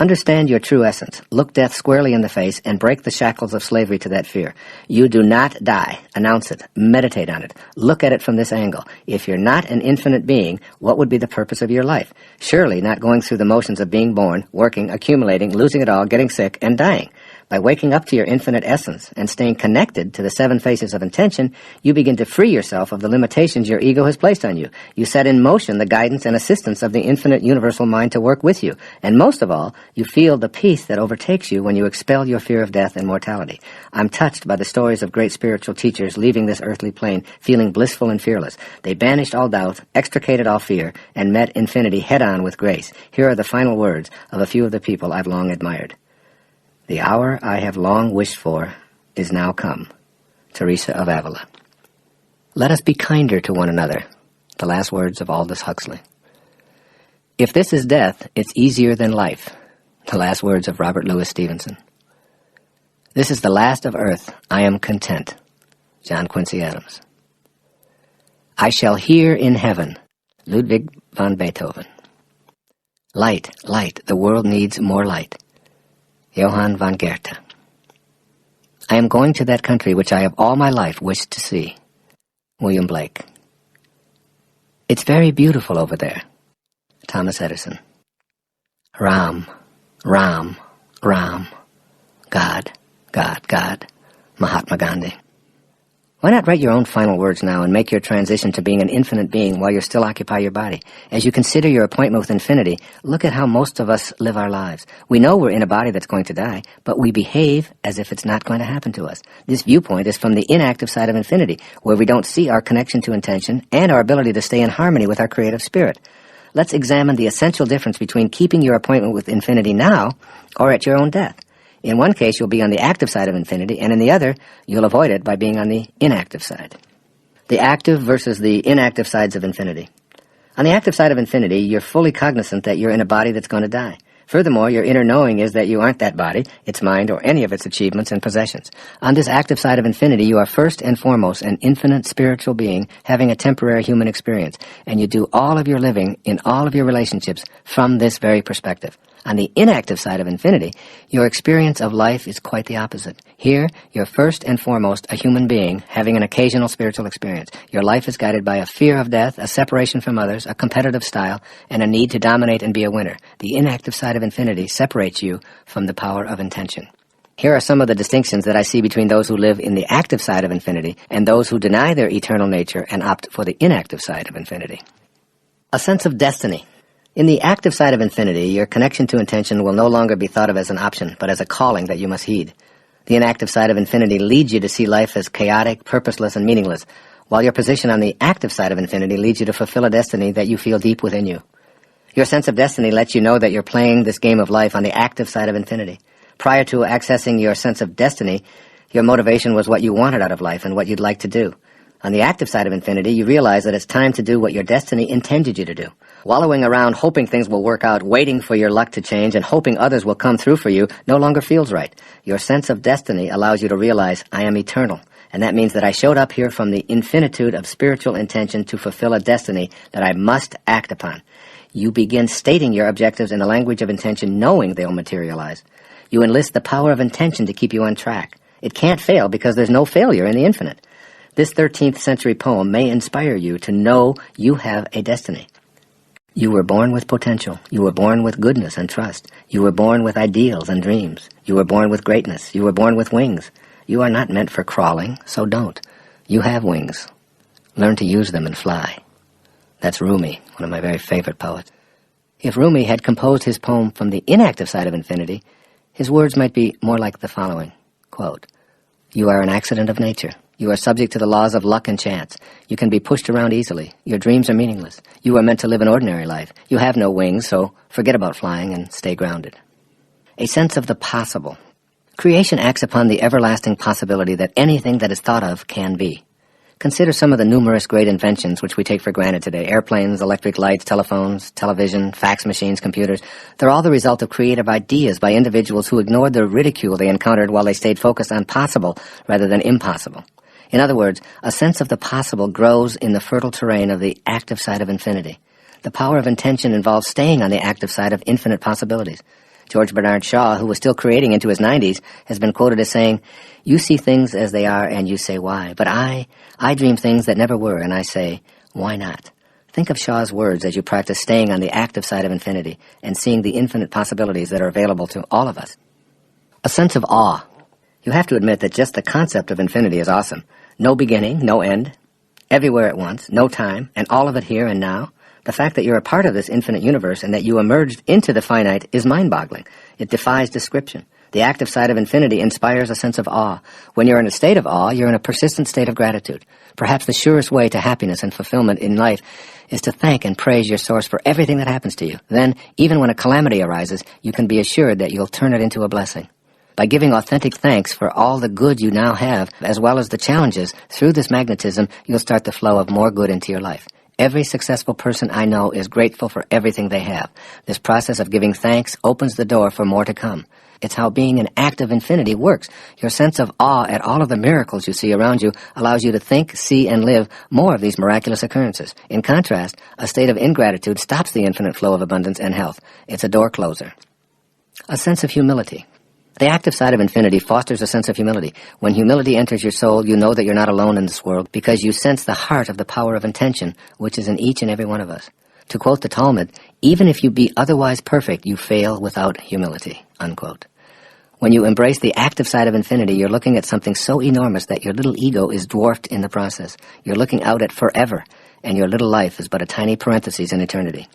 Understand your true essence. Look death squarely in the face and break the shackles of slavery to that fear. You do not die. Announce it. Meditate on it. Look at it from this angle. If you're not an infinite being, what would be the purpose of your life? Surely not going through the motions of being born, working, accumulating, losing it all, getting sick, and dying. By waking up to your infinite essence and staying connected to the 7 faces of intention, you begin to free yourself of the limitations your ego has placed on you. You set in motion the guidance and assistance of the infinite universal mind to work with you. And most of all, you feel the peace that overtakes you when you expel your fear of death and mortality. I'm touched by the stories of great spiritual teachers leaving this earthly plane, feeling blissful and fearless. They banished all doubt, extricated all fear, and met infinity head-on with grace. Here are the final words of a few of the people I've long admired. The hour I have long wished for is now come. Teresa of Avila. Let us be kinder to one another. The last words of Aldous Huxley. If this is death, it's easier than life. The last words of Robert Louis Stevenson. This is the last of earth. I am content. John Quincy Adams. I shall hear in heaven. Ludwig van Beethoven. Light, light. The world needs more light. Johann von Goethe. I am going to that country which I have all my life wished to see. William Blake. It's very beautiful over there. Thomas Edison. Ram, Ram, Ram. God, God, God. Mahatma Gandhi. Why not write your own final words now and make your transition to being an infinite being while you still occupy your body? As you consider your appointment with infinity, look at how most of us live our lives. We know we're in a body that's going to die, but we behave as if it's not going to happen to us. This viewpoint is from the inactive side of infinity, where we don't see our connection to intention and our ability to stay in harmony with our creative spirit. Let's examine the essential difference between keeping your appointment with infinity now or at your own death. In one case, you'll be on the active side of infinity, and in the other, you'll avoid it by being on the inactive side. The active versus the inactive sides of infinity. On the active side of infinity, you're fully cognizant that you're in a body that's going to die. Furthermore, your inner knowing is that you aren't that body, its mind, or any of its achievements and possessions. On this active side of infinity, you are first and foremost an infinite spiritual being having a temporary human experience, and you do all of your living in all of your relationships from this very perspective. On the inactive side of infinity, your experience of life is quite the opposite. Here, you're first and foremost a human being having an occasional spiritual experience. Your life is guided by a fear of death, a separation from others, a competitive style, and a need to dominate and be a winner. The inactive side of infinity separates you from the power of intention. Here are some of the distinctions that I see between those who live in the active side of infinity and those who deny their eternal nature and opt for the inactive side of infinity. A sense of destiny. In the active side of infinity, your connection to intention will no longer be thought of as an option, but as a calling that you must heed. The inactive side of infinity leads you to see life as chaotic, purposeless, and meaningless, while your position on the active side of infinity leads you to fulfill a destiny that you feel deep within you. Your sense of destiny lets you know that you're playing this game of life on the active side of infinity. Prior to accessing your sense of destiny, your motivation was what you wanted out of life and what you'd like to do. On the active side of infinity, you realize that it's time to do what your destiny intended you to do. Wallowing around hoping things will work out, waiting for your luck to change, and hoping others will come through for you no longer feels right. Your sense of destiny allows you to realize, I am eternal, and that means that I showed up here from the infinitude of spiritual intention to fulfill a destiny that I must act upon. You begin stating your objectives in the language of intention, knowing they'll materialize. You enlist the power of intention to keep you on track. It can't fail because there's no failure in the infinite. This 13th century poem may inspire you to know you have a destiny. You were born with potential. You were born with goodness and trust. You were born with ideals and dreams. You were born with greatness. You were born with wings. You are not meant for crawling, so don't. You have wings. Learn to use them and fly. That's Rumi, one of my very favorite poets. If Rumi had composed his poem from the inactive side of infinity, his words might be more like the following, quote, You are an accident of nature. You are subject to the laws of luck and chance. You can be pushed around easily. Your dreams are meaningless. You are meant to live an ordinary life. You have no wings, so forget about flying and stay grounded. A sense of the possible. Creation acts upon the everlasting possibility that anything that is thought of can be. Consider some of the numerous great inventions which we take for granted today. Airplanes, electric lights, telephones, television, fax machines, computers. They're all the result of creative ideas by individuals who ignored the ridicule they encountered while they stayed focused on possible rather than impossible. In other words, a sense of the possible grows in the fertile terrain of the active side of infinity. The power of intention involves staying on the active side of infinite possibilities. George Bernard Shaw, who was still creating into his 90s, has been quoted as saying, "You see things as they are and you say why, but I dream things that never were and I say, why not?" Think of Shaw's words as you practice staying on the active side of infinity and seeing the infinite possibilities that are available to all of us. A sense of awe. You have to admit that just the concept of infinity is awesome. No beginning, no end, everywhere at once, no time, and all of it here and now. The fact that you're a part of this infinite universe and that you emerged into the finite is mind-boggling. It defies description. The active side of infinity inspires a sense of awe. When you're in a state of awe, you're in a persistent state of gratitude. Perhaps the surest way to happiness and fulfillment in life is to thank and praise your source for everything that happens to you. Then, even when a calamity arises, you can be assured that you'll turn it into a blessing. By giving authentic thanks for all the good you now have, as well as the challenges, through this magnetism, you'll start the flow of more good into your life. Every successful person I know is grateful for everything they have. This process of giving thanks opens the door for more to come. It's how being an act of infinity works. Your sense of awe at all of the miracles you see around you allows you to think, see, and live more of these miraculous occurrences. In contrast, a state of ingratitude stops the infinite flow of abundance and health. It's a door closer. A sense of humility. The active side of infinity fosters a sense of humility. When humility enters your soul, you know that you're not alone in this world because you sense the heart of the power of intention, which is in each and every one of us. To quote the Talmud, "Even if you be otherwise perfect, you fail without humility," unquote. When you embrace the active side of infinity, you're looking at something so enormous that your little ego is dwarfed in the process. You're looking out at forever, and your little life is but a tiny parenthesis in eternity.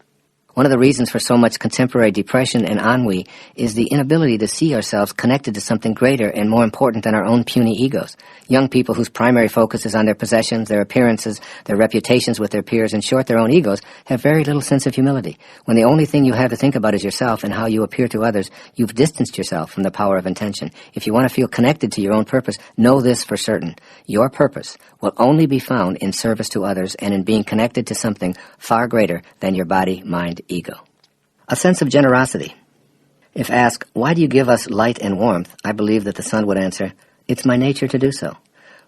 One of the reasons for so much contemporary depression and ennui is the inability to see ourselves connected to something greater and more important than our own puny egos. Young people whose primary focus is on their possessions, their appearances, their reputations with their peers, in short, their own egos, have very little sense of humility. When the only thing you have to think about is yourself and how you appear to others, you've distanced yourself from the power of intention. If you want to feel connected to your own purpose, know this for certain. Your purpose will only be found in service to others and in being connected to something far greater than your body, mind, ego. A sense of generosity. If asked, "Why do you give us light and warmth?" I believe that the sun would answer, "It's my nature to do so."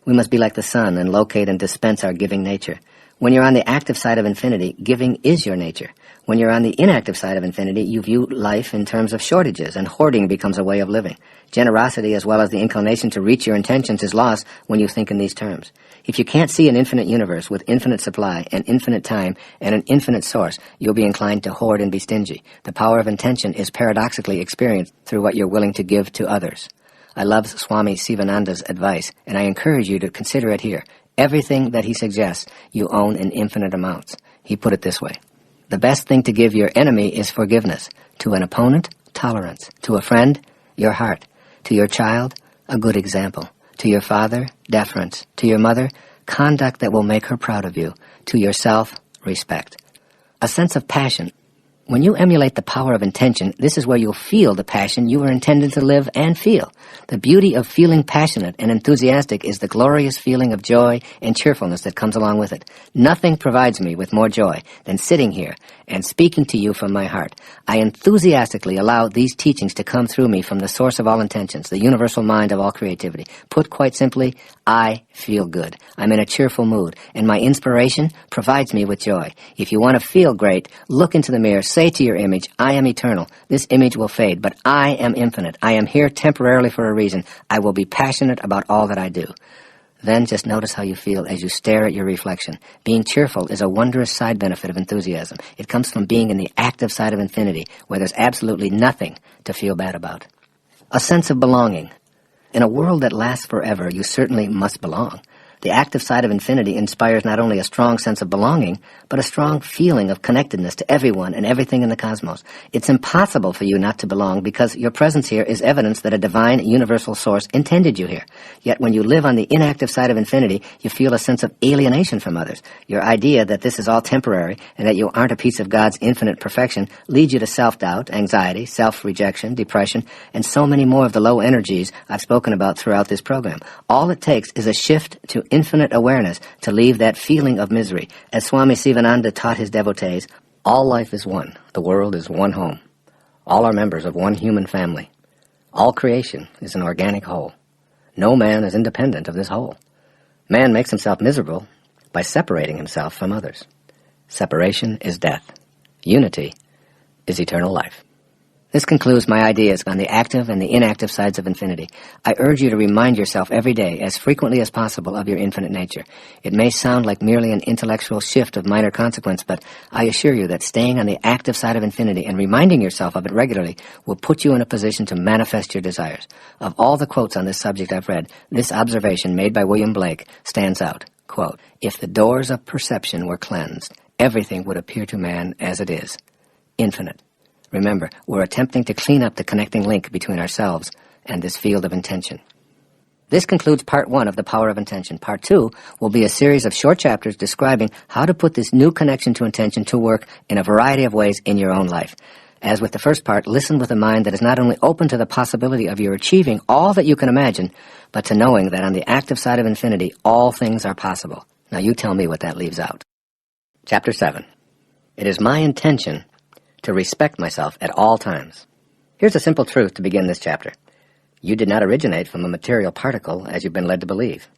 We must be like the sun and locate and dispense our giving nature. When you're on the active side of infinity, giving is your nature. When you're on the inactive side of infinity, you view life in terms of shortages, and hoarding becomes a way of living. Generosity, as well as the inclination to reach your intentions, is lost when you think in these terms. If you can't see an infinite universe with infinite supply and infinite time and an infinite source, you'll be inclined to hoard and be stingy. The power of intention is paradoxically experienced through what you're willing to give to others. I love Swami Sivananda's advice, and I encourage you to consider it here. Everything that he suggests, you own in infinite amounts. He put it this way: the best thing to give your enemy is forgiveness. To an opponent, tolerance. To a friend, your heart. To your child, a good example. To your father, deference. To your mother, conduct that will make her proud of you. To yourself, respect. A sense of passion. When you emulate the power of intention, this is where you'll feel the passion you were intended to live and feel. The beauty of feeling passionate and enthusiastic is the glorious feeling of joy and cheerfulness that comes along with it. Nothing provides me with more joy than sitting here and speaking to you from my heart. I enthusiastically allow these teachings to come through me from the source of all intentions, the universal mind of all creativity. Put quite simply, I feel good. I'm in a cheerful mood, and my inspiration provides me with joy. If you want to feel great, look into the mirror, say to your image, I am eternal. This image will fade, but I am infinite. I am here temporarily for a reason. I will be passionate about all that I do. Then just notice how you feel as you stare at your reflection. Being cheerful is a wondrous side benefit of enthusiasm. It comes from being in the active side of infinity, where there's absolutely nothing to feel bad about. A sense of belonging. In a world that lasts forever, you certainly must belong. The active side of infinity inspires not only a strong sense of belonging, but a strong feeling of connectedness to everyone and everything in the cosmos. It's impossible for you not to belong because your presence here is evidence that a divine universal source intended you here. Yet when you live on the inactive side of infinity, you feel a sense of alienation from others. Your idea that this is all temporary and that you aren't a piece of God's infinite perfection leads you to self-doubt, anxiety, self-rejection, depression, and so many more of the low energies I've spoken about throughout this program. All it takes is a shift to infinite awareness to leave that feeling of misery. As Swami Sivananda taught his devotees, all life is one. The world is one home. All are members of one human family. All creation is an organic whole. No man is independent of this whole. Man makes himself miserable by separating himself from others. Separation is death. Unity is eternal life. This concludes my ideas on the active and the inactive sides of infinity. I urge you to remind yourself every day, as frequently as possible, of your infinite nature. It may sound like merely an intellectual shift of minor consequence, but I assure you that staying on the active side of infinity and reminding yourself of it regularly will put you in a position to manifest your desires. Of all the quotes on this subject I've read, this observation made by William Blake stands out. Quote, "If the doors of perception were cleansed, everything would appear to man as it is, infinite." Remember, we're attempting to clean up the connecting link between ourselves and this field of intention. This concludes Part 1 of The Power of Intention. Part 2 will be a series of short chapters describing how to put this new connection to intention to work in a variety of ways in your own life. As with the first part, listen with a mind that is not only open to the possibility of your achieving all that you can imagine, but to knowing that on the active side of infinity, all things are possible. Now you tell me what that leaves out. Chapter 7. It is my intention to respect myself at all times. Here's a simple truth to begin this chapter. You did not originate from a material particle as you've been led to believe.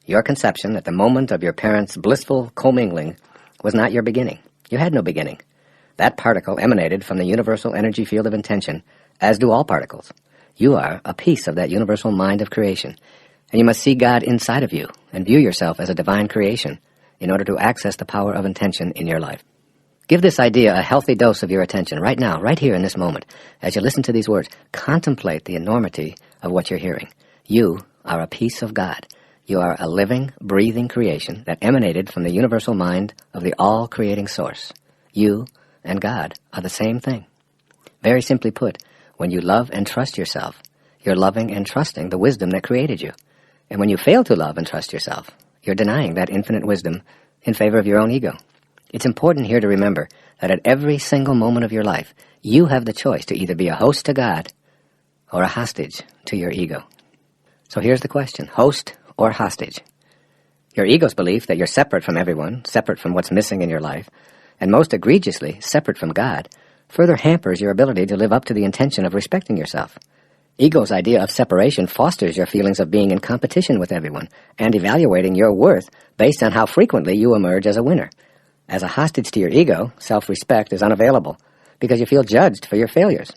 Your conception at the moment of your parents' blissful commingling was not your beginning. You had no beginning. That particle emanated from the universal energy field of intention, as do all particles. You are a piece of that universal mind of creation, and you must see God inside of you and view yourself as a divine creation in order to access the power of intention in your life. Give this idea a healthy dose of your attention right now, right here in this moment. As you listen to these words, contemplate the enormity of what you're hearing. You are a piece of God. You are a living, breathing creation that emanated from the universal mind of the all-creating source. You and God are the same thing. Very simply put, when you love and trust yourself, you're loving and trusting the wisdom that created you. And when you fail to love and trust yourself, you're denying that infinite wisdom in favor of your own ego. It's important here to remember that at every single moment of your life, you have the choice to either be a host to God or a hostage to your ego. So here's the question, host or hostage? Your ego's belief that you're separate from everyone, separate from what's missing in your life, and most egregiously, separate from God, further hampers your ability to live up to the intention of respecting yourself. Ego's idea of separation fosters your feelings of being in competition with everyone and evaluating your worth based on how frequently you emerge as a winner. As a hostage to your ego, self-respect is unavailable because you feel judged for your failures.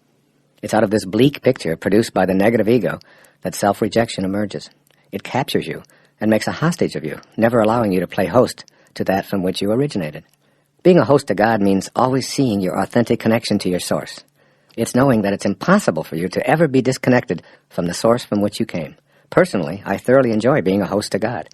It's out of this bleak picture produced by the negative ego that self-rejection emerges. It captures you and makes a hostage of you, never allowing you to play host to that from which you originated. Being a host to God means always seeing your authentic connection to your source. It's knowing that it's impossible for you to ever be disconnected from the source from which you came. Personally, I thoroughly enjoy being a host to God.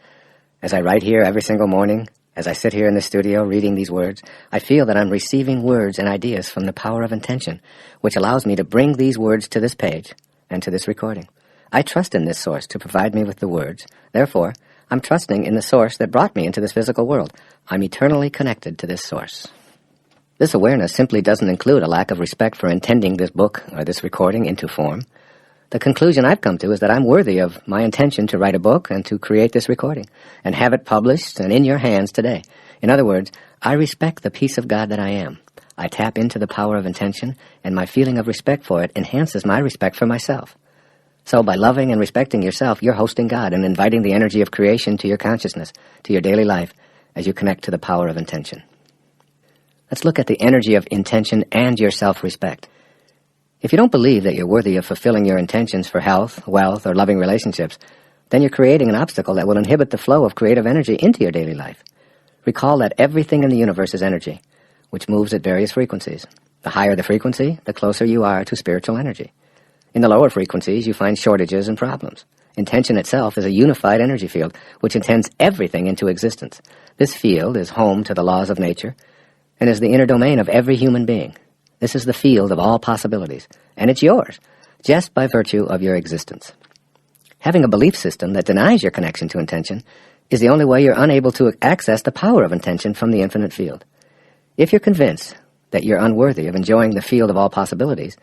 As I write here every single morning, as I sit here in the studio reading these words, I feel that I'm receiving words and ideas from the power of intention, which allows me to bring these words to this page and to this recording. I trust in this source to provide me with the words. Therefore, I'm trusting in the source that brought me into this physical world. I'm eternally connected to this source. This awareness simply doesn't include a lack of respect for intending this book or this recording into form. The conclusion I've come to is that I'm worthy of my intention to write a book and to create this recording and have it published and in your hands today. In other words, I respect the piece of God that I am. I tap into the power of intention, and my feeling of respect for it enhances my respect for myself. So by loving and respecting yourself, you're hosting God and inviting the energy of creation to your consciousness, to your daily life, as you connect to the power of intention. Let's look at the energy of intention and your self-respect. If you don't believe that you're worthy of fulfilling your intentions for health, wealth, or loving relationships, then you're creating an obstacle that will inhibit the flow of creative energy into your daily life. Recall that everything in the universe is energy, which moves at various frequencies. The higher the frequency, the closer you are to spiritual energy. In the lower frequencies, you find shortages and problems. Intention itself is a unified energy field, which intends everything into existence. This field is home to the laws of nature and is the inner domain of every human being. This is the field of all possibilities, and it's yours, just by virtue of your existence. Having a belief system that denies your connection to intention is the only way you're unable to access the power of intention from the infinite field. If you're convinced that you're unworthy of enjoying the field of all possibilities,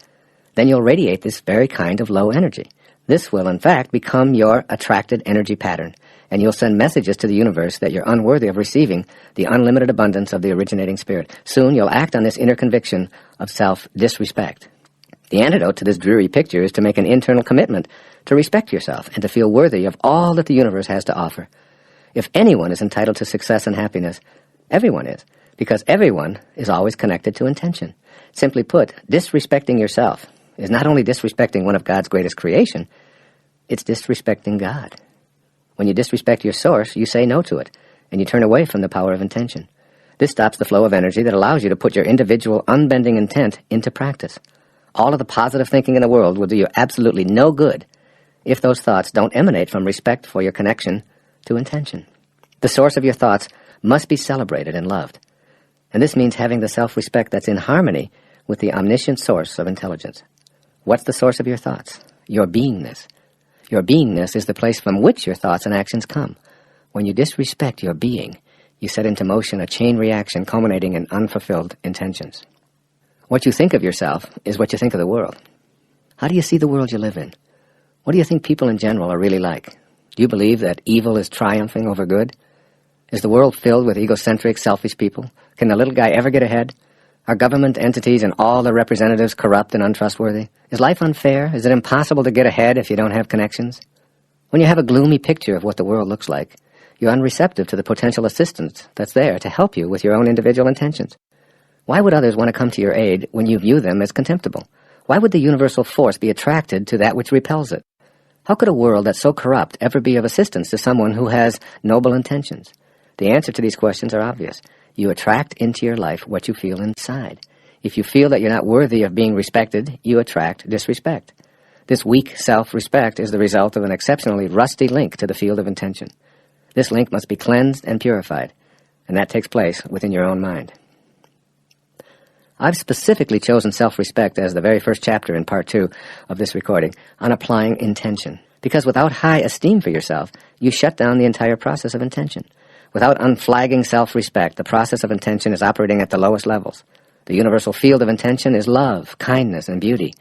then you'll radiate this very kind of low energy. This will, in fact, become your attracted energy pattern, and you'll send messages to the universe that you're unworthy of receiving the unlimited abundance of the originating spirit. Soon you'll act on this inner conviction of self-disrespect. The antidote to this dreary picture is to make an internal commitment to respect yourself and to feel worthy of all that the universe has to offer. If anyone is entitled to success and happiness, everyone is, because everyone is always connected to intention. Simply put, disrespecting yourself is not only disrespecting one of God's greatest creation, it's disrespecting God. When you disrespect your source, you say no to it, and you turn away from the power of intention. This stops the flow of energy that allows you to put your individual, unbending intent into practice. All of the positive thinking in the world will do you absolutely no good if those thoughts don't emanate from respect for your connection to intention. The source of your thoughts must be celebrated and loved. And this means having the self-respect that's in harmony with the omniscient source of intelligence. What's the source of your thoughts? Your beingness. Your beingness is the place from which your thoughts and actions come. When you disrespect your being, you set into motion a chain reaction culminating in unfulfilled intentions. What you think of yourself is what you think of the world. How do you see the world you live in? What do you think people in general are really like? Do you believe that evil is triumphing over good? Is the world filled with egocentric, selfish people? Can the little guy ever get ahead? Are government entities and all their representatives corrupt and untrustworthy? Is life unfair? Is it impossible to get ahead if you don't have connections? When you have a gloomy picture of what the world looks like, you're unreceptive to the potential assistance that's there to help you with your own individual intentions. Why would others want to come to your aid when you view them as contemptible? Why would the universal force be attracted to that which repels it? How could a world that's so corrupt ever be of assistance to someone who has noble intentions? The answer to these questions are obvious. You attract into your life what you feel inside. If you feel that you're not worthy of being respected, you attract disrespect. This weak self-respect is the result of an exceptionally rusty link to the field of intention. This link must be cleansed and purified, and that takes place within your own mind. I've specifically chosen self-respect as the very first chapter in Part 2 of this recording on applying intention, because without high esteem for yourself, you shut down the entire process of intention. Without unflagging self-respect, the process of intention is operating at the lowest levels. The universal field of intention is love, kindness, and beauty,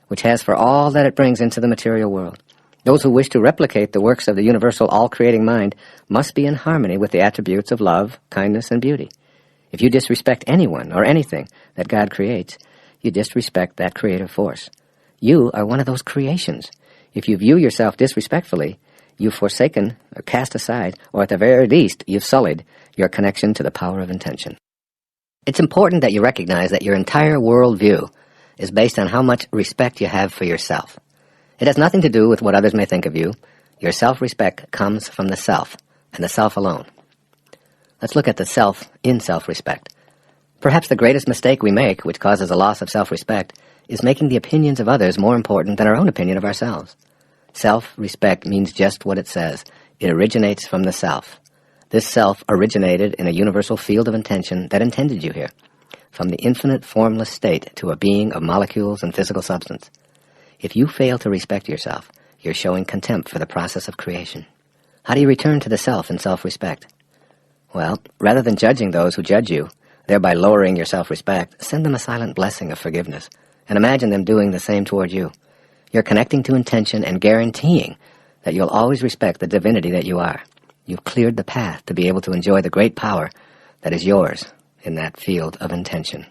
which has for all that it brings into the material world. Those who wish to replicate the works of the universal all-creating mind must be in harmony with the attributes of love, kindness, and beauty. If you disrespect anyone or anything that God creates, you disrespect that creative force. You are one of those creations. If you view yourself disrespectfully, you've forsaken or cast aside, or at the very least, you've sullied your connection to the power of intention. It's important that you recognize that your entire worldview is based on how much respect you have for yourself. It has nothing to do with what others may think of you. Your self-respect comes from the self, and the self alone. Let's look at the self in self-respect. Perhaps the greatest mistake we make, which causes a loss of self-respect, is making the opinions of others more important than our own opinion of ourselves. Self-respect means just what it says. It originates from the self. This self originated in a universal field of intention that intended you here, from the infinite formless state to a being of molecules and physical substance. If you fail to respect yourself, you're showing contempt for the process of creation. How do you return to the self in self-respect? Well, rather than judging those who judge you, thereby lowering your self-respect, send them a silent blessing of forgiveness, and imagine them doing the same toward you. You're connecting to intention and guaranteeing that you'll always respect the divinity that you are. You've cleared the path to be able to enjoy the great power that is yours in that field of intention.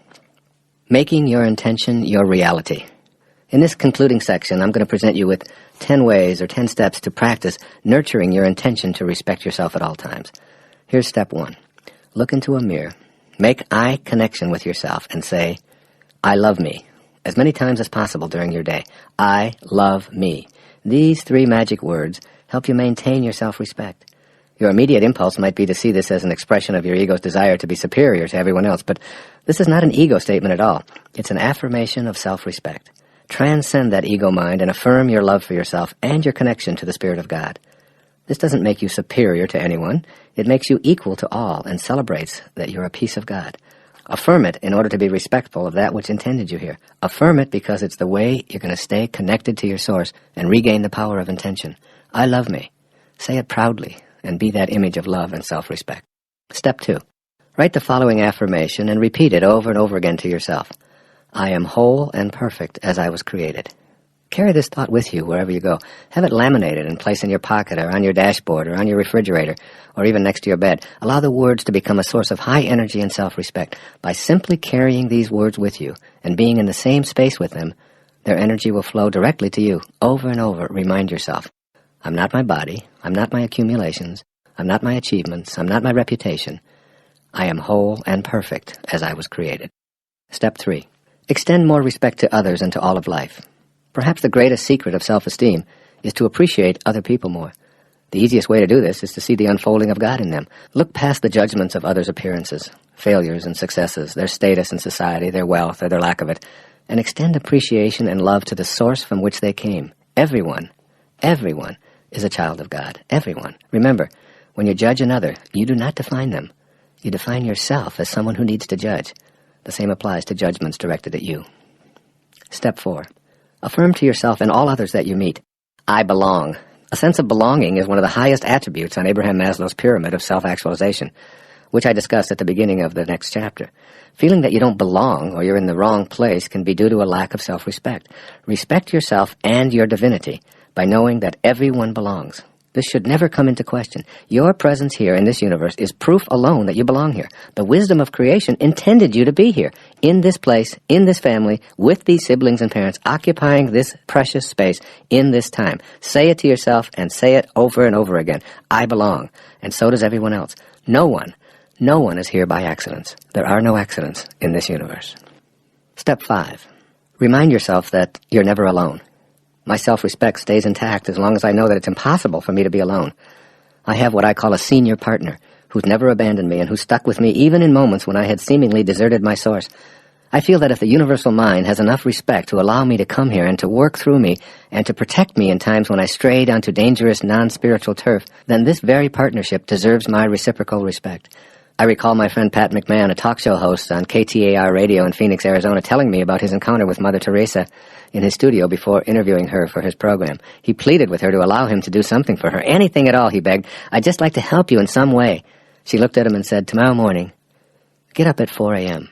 Making your intention your reality. In this concluding section, I'm going to present you with 10 ways or 10 steps to practice nurturing your intention to respect yourself at all times. Here's step 1. Look into a mirror. Make eye connection with yourself and say, I love me, as many times as possible during your day. I love me. These 3 magic words help you maintain your self-respect. Your immediate impulse might be to see this as an expression of your ego's desire to be superior to everyone else, but this is not an ego statement at all. It's an affirmation of self-respect. Transcend that ego mind and affirm your love for yourself and your connection to the Spirit of God. This doesn't make you superior to anyone. It makes you equal to all and celebrates that you're a piece of God. Affirm it in order to be respectful of that which intended you here. Affirm it because it's the way you're going to stay connected to your source and regain the power of intention. I love me. Say it proudly and be that image of love and self-respect. Step 2. Write the following affirmation and repeat it over and over again to yourself. I am whole and perfect as I was created. Carry this thought with you wherever you go. Have it laminated and placed in your pocket or on your dashboard or on your refrigerator or even next to your bed. Allow the words to become a source of high energy and self-respect. By simply carrying these words with you and being in the same space with them, their energy will flow directly to you. Over and over, remind yourself, I'm not my body, I'm not my accumulations, I'm not my achievements, I'm not my reputation. I am whole and perfect as I was created. Step 3. Extend more respect to others and to all of life. Perhaps the greatest secret of self-esteem is to appreciate other people more. The easiest way to do this is to see the unfolding of God in them. Look past the judgments of others' appearances, failures and successes, their status in society, their wealth or their lack of it, and extend appreciation and love to the source from which they came. Everyone is a child of God. Everyone. Remember, when you judge another, you do not define them. You define yourself as someone who needs to judge. The same applies to judgments directed at you. Step 4. Affirm to yourself and all others that you meet, I belong. A sense of belonging is one of the highest attributes on Abraham Maslow's pyramid of self-actualization, which I discussed at the beginning of the next chapter. Feeling that you don't belong or you're in the wrong place can be due to a lack of self-respect. Respect yourself and your divinity by knowing that everyone belongs. This should never come into question. Your presence here in this universe is proof alone that you belong here. The wisdom of creation intended you to be here, in this place, in this family, with these siblings and parents, occupying this precious space in this time. Say it to yourself and say it over and over again. I belong, and so does everyone else. No one is here by accidents. There are no accidents in this universe. Step 5. Remind yourself that you're never alone. My self-respect stays intact as long as I know that it's impossible for me to be alone. I have what I call a senior partner who's never abandoned me and who stuck with me even in moments when I had seemingly deserted my source. I feel that if the universal mind has enough respect to allow me to come here and to work through me and to protect me in times when I strayed onto dangerous non-spiritual turf, then this very partnership deserves my reciprocal respect. I recall my friend Pat McMahon, a talk show host on KTAR radio in Phoenix, Arizona, telling me about his encounter with Mother Teresa in his studio before interviewing her for his program. He pleaded with her to allow him to do something for her. Anything at all, he begged. I'd just like to help you in some way. She looked at him and said, tomorrow morning, get up at 4 a.m.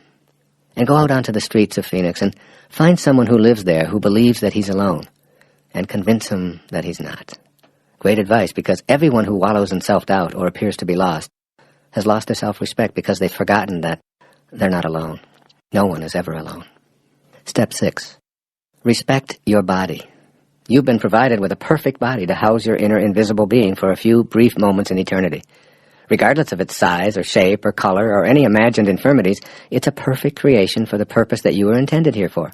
and go out onto the streets of Phoenix and find someone who lives there who believes that he's alone and convince him that he's not. Great advice, because everyone who wallows in self-doubt or appears to be lost has lost their self-respect because they've forgotten that they're not alone. No one is ever alone. Step 6. Respect your body. You've been provided with a perfect body to house your inner invisible being for a few brief moments in eternity. Regardless of its size or shape or color or any imagined infirmities, it's a perfect creation for the purpose that you were intended here for.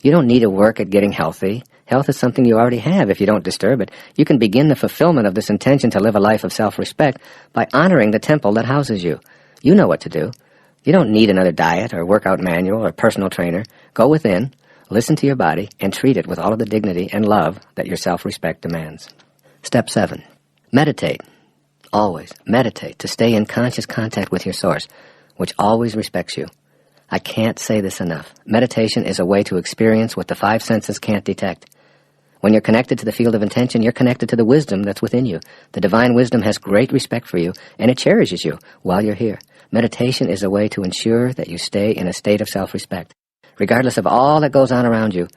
You don't need to work at getting healthy. Health is something you already have if you don't disturb it. You can begin the fulfillment of this intention to live a life of self-respect by honoring the temple that houses you. You know what to do. You don't need another diet or workout manual or personal trainer. Go within, listen to your body, and treat it with all of the dignity and love that your self-respect demands. Step 7. Meditate. Always meditate to stay in conscious contact with your source, which always respects you. I can't say this enough. Meditation is a way to experience what the 5 senses can't detect. When you're connected to the field of intention, you're connected to the wisdom that's within you. The divine wisdom has great respect for you, and it cherishes you while you're here. Meditation is a way to ensure that you stay in a state of self-respect. Regardless of all that goes on around you,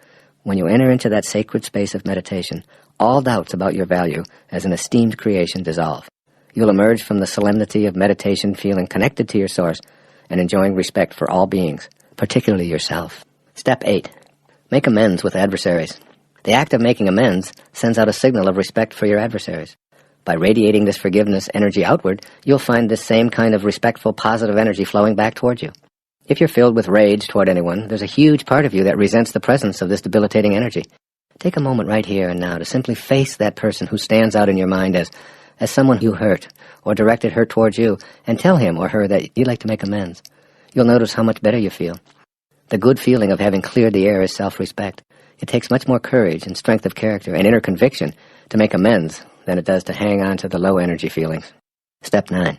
when you enter into that sacred space of meditation, all doubts about your value as an esteemed creation dissolve. You'll emerge from the solemnity of meditation feeling connected to your source and enjoying respect for all beings, particularly yourself. Step 8. Make amends with adversaries. The act of making amends sends out a signal of respect for your adversaries. By radiating this forgiveness energy outward, you'll find this same kind of respectful, positive energy flowing back toward you. If you're filled with rage toward anyone, there's a huge part of you that resents the presence of this debilitating energy. Take a moment right here and now to simply face that person who stands out in your mind as someone you hurt or directed hurt towards you, and tell him or her that you'd like to make amends. You'll notice how much better you feel. The good feeling of having cleared the air is self-respect. It takes much more courage and strength of character and inner conviction to make amends than it does to hang on to the low-energy feelings. Step 9.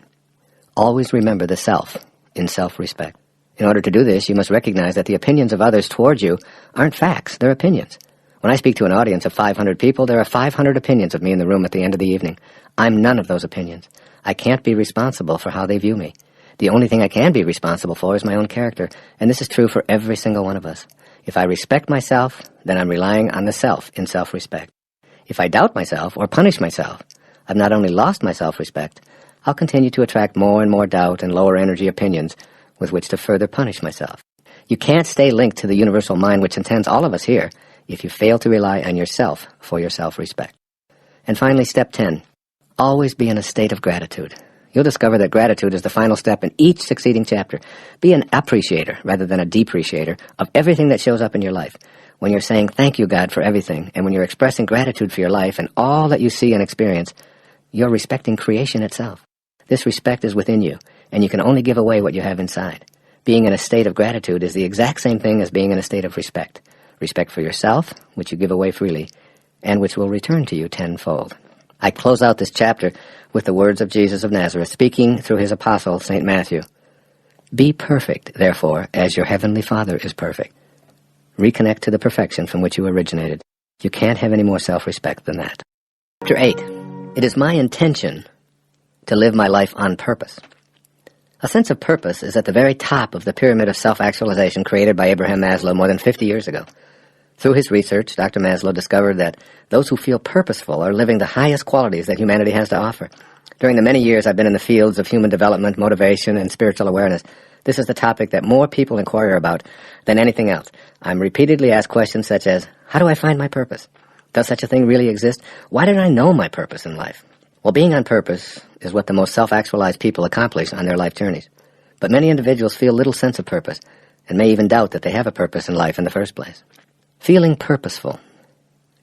Always remember the self in self-respect. In order to do this, you must recognize that the opinions of others towards you aren't facts, they're opinions. When I speak to an audience of 500 people, there are 500 opinions of me in the room at the end of the evening. I'm none of those opinions. I can't be responsible for how they view me. The only thing I can be responsible for is my own character, and this is true for every single one of us. If I respect myself, then I'm relying on the self in self-respect. If I doubt myself or punish myself, I've not only lost my self-respect, I'll continue to attract more and more doubt and lower energy opinions with which to further punish myself. You can't stay linked to the universal mind which intends all of us here if you fail to rely on yourself for your self-respect. And finally, step 10. Always be in a state of gratitude. You'll discover that gratitude is the final step in each succeeding chapter. Be an appreciator rather than a depreciator of everything that shows up in your life. when you're saying thank you, God, for everything, and when you're expressing gratitude for your life and all that you see and experience, you're respecting creation itself. This respect is within you, and you can only give away what you have inside. Being in a state of gratitude is the exact same thing as being in a state of respect. Respect for yourself, which you give away freely, and which will return to you tenfold. I close out this chapter with the words of Jesus of Nazareth, speaking through his apostle, St. Matthew. Be perfect, therefore, as your heavenly Father is perfect. Reconnect to the perfection from which you originated. You can't have any more self-respect than that. Chapter 8. It is my intention to live my life on purpose. A sense of purpose is at the very top of the pyramid of self-actualization created by Abraham Maslow more than 50 years ago. Through his research, Dr. Maslow discovered that those who feel purposeful are living the highest qualities that humanity has to offer. During the many years I've been in the fields of human development, motivation, and spiritual awareness, this is the topic that more people inquire about than anything else. I'm repeatedly asked questions such as, how do I find my purpose? Does such a thing really exist? Why did I know my purpose in life? Well, being on purpose is what the most self-actualized people accomplish on their life journeys. But many individuals feel little sense of purpose and may even doubt that they have a purpose in life in the first place. Feeling purposeful.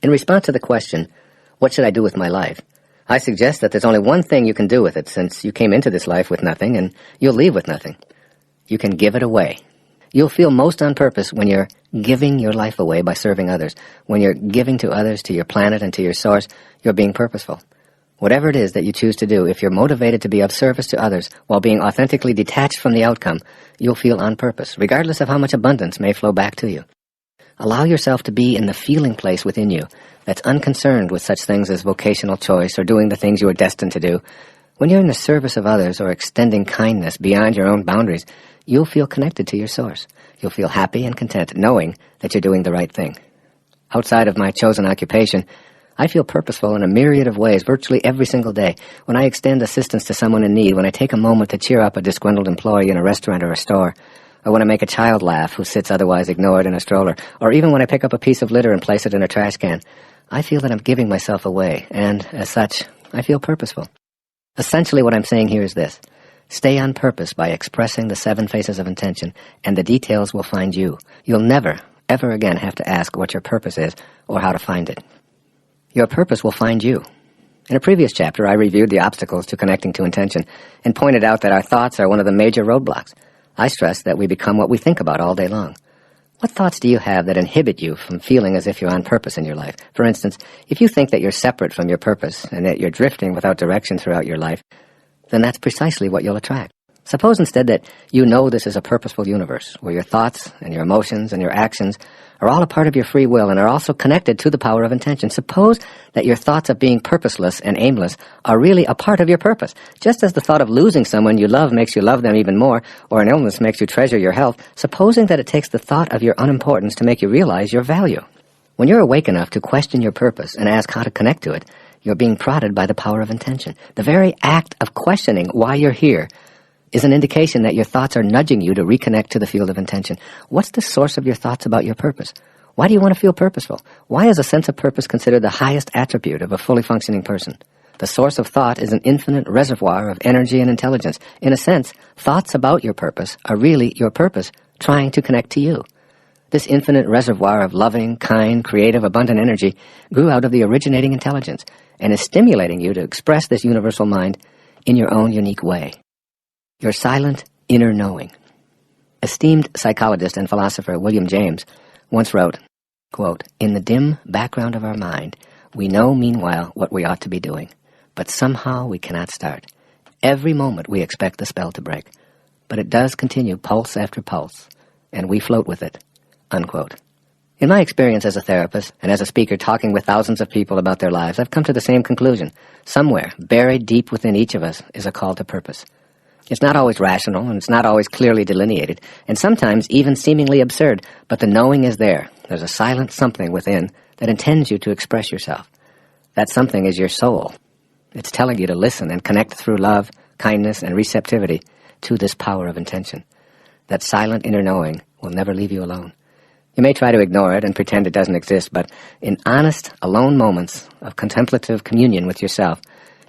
In response to the question, what should I do with my life? I suggest that there's only one thing you can do with it, since you came into this life with nothing and you'll leave with nothing. You can give it away. You'll feel most on purpose when you're giving your life away by serving others. When you're giving to others, to your planet, and to your source, you're being purposeful. Whatever it is that you choose to do, if you're motivated to be of service to others while being authentically detached from the outcome, you'll feel on purpose, regardless of how much abundance may flow back to you. Allow yourself to be in the feeling place within you that's unconcerned with such things as vocational choice or doing the things you are destined to do. When you're in the service of others or extending kindness beyond your own boundaries, you'll feel connected to your source. You'll feel happy and content knowing that you're doing the right thing. Outside of my chosen occupation, I feel purposeful in a myriad of ways virtually every single day. When I extend assistance to someone in need, when I take a moment to cheer up a disgruntled employee in a restaurant or a store, or when I make a child laugh who sits otherwise ignored in a stroller, or even when I pick up a piece of litter and place it in a trash can, I feel that I'm giving myself away, and, as such, I feel purposeful. Essentially what I'm saying here is this. Stay on purpose by expressing the 7 phases of intention, and the details will find you. You'll never, ever again have to ask what your purpose is or how to find it. Your purpose will find you. In a previous chapter, I reviewed the obstacles to connecting to intention and pointed out that our thoughts are one of the major roadblocks. I stressed that we become what we think about all day long. What thoughts do you have that inhibit you from feeling as if you're on purpose in your life? For instance, if you think that you're separate from your purpose and that you're drifting without direction throughout your life, then that's precisely what you'll attract. Suppose instead that you know this is a purposeful universe, where your thoughts and your emotions and your actions are all a part of your free will and are also connected to the power of intention. Suppose that your thoughts of being purposeless and aimless are really a part of your purpose. Just as the thought of losing someone you love makes you love them even more, or an illness makes you treasure your health, supposing that it takes the thought of your unimportance to make you realize your value. When you're awake enough to question your purpose and ask how to connect to it, you're being prodded by the power of intention. The very act of questioning why you're here is an indication that your thoughts are nudging you to reconnect to the field of intention. What's the source of your thoughts about your purpose? Why do you want to feel purposeful? Why is a sense of purpose considered the highest attribute of a fully functioning person? The source of thought is an infinite reservoir of energy and intelligence. In a sense, thoughts about your purpose are really your purpose trying to connect to you. This infinite reservoir of loving, kind, creative, abundant energy grew out of the originating intelligence and is stimulating you to express this universal mind in your own unique way. Your silent inner knowing. Esteemed psychologist and philosopher William James once wrote, quote, "In the dim background of our mind, we know meanwhile what we ought to be doing, but somehow we cannot start. Every moment we expect the spell to break, but it does continue pulse after pulse, and we float with it," unquote. In my experience as a therapist and as a speaker talking with thousands of people about their lives, I've come to the same conclusion. Somewhere, buried deep within each of us, is a call to purpose. It's not always rational, and it's not always clearly delineated, and sometimes even seemingly absurd, but the knowing is there. There's a silent something within that intends you to express yourself. That something is your soul. It's telling you to listen and connect through love, kindness, and receptivity to this power of intention. That silent inner knowing will never leave you alone. You may try to ignore it and pretend it doesn't exist, but in honest, alone moments of contemplative communion with yourself,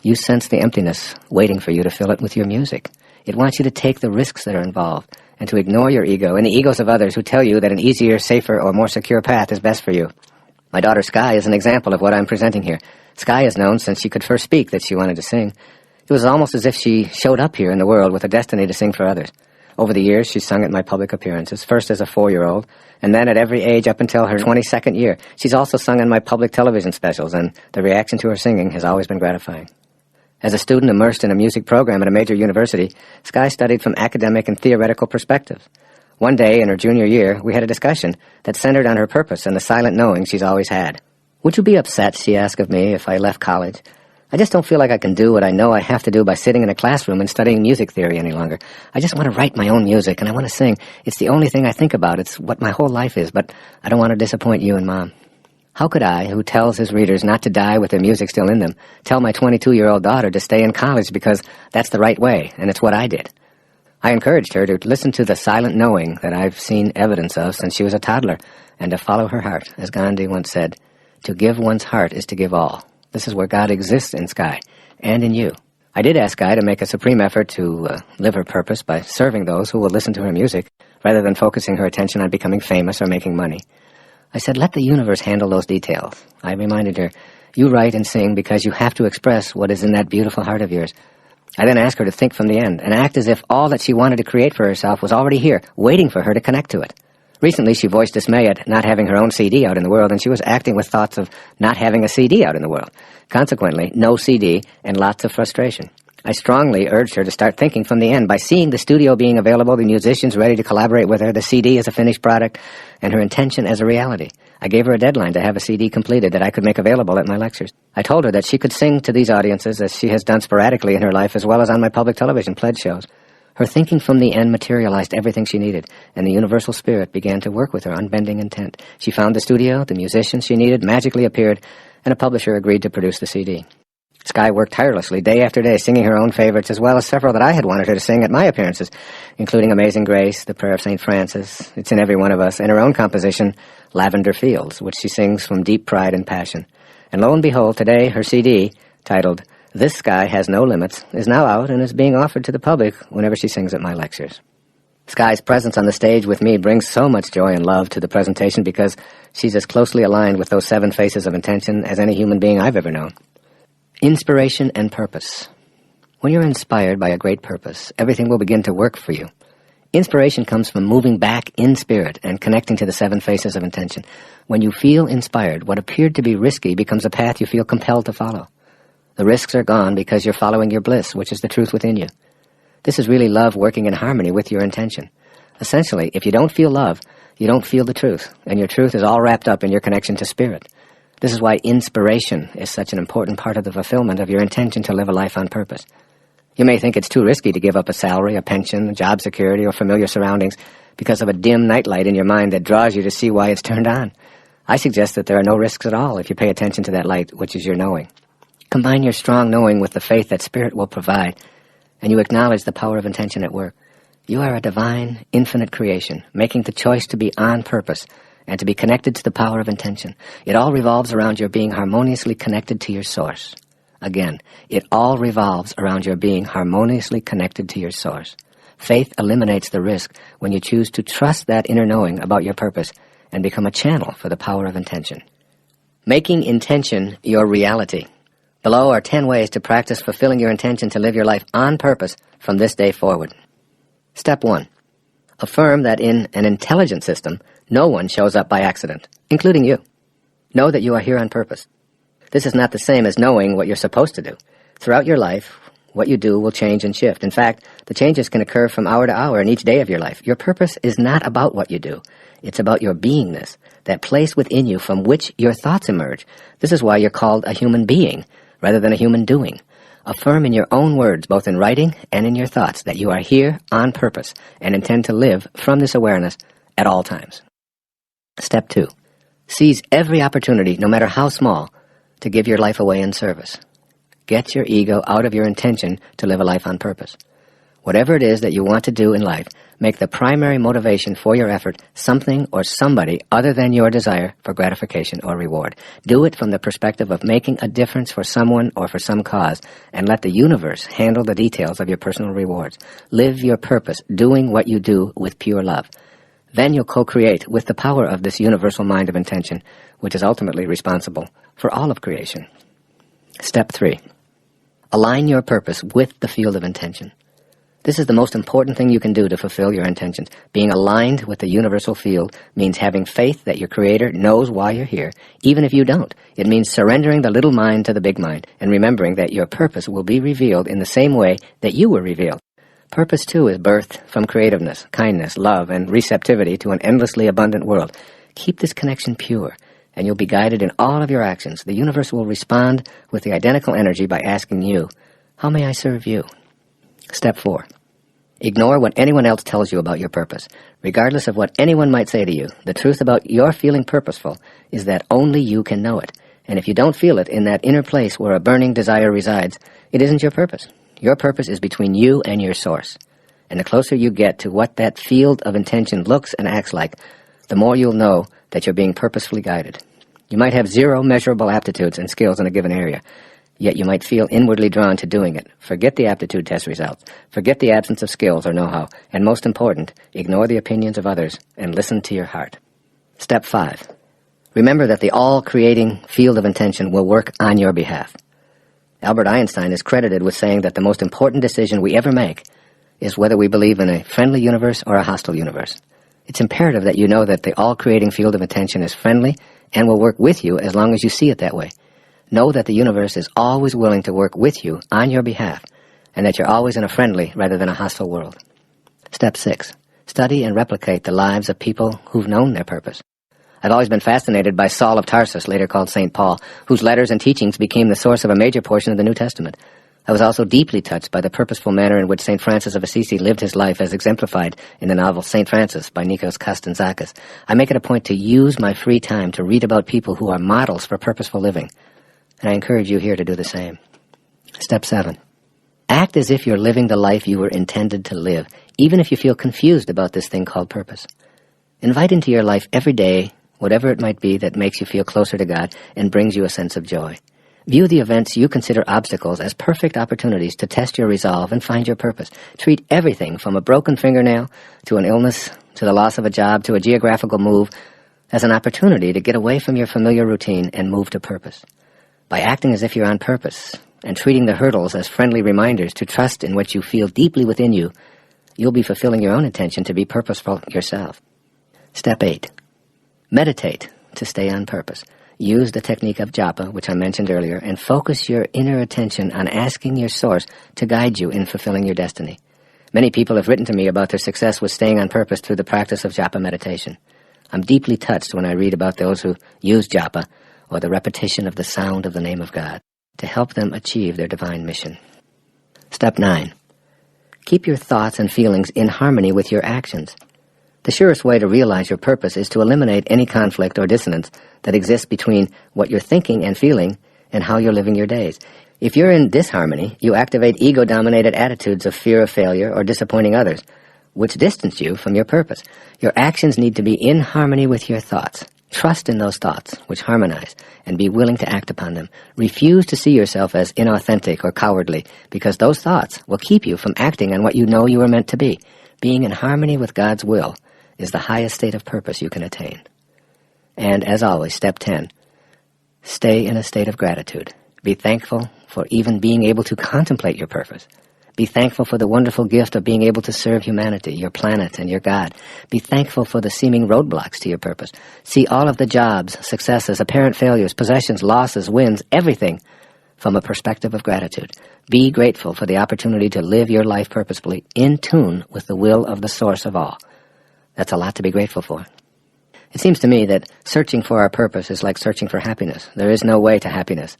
you sense the emptiness waiting for you to fill it with your music. It wants you to take the risks that are involved and to ignore your ego and the egos of others who tell you that an easier, safer, or more secure path is best for you. My daughter Sky is an example of what I'm presenting here. Sky has known since she could first speak that she wanted to sing. It was almost as if she showed up here in the world with a destiny to sing for others. Over the years, she's sung at my public appearances, first as a 4-year-old, and then at every age up until her 22nd year. She's also sung in my public television specials, and the reaction to her singing has always been gratifying. As a student immersed in a music program at a major university, Sky studied from academic and theoretical perspectives. One day in her junior year, we had a discussion that centered on her purpose and the silent knowing she's always had. "Would you be upset," she asked of me, "if I left college? I just don't feel like I can do what I know I have to do by sitting in a classroom and studying music theory any longer. I just want to write my own music, and I want to sing. It's the only thing I think about. It's what my whole life is, but I don't want to disappoint you and Mom." How could I, who tells his readers not to die with their music still in them, tell my 22-year-old daughter to stay in college because that's the right way, and it's what I did? I encouraged her to listen to the silent knowing that I've seen evidence of since she was a toddler, and to follow her heart. As Gandhi once said, "To give one's heart is to give all." This is where God exists in Sky, and in you. I did ask Sky to make a supreme effort to live her purpose by serving those who will listen to her music, rather than focusing her attention on becoming famous or making money. I said, "Let the universe handle those details." I reminded her, "You write and sing because you have to express what is in that beautiful heart of yours." I then asked her to think from the end, and act as if all that she wanted to create for herself was already here, waiting for her to connect to it. Recently, she voiced dismay at not having her own CD out in the world, and she was acting with thoughts of not having a CD out in the world. Consequently, no CD and lots of frustration. I strongly urged her to start thinking from the end by seeing the studio being available, the musicians ready to collaborate with her, the CD as a finished product, and her intention as a reality. I gave her a deadline to have a CD completed that I could make available at my lectures. I told her that she could sing to these audiences as she has done sporadically in her life, as well as on my public television pledge shows. Her thinking from the end materialized everything she needed, and the universal spirit began to work with her unbending intent. She found the studio, the musicians she needed magically appeared, and a publisher agreed to produce the CD. Sky worked tirelessly day after day, singing her own favorites, as well as several that I had wanted her to sing at my appearances, including Amazing Grace, The Prayer of St. Francis, It's in Every One of Us, and her own composition, Lavender Fields, which she sings from deep pride and passion. And lo and behold, today her CD, titled This Sky Has No Limits, is now out and is being offered to the public whenever she sings at my lectures. Sky's presence on the stage with me brings so much joy and love to the presentation because she's as closely aligned with those 7 faces of intention as any human being I've ever known. Inspiration and purpose. When you're inspired by a great purpose, everything will begin to work for you. Inspiration comes from moving back in spirit and connecting to the 7 faces of intention. When you feel inspired, what appeared to be risky becomes a path you feel compelled to follow. The risks are gone because you're following your bliss, which is the truth within you. This is really love working in harmony with your intention. Essentially, if you don't feel love, you don't feel the truth, and your truth is all wrapped up in your connection to spirit. This is why inspiration is such an important part of the fulfillment of your intention to live a life on purpose. You may think it's too risky to give up a salary, a pension, job security, or familiar surroundings because of a dim nightlight in your mind that draws you to see why it's turned on. I suggest that there are no risks at all if you pay attention to that light, which is your knowing. Combine your strong knowing with the faith that spirit will provide, and you acknowledge the power of intention at work. You are a divine, infinite creation, making the choice to be on purpose and to be connected to the power of intention. It all revolves around your being harmoniously connected to your source. Again, it all revolves around your being harmoniously connected to your source. Faith eliminates the risk when you choose to trust that inner knowing about your purpose and become a channel for the power of intention. Making intention your reality. Below are 10 ways to practice fulfilling your intention to live your life on purpose from this day forward. Step 1. Affirm that in an intelligent system, no one shows up by accident, including you. Know that you are here on purpose. This is not the same as knowing what you're supposed to do. Throughout your life, what you do will change and shift. In fact, the changes can occur from hour to hour in each day of your life. Your purpose is not about what you do. It's about your beingness, that place within you from which your thoughts emerge. This is why you're called a human being rather than a human doing. Affirm in your own words, both in writing and in your thoughts, that you are here on purpose and intend to live from this awareness at all times. Step 2. Seize every opportunity, no matter how small, to give your life away in service. Get your ego out of your intention to live a life on purpose. Whatever it is that you want to do in life, make the primary motivation for your effort something or somebody other than your desire for gratification or reward. Do it from the perspective of making a difference for someone or for some cause, and let the universe handle the details of your personal rewards. Live your purpose, doing what you do with pure love. Then you'll co-create with the power of this universal mind of intention, which is ultimately responsible for all of creation. Step 3. Align your purpose with the field of intention. This is the most important thing you can do to fulfill your intentions. Being aligned with the universal field means having faith that your Creator knows why you're here, even if you don't. It means surrendering the little mind to the big mind, and remembering that your purpose will be revealed in the same way that you were revealed. Purpose, too, is birthed from creativeness, kindness, love, and receptivity to an endlessly abundant world. Keep this connection pure, and you'll be guided in all of your actions. The universe will respond with the identical energy by asking you, "How may I serve you?" Step 4. Ignore what anyone else tells you about your purpose. Regardless of what anyone might say to you, the truth about your feeling purposeful is that only you can know it. And if you don't feel it in that inner place where a burning desire resides, it isn't your purpose. Your purpose is between you and your source. And the closer you get to what that field of intention looks and acts like, the more you'll know that you're being purposefully guided. You might have 0 measurable aptitudes and skills in a given area, yet you might feel inwardly drawn to doing it. Forget the aptitude test results. Forget the absence of skills or know-how. And most important, ignore the opinions of others and listen to your heart. Step 5. Remember that the all-creating field of intention will work on your behalf. Albert Einstein is credited with saying that the most important decision we ever make is whether we believe in a friendly universe or a hostile universe. It's imperative that you know that the all-creating field of intention is friendly and will work with you as long as you see it that way. Know that the universe is always willing to work with you on your behalf, and that you're always in a friendly rather than a hostile world. Step 6. Study and replicate the lives of people who've known their purpose. I've always been fascinated by Saul of Tarsus, later called St. Paul, whose letters and teachings became the source of a major portion of the New Testament. I was also deeply touched by the purposeful manner in which St. Francis of Assisi lived his life as exemplified in the novel St. Francis by Nikos Kazantzakis. I make it a point to use my free time to read about people who are models for purposeful living, and I encourage you here to do the same. Step 7. Act as if you're living the life you were intended to live, even if you feel confused about this thing called purpose. Invite into your life every day whatever it might be that makes you feel closer to God and brings you a sense of joy. View the events you consider obstacles as perfect opportunities to test your resolve and find your purpose. Treat everything from a broken fingernail to an illness to the loss of a job to a geographical move as an opportunity to get away from your familiar routine and move to purpose. By acting as if you're on purpose and treating the hurdles as friendly reminders to trust in what you feel deeply within you, you'll be fulfilling your own intention to be purposeful yourself. Step 8. Meditate to stay on purpose. Use the technique of japa, which I mentioned earlier, and focus your inner attention on asking your source to guide you in fulfilling your destiny. Many people have written to me about their success with staying on purpose through the practice of japa meditation. I'm deeply touched when I read about those who use japa, or the repetition of the sound of the name of God, to help them achieve their divine mission. Step 9. Keep your thoughts and feelings in harmony with your actions. The surest way to realize your purpose is to eliminate any conflict or dissonance that exists between what you're thinking and feeling and how you're living your days. If you're in disharmony, you activate ego-dominated attitudes of fear of failure or disappointing others, which distance you from your purpose. Your actions need to be in harmony with your thoughts. Trust in those thoughts, which harmonize, and be willing to act upon them. Refuse to see yourself as inauthentic or cowardly, because those thoughts will keep you from acting on what you know you are meant to be. Being in harmony with God's will is the highest state of purpose you can attain. And, as always, step 10, stay in a state of gratitude. Be thankful for even being able to contemplate your purpose. Be thankful for the wonderful gift of being able to serve humanity, your planet, and your God. Be thankful for the seeming roadblocks to your purpose. See all of the jobs, successes, apparent failures, possessions, losses, wins, everything from a perspective of gratitude. Be grateful for the opportunity to live your life purposefully, in tune with the will of the source of all. That's a lot to be grateful for. It seems to me that searching for our purpose is like searching for happiness. There is no way to happiness.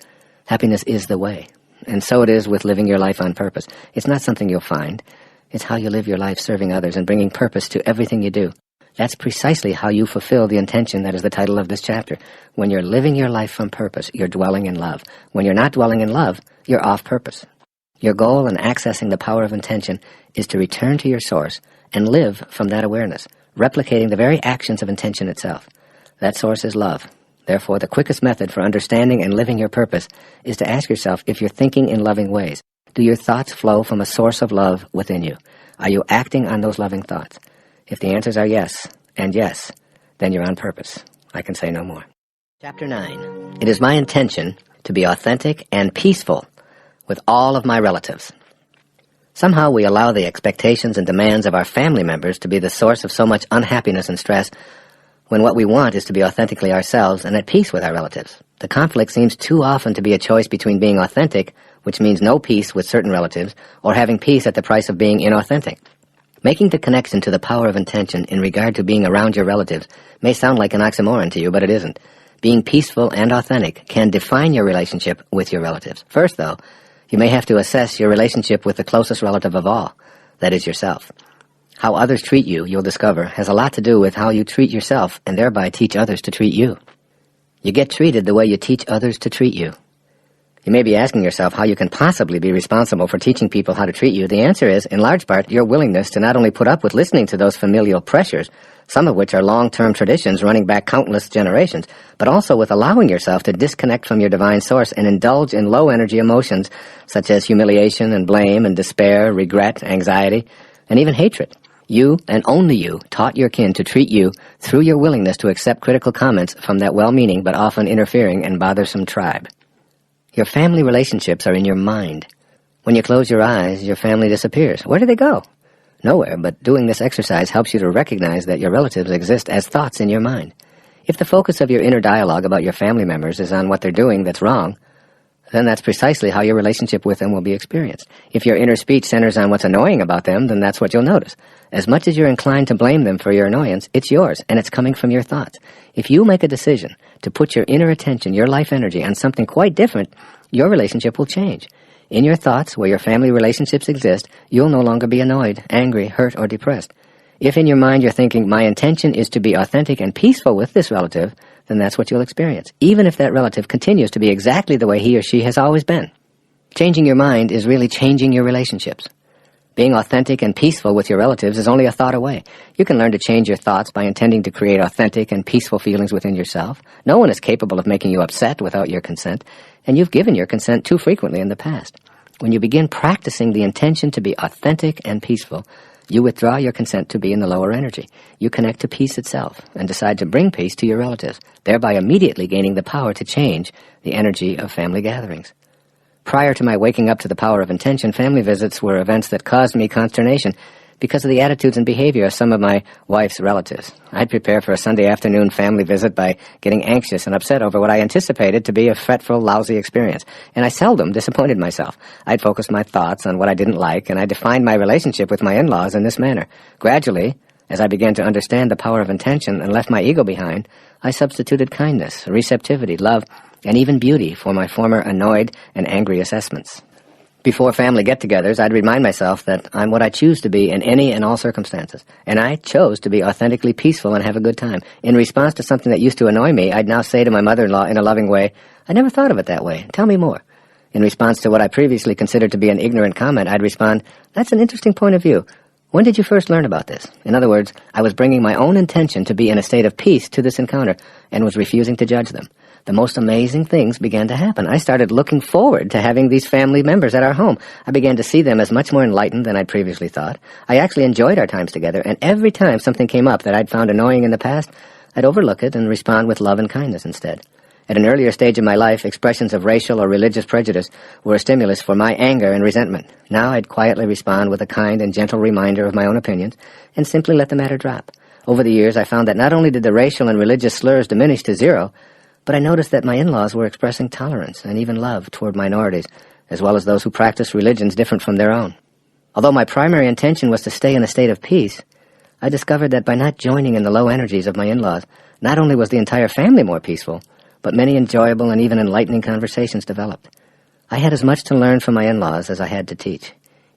Happiness is the way. And so it is with living your life on purpose. It's not something you'll find. It's how you live your life serving others and bringing purpose to everything you do. That's precisely how you fulfill the intention that is the title of this chapter. When you're living your life from purpose, you're dwelling in love. When you're not dwelling in love, you're off purpose. Your goal in accessing the power of intention is to return to your source and live from that awareness, replicating the very actions of intention itself. That source is love. Therefore, the quickest method for understanding and living your purpose is to ask yourself if you're thinking in loving ways. Do your thoughts flow from a source of love within you? Are you acting on those loving thoughts? If the answers are yes, and yes, then you're on purpose. I can say no more. Chapter 9. It is my intention to be authentic and peaceful with all of my relatives. Somehow we allow the expectations and demands of our family members to be the source of so much unhappiness and stress, when what we want is to be authentically ourselves and at peace with our relatives. The conflict seems too often to be a choice between being authentic, which means no peace with certain relatives, or having peace at the price of being inauthentic. Making the connection to the power of intention in regard to being around your relatives may sound like an oxymoron to you, but it isn't. Being peaceful and authentic can define your relationship with your relatives. First, though, you may have to assess your relationship with the closest relative of all, that is yourself. How others treat you, you'll discover, has a lot to do with how you treat yourself and thereby teach others to treat you. You get treated the way you teach others to treat you. You may be asking yourself how you can possibly be responsible for teaching people how to treat you. The answer is, in large part, your willingness to not only put up with listening to those familial pressures, some of which are long-term traditions running back countless generations, but also with allowing yourself to disconnect from your divine source and indulge in low-energy emotions such as humiliation and blame and despair, regret, anxiety, and even hatred. You, and only you, taught your kin to treat you through your willingness to accept critical comments from that well-meaning but often interfering and bothersome tribe. Your family relationships are in your mind. When you close your eyes, your family disappears. Where do they go? Nowhere, but doing this exercise helps you to recognize that your relatives exist as thoughts in your mind. If the focus of your inner dialogue about your family members is on what they're doing that's wrong, then that's precisely how your relationship with them will be experienced. If your inner speech centers on what's annoying about them, then that's what you'll notice. As much as you're inclined to blame them for your annoyance, it's yours, and it's coming from your thoughts. If you make a decision to put your inner attention, your life energy, on something quite different, your relationship will change. In your thoughts, where your family relationships exist, you'll no longer be annoyed, angry, hurt, or depressed. If in your mind you're thinking, my intention is to be authentic and peaceful with this relative, then that's what you'll experience, even if that relative continues to be exactly the way he or she has always been. Changing your mind is really changing your relationships. Being authentic and peaceful with your relatives is only a thought away. You can learn to change your thoughts by intending to create authentic and peaceful feelings within yourself. No one is capable of making you upset without your consent, and you've given your consent too frequently in the past. When you begin practicing the intention to be authentic and peaceful, you withdraw your consent to be in the lower energy. You connect to peace itself and decide to bring peace to your relatives, thereby immediately gaining the power to change the energy of family gatherings. Prior to my waking up to the power of intention, family visits were events that caused me consternation because of the attitudes and behavior of some of my wife's relatives. I'd prepare for a Sunday afternoon family visit by getting anxious and upset over what I anticipated to be a fretful, lousy experience, and I seldom disappointed myself. I'd focus my thoughts on what I didn't like, and I defined my relationship with my in-laws in this manner. Gradually, as I began to understand the power of intention and left my ego behind, I substituted kindness, receptivity, love, and even beauty for my former annoyed and angry assessments. Before family get-togethers, I'd remind myself that I'm what I choose to be in any and all circumstances, and I chose to be authentically peaceful and have a good time. In response to something that used to annoy me, I'd now say to my mother-in-law in a loving way, I never thought of it that way. Tell me more. In response to what I previously considered to be an ignorant comment, I'd respond, that's an interesting point of view. When did you first learn about this? In other words, I was bringing my own intention to be in a state of peace to this encounter and was refusing to judge them. The most amazing things began to happen. I started looking forward to having these family members at our home. I began to see them as much more enlightened than I'd previously thought. I actually enjoyed our times together, and every time something came up that I'd found annoying in the past, I'd overlook it and respond with love and kindness instead. At an earlier stage of my life, expressions of racial or religious prejudice were a stimulus for my anger and resentment. Now I'd quietly respond with a kind and gentle reminder of my own opinions and simply let the matter drop. Over the years, I found that not only did the racial and religious slurs diminish to zero, but I noticed that my in-laws were expressing tolerance and even love toward minorities, as well as those who practiced religions different from their own. Although my primary intention was to stay in a state of peace, I discovered that by not joining in the low energies of my in-laws, not only was the entire family more peaceful, but many enjoyable and even enlightening conversations developed. I had as much to learn from my in-laws as I had to teach.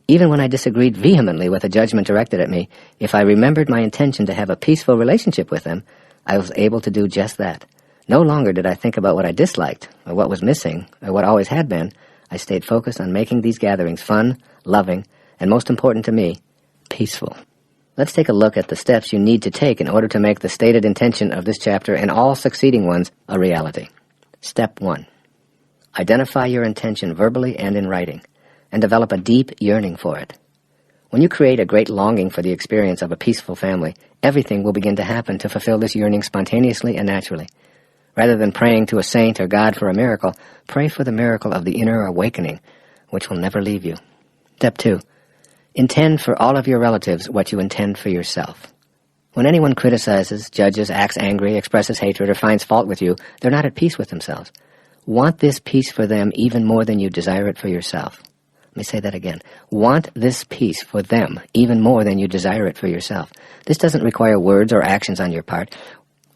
Even when I disagreed vehemently with a judgment directed at me, if I remembered my intention to have a peaceful relationship with them, I was able to do just that. No longer did I think about what I disliked, or what was missing, or what always had been. I stayed focused on making these gatherings fun, loving, and most important to me, peaceful. Let's take a look at the steps you need to take in order to make the stated intention of this chapter and all succeeding ones a reality. Step 1. Identify your intention verbally and in writing, and develop a deep yearning for it. When you create a great longing for the experience of a peaceful family, everything will begin to happen to fulfill this yearning spontaneously and naturally. Rather than praying to a saint or God for a miracle, pray for the miracle of the inner awakening, which will never leave you. Step 2. Intend for all of your relatives what you intend for yourself. When anyone criticizes, judges, acts angry, expresses hatred, or finds fault with you, they're not at peace with themselves. Want this peace for them even more than you desire it for yourself. Let me say that again. Want this peace for them even more than you desire it for yourself. This doesn't require words or actions on your part.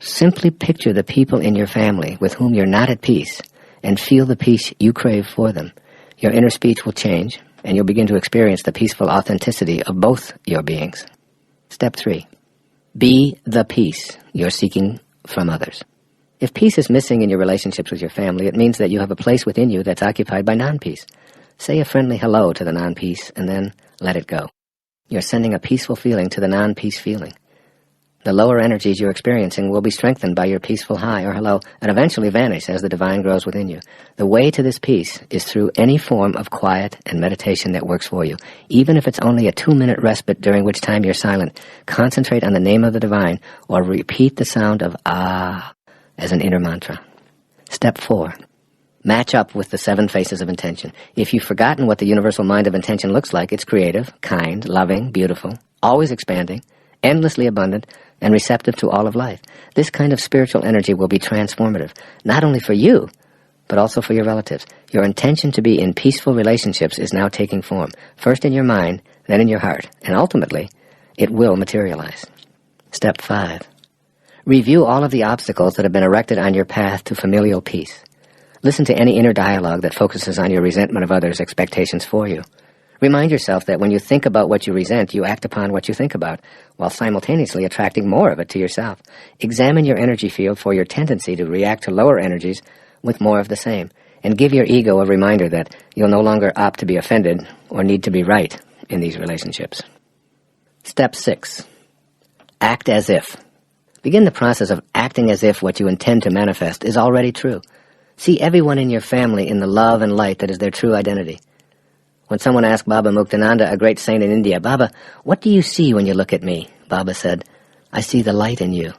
Simply picture the people in your family with whom you're not at peace and feel the peace you crave for them. Your inner speech will change, and you'll begin to experience the peaceful authenticity of both your beings. Step 3. Be the peace you're seeking from others. If peace is missing in your relationships with your family, it means that you have a place within you that's occupied by non-peace. Say a friendly hello to the non-peace, and then let it go. You're sending a peaceful feeling to the non-peace feeling. The lower energies you're experiencing will be strengthened by your peaceful hi or hello and eventually vanish as the divine grows within you. The way to this peace is through any form of quiet and meditation that works for you. Even if it's only a 2-minute respite during which time you're silent, concentrate on the name of the divine or repeat the sound of ah as an inner mantra. Step 4. Match up with the 7 faces of intention. If you've forgotten what the universal mind of intention looks like, it's creative, kind, loving, beautiful, always expanding, endlessly abundant, and receptive to all of life. This kind of spiritual energy will be transformative, not only for you, but also for your relatives. Your intention to be in peaceful relationships is now taking form, first in your mind, then in your heart, and ultimately, it will materialize. Step 5. Review all of the obstacles that have been erected on your path to familial peace. Listen to any inner dialogue that focuses on your resentment of others' expectations for you. Remind yourself that when you think about what you resent, you act upon what you think about, while simultaneously attracting more of it to yourself. Examine your energy field for your tendency to react to lower energies with more of the same, and give your ego a reminder that you'll no longer opt to be offended or need to be right in these relationships. Step 6. Act as if. Begin the process of acting as if what you intend to manifest is already true. See everyone in your family in the love and light that is their true identity. When someone asked Baba Muktananda, a great saint in India, "Baba, what do you see when you look at me?" Baba said, "I see the light in you."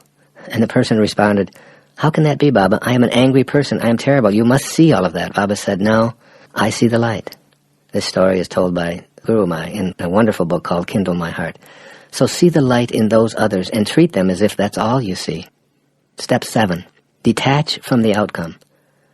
And the person responded, "How can that be, Baba? I am an angry person. I am terrible. You must see all of that." Baba said, "No, I see the light." This story is told by Guru Mai in a wonderful book called Kindle My Heart. So see the light in those others and treat them as if that's all you see. Step 7. Detach from the outcome.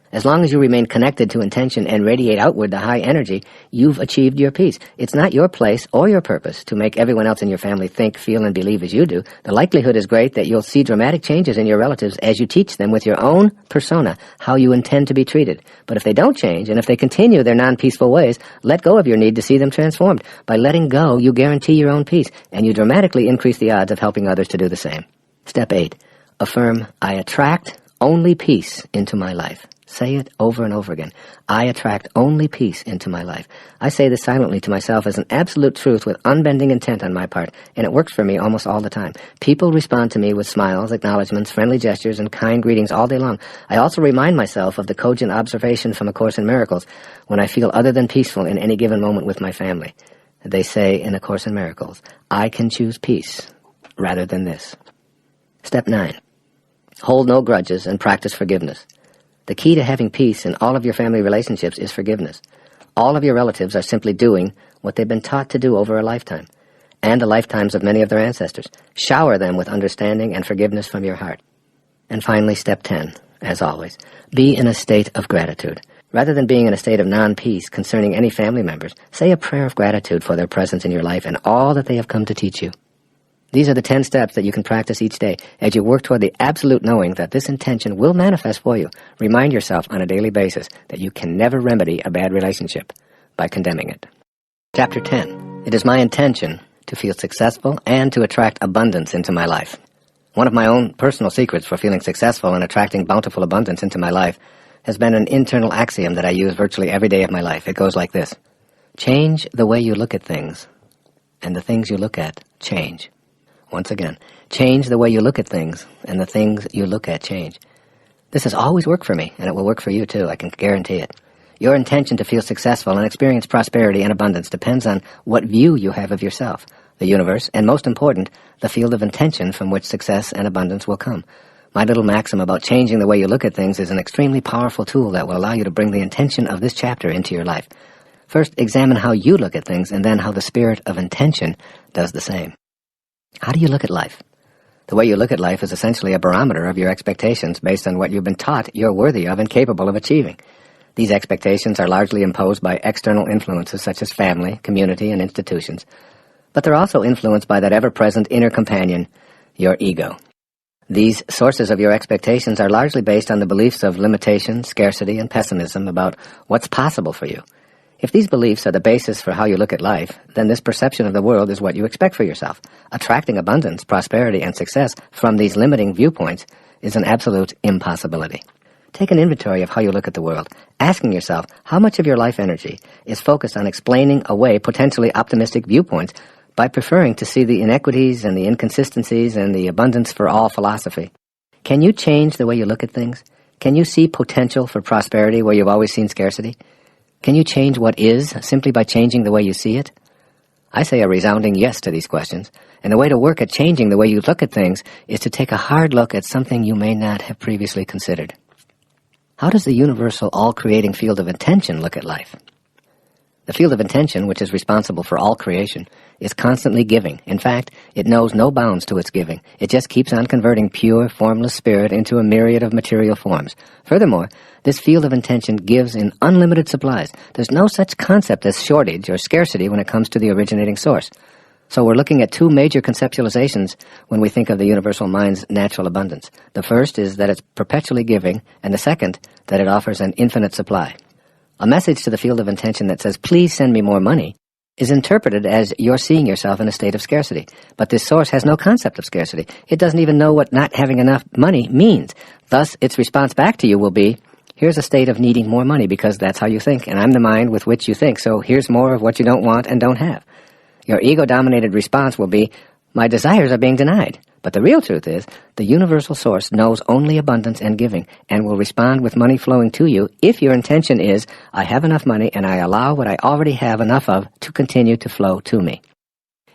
As long as you remain connected to intention and radiate outward the high energy, you've achieved your peace. It's not your place or your purpose to make everyone else in your family think, feel, and believe as you do. The likelihood is great that you'll see dramatic changes in your relatives as you teach them with your own persona how you intend to be treated. But if they don't change, and if they continue their non-peaceful ways, let go of your need to see them transformed. By letting go, you guarantee your own peace, and you dramatically increase the odds of helping others to do the same. Step 8. Affirm, I attract only peace into my life. Say it over and over again. I attract only peace into my life. I say this silently to myself as an absolute truth with unbending intent on my part, and it works for me almost all the time. People respond to me with smiles, acknowledgments, friendly gestures, and kind greetings all day long. I also remind myself of the cogent observation from A Course in Miracles when I feel other than peaceful in any given moment with my family. They say in A Course in Miracles, I can choose peace rather than this. Step 9. Hold no grudges and practice forgiveness. The key to having peace in all of your family relationships is forgiveness. All of your relatives are simply doing what they've been taught to do over a lifetime, and the lifetimes of many of their ancestors. Shower them with understanding and forgiveness from your heart. And finally, step 10, as always, be in a state of gratitude. Rather than being in a state of non-peace concerning any family members, say a prayer of gratitude for their presence in your life and all that they have come to teach you. These are the 10 steps that you can practice each day as you work toward the absolute knowing that this intention will manifest for you. Remind yourself on a daily basis that you can never remedy a bad relationship by condemning it. Chapter 10. It is my intention to feel successful and to attract abundance into my life. One of my own personal secrets for feeling successful and attracting bountiful abundance into my life has been an internal axiom that I use virtually every day of my life. It goes like this: change the way you look at things, and the things you look at change. Once again, change the way you look at things, and the things you look at change. This has always worked for me, and it will work for you too, I can guarantee it. Your intention to feel successful and experience prosperity and abundance depends on what view you have of yourself, the universe, and most important, the field of intention from which success and abundance will come. My little maxim about changing the way you look at things is an extremely powerful tool that will allow you to bring the intention of this chapter into your life. First, examine how you look at things, and then how the spirit of intention does the same. How do you look at life? The way you look at life is essentially a barometer of your expectations based on what you've been taught you're worthy of and capable of achieving. These expectations are largely imposed by external influences such as family, community, and institutions. But they're also influenced by that ever-present inner companion, your ego. These sources of your expectations are largely based on the beliefs of limitation, scarcity, and pessimism about what's possible for you. If these beliefs are the basis for how you look at life, then this perception of the world is what you expect for yourself. Attracting abundance, prosperity, and success from these limiting viewpoints is an absolute impossibility. Take an inventory of how you look at the world, asking yourself how much of your life energy is focused on explaining away potentially optimistic viewpoints by preferring to see the inequities and the inconsistencies and the abundance for all philosophy. Can you change the way you look at things? Can you see potential for prosperity where you've always seen scarcity? Can you change what is simply by changing the way you see it? I say a resounding yes to these questions, and the way to work at changing the way you look at things is to take a hard look at something you may not have previously considered. How does the universal, all-creating field of intention look at life? The field of intention, which is responsible for all creation, is constantly giving. In fact, it knows no bounds to its giving. It just keeps on converting pure, formless spirit into a myriad of material forms. Furthermore, this field of intention gives in unlimited supplies. There's no such concept as shortage or scarcity when it comes to the originating source. So we're looking at two major conceptualizations when we think of the universal mind's natural abundance. The first is that it's perpetually giving, and the second, that it offers an infinite supply. A message to the field of intention that says, please send me more money, is interpreted as you're seeing yourself in a state of scarcity. But this source has no concept of scarcity. It doesn't even know what not having enough money means. Thus, its response back to you will be, here's a state of needing more money because that's how you think, and I'm the mind with which you think, so here's more of what you don't want and don't have. Your ego-dominated response will be, my desires are being denied. But the real truth is, the universal source knows only abundance and giving, and will respond with money flowing to you if your intention is, I have enough money and I allow what I already have enough of to continue to flow to me.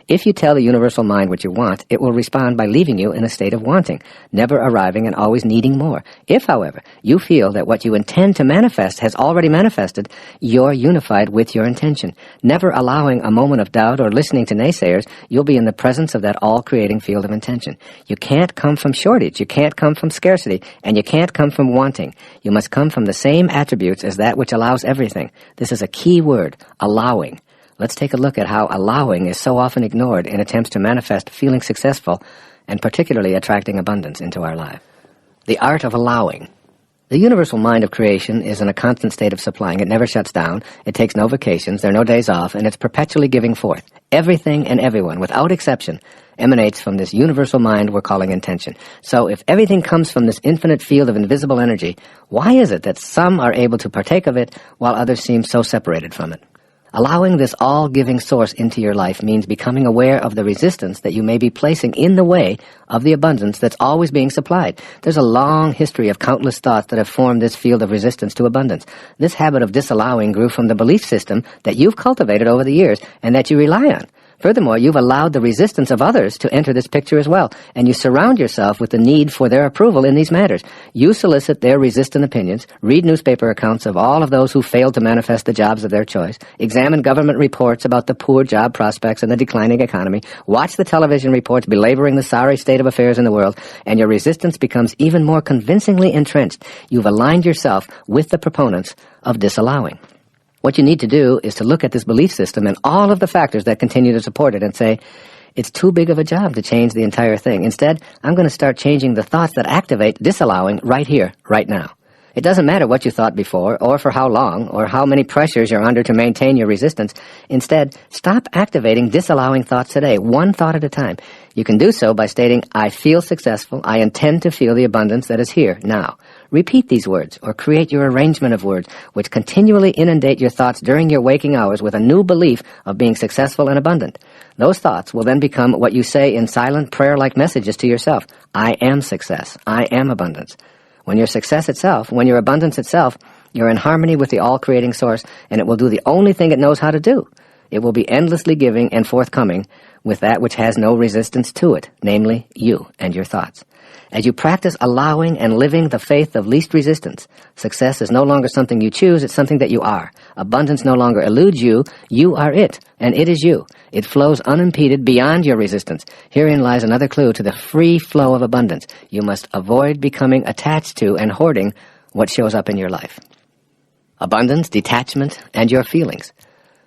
If you tell the universal mind what you want, it will respond by leaving you in a state of wanting, never arriving and always needing more. If, however, you feel that what you intend to manifest has already manifested, you're unified with your intention. Never allowing a moment of doubt or listening to naysayers, you'll be in the presence of that all-creating field of intention. You can't come from shortage, you can't come from scarcity, and you can't come from wanting. You must come from the same attributes as that which allows everything. This is a key word, allowing. Let's take a look at how allowing is so often ignored in attempts to manifest feeling successful and particularly attracting abundance into our life. The art of allowing. The universal mind of creation is in a constant state of supplying. It never shuts down. It takes no vacations. There are no days off, and it's perpetually giving forth. Everything and everyone, without exception, emanates from this universal mind we're calling intention. So if everything comes from this infinite field of invisible energy, why is it that some are able to partake of it while others seem so separated from it? Allowing this all-giving source into your life means becoming aware of the resistance that you may be placing in the way of the abundance that's always being supplied. There's a long history of countless thoughts that have formed this field of resistance to abundance. This habit of disallowing grew from the belief system that you've cultivated over the years and that you rely on. Furthermore, you've allowed the resistance of others to enter this picture as well, and you surround yourself with the need for their approval in these matters. You solicit their resistant opinions, read newspaper accounts of all of those who failed to manifest the jobs of their choice, examine government reports about the poor job prospects and the declining economy, watch the television reports belaboring the sorry state of affairs in the world, and your resistance becomes even more convincingly entrenched. You've aligned yourself with the proponents of disallowing. What you need to do is to look at this belief system and all of the factors that continue to support it and say, it's too big of a job to change the entire thing. Instead, I'm going to start changing the thoughts that activate disallowing right here, right now. It doesn't matter what you thought before, or for how long, or how many pressures you're under to maintain your resistance. Instead, stop activating disallowing thoughts today, one thought at a time. You can do so by stating, I feel successful. I intend to feel the abundance that is here, now. Repeat these words, or create your arrangement of words, which continually inundate your thoughts during your waking hours with a new belief of being successful and abundant. Those thoughts will then become what you say in silent prayer-like messages to yourself. I am success. I am abundance. When you're success itself, when you're abundance itself, you're in harmony with the all-creating source, and it will do the only thing it knows how to do. It will be endlessly giving and forthcoming with that which has no resistance to it, namely you and your thoughts. As you practice allowing and living the faith of least resistance, success is no longer something you choose, it's something that you are. Abundance no longer eludes you, you are it, and it is you. It flows unimpeded beyond your resistance. Herein lies another clue to the free flow of abundance. You must avoid becoming attached to and hoarding what shows up in your life. Abundance, detachment, and your feelings.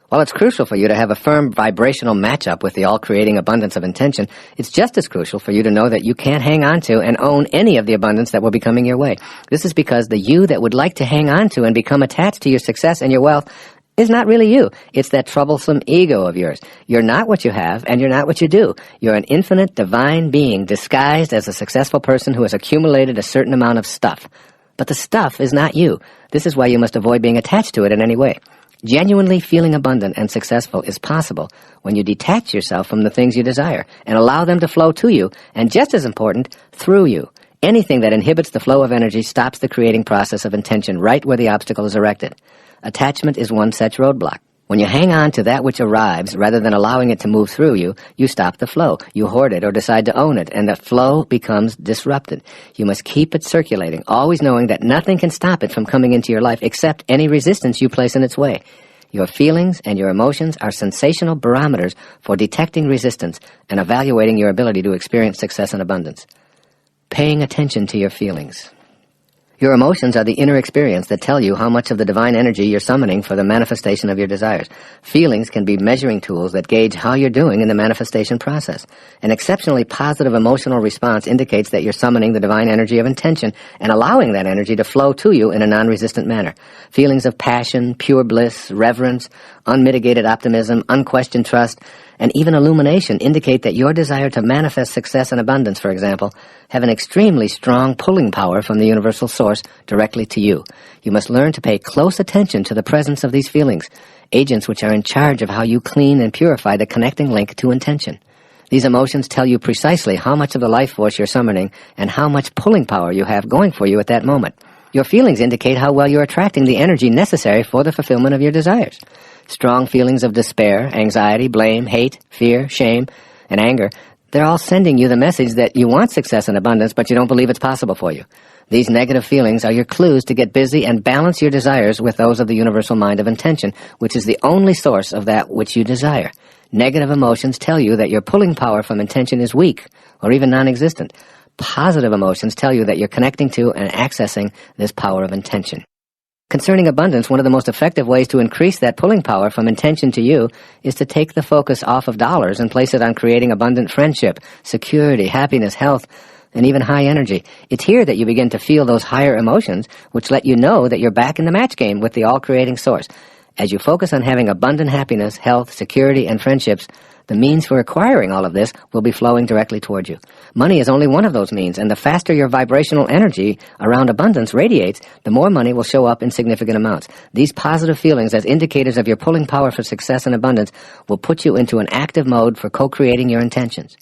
While it's crucial for you to have a firm vibrational matchup with the all-creating abundance of intention, it's just as crucial for you to know that you can't hang on to and own any of the abundance that will be coming your way. This is because the you that would like to hang on to and become attached to your success and your wealth is not really you. It's that troublesome ego of yours. You're not what you have, and you're not what you do. You're an infinite, divine being disguised as a successful person who has accumulated a certain amount of stuff. But the stuff is not you. This is why you must avoid being attached to it in any way. Genuinely feeling abundant and successful is possible when you detach yourself from the things you desire and allow them to flow to you, and just as important, through you. Anything that inhibits the flow of energy stops the creating process of intention right where the obstacle is erected. Attachment is one such roadblock. When you hang on to that which arrives rather than allowing it to move through you, you stop the flow. You hoard it or decide to own it, and the flow becomes disrupted. You must keep it circulating, always knowing that nothing can stop it from coming into your life except any resistance you place in its way. Your feelings and your emotions are sensational barometers for detecting resistance and evaluating your ability to experience success and abundance. Paying attention to your feelings. Your emotions are the inner experience that tell you how much of the divine energy you're summoning for the manifestation of your desires. Feelings can be measuring tools that gauge how you're doing in the manifestation process. An exceptionally positive emotional response indicates that you're summoning the divine energy of intention and allowing that energy to flow to you in a non-resistant manner. Feelings of passion, pure bliss, reverence, unmitigated optimism, unquestioned trust, and even illumination indicate that your desire to manifest success and abundance, for example, have an extremely strong pulling power from the universal source directly to you. You must learn to pay close attention to the presence of these feelings, agents which are in charge of how you clean and purify the connecting link to intention. These emotions tell you precisely how much of the life force you're summoning and how much pulling power you have going for you at that moment. Your feelings indicate how well you're attracting the energy necessary for the fulfillment of your desires. Strong feelings of despair, anxiety, blame, hate, fear, shame, and anger, they're all sending you the message that you want success and abundance, but you don't believe it's possible for you. These negative feelings are your clues to get busy and balance your desires with those of the universal mind of intention, which is the only source of that which you desire. Negative emotions tell you that your pulling power from intention is weak or even non-existent. Positive emotions tell you that you're connecting to and accessing this power of intention. Concerning abundance, one of the most effective ways to increase that pulling power from intention to you is to take the focus off of dollars and place it on creating abundant friendship, security, happiness, health, and even high energy. It's here that you begin to feel those higher emotions, which let you know that you're back in the match game with the all-creating source. As you focus on having abundant happiness, health, security, and friendships, the means for acquiring all of this will be flowing directly toward you. Money is only one of those means, and the faster your vibrational energy around abundance radiates, the more money will show up in significant amounts. These positive feelings as indicators of your pulling power for success and abundance will put you into an active mode for co-creating your intentions.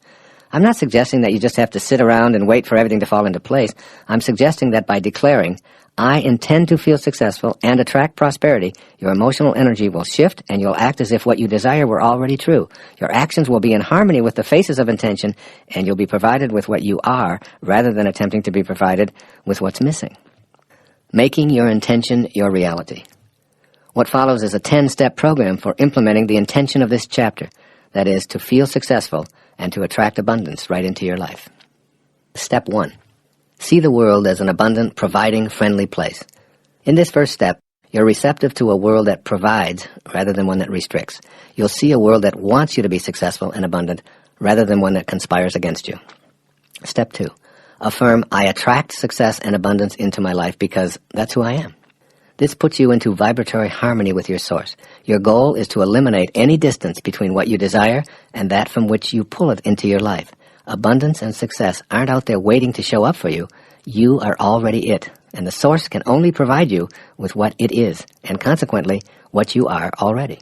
I'm not suggesting that you just have to sit around and wait for everything to fall into place. I'm suggesting that by declaring, I intend to feel successful and attract prosperity, your emotional energy will shift and you'll act as if what you desire were already true. Your actions will be in harmony with the faces of intention, and you'll be provided with what you are rather than attempting to be provided with what's missing. Making your intention your reality. What follows is a 10-step program for implementing the intention of this chapter, that is, to feel successful and to attract abundance right into your life. Step 1. See the world as an abundant, providing, friendly place. In this first step, you're receptive to a world that provides rather than one that restricts. You'll see a world that wants you to be successful and abundant rather than one that conspires against you. Step 2. Affirm, I attract success and abundance into my life because that's who I am. This puts you into vibratory harmony with your source. Your goal is to eliminate any distance between what you desire and that from which you pull it into your life. Abundance and success aren't out there waiting to show up for you. You are already it, and the source can only provide you with what it is, and consequently, what you are already.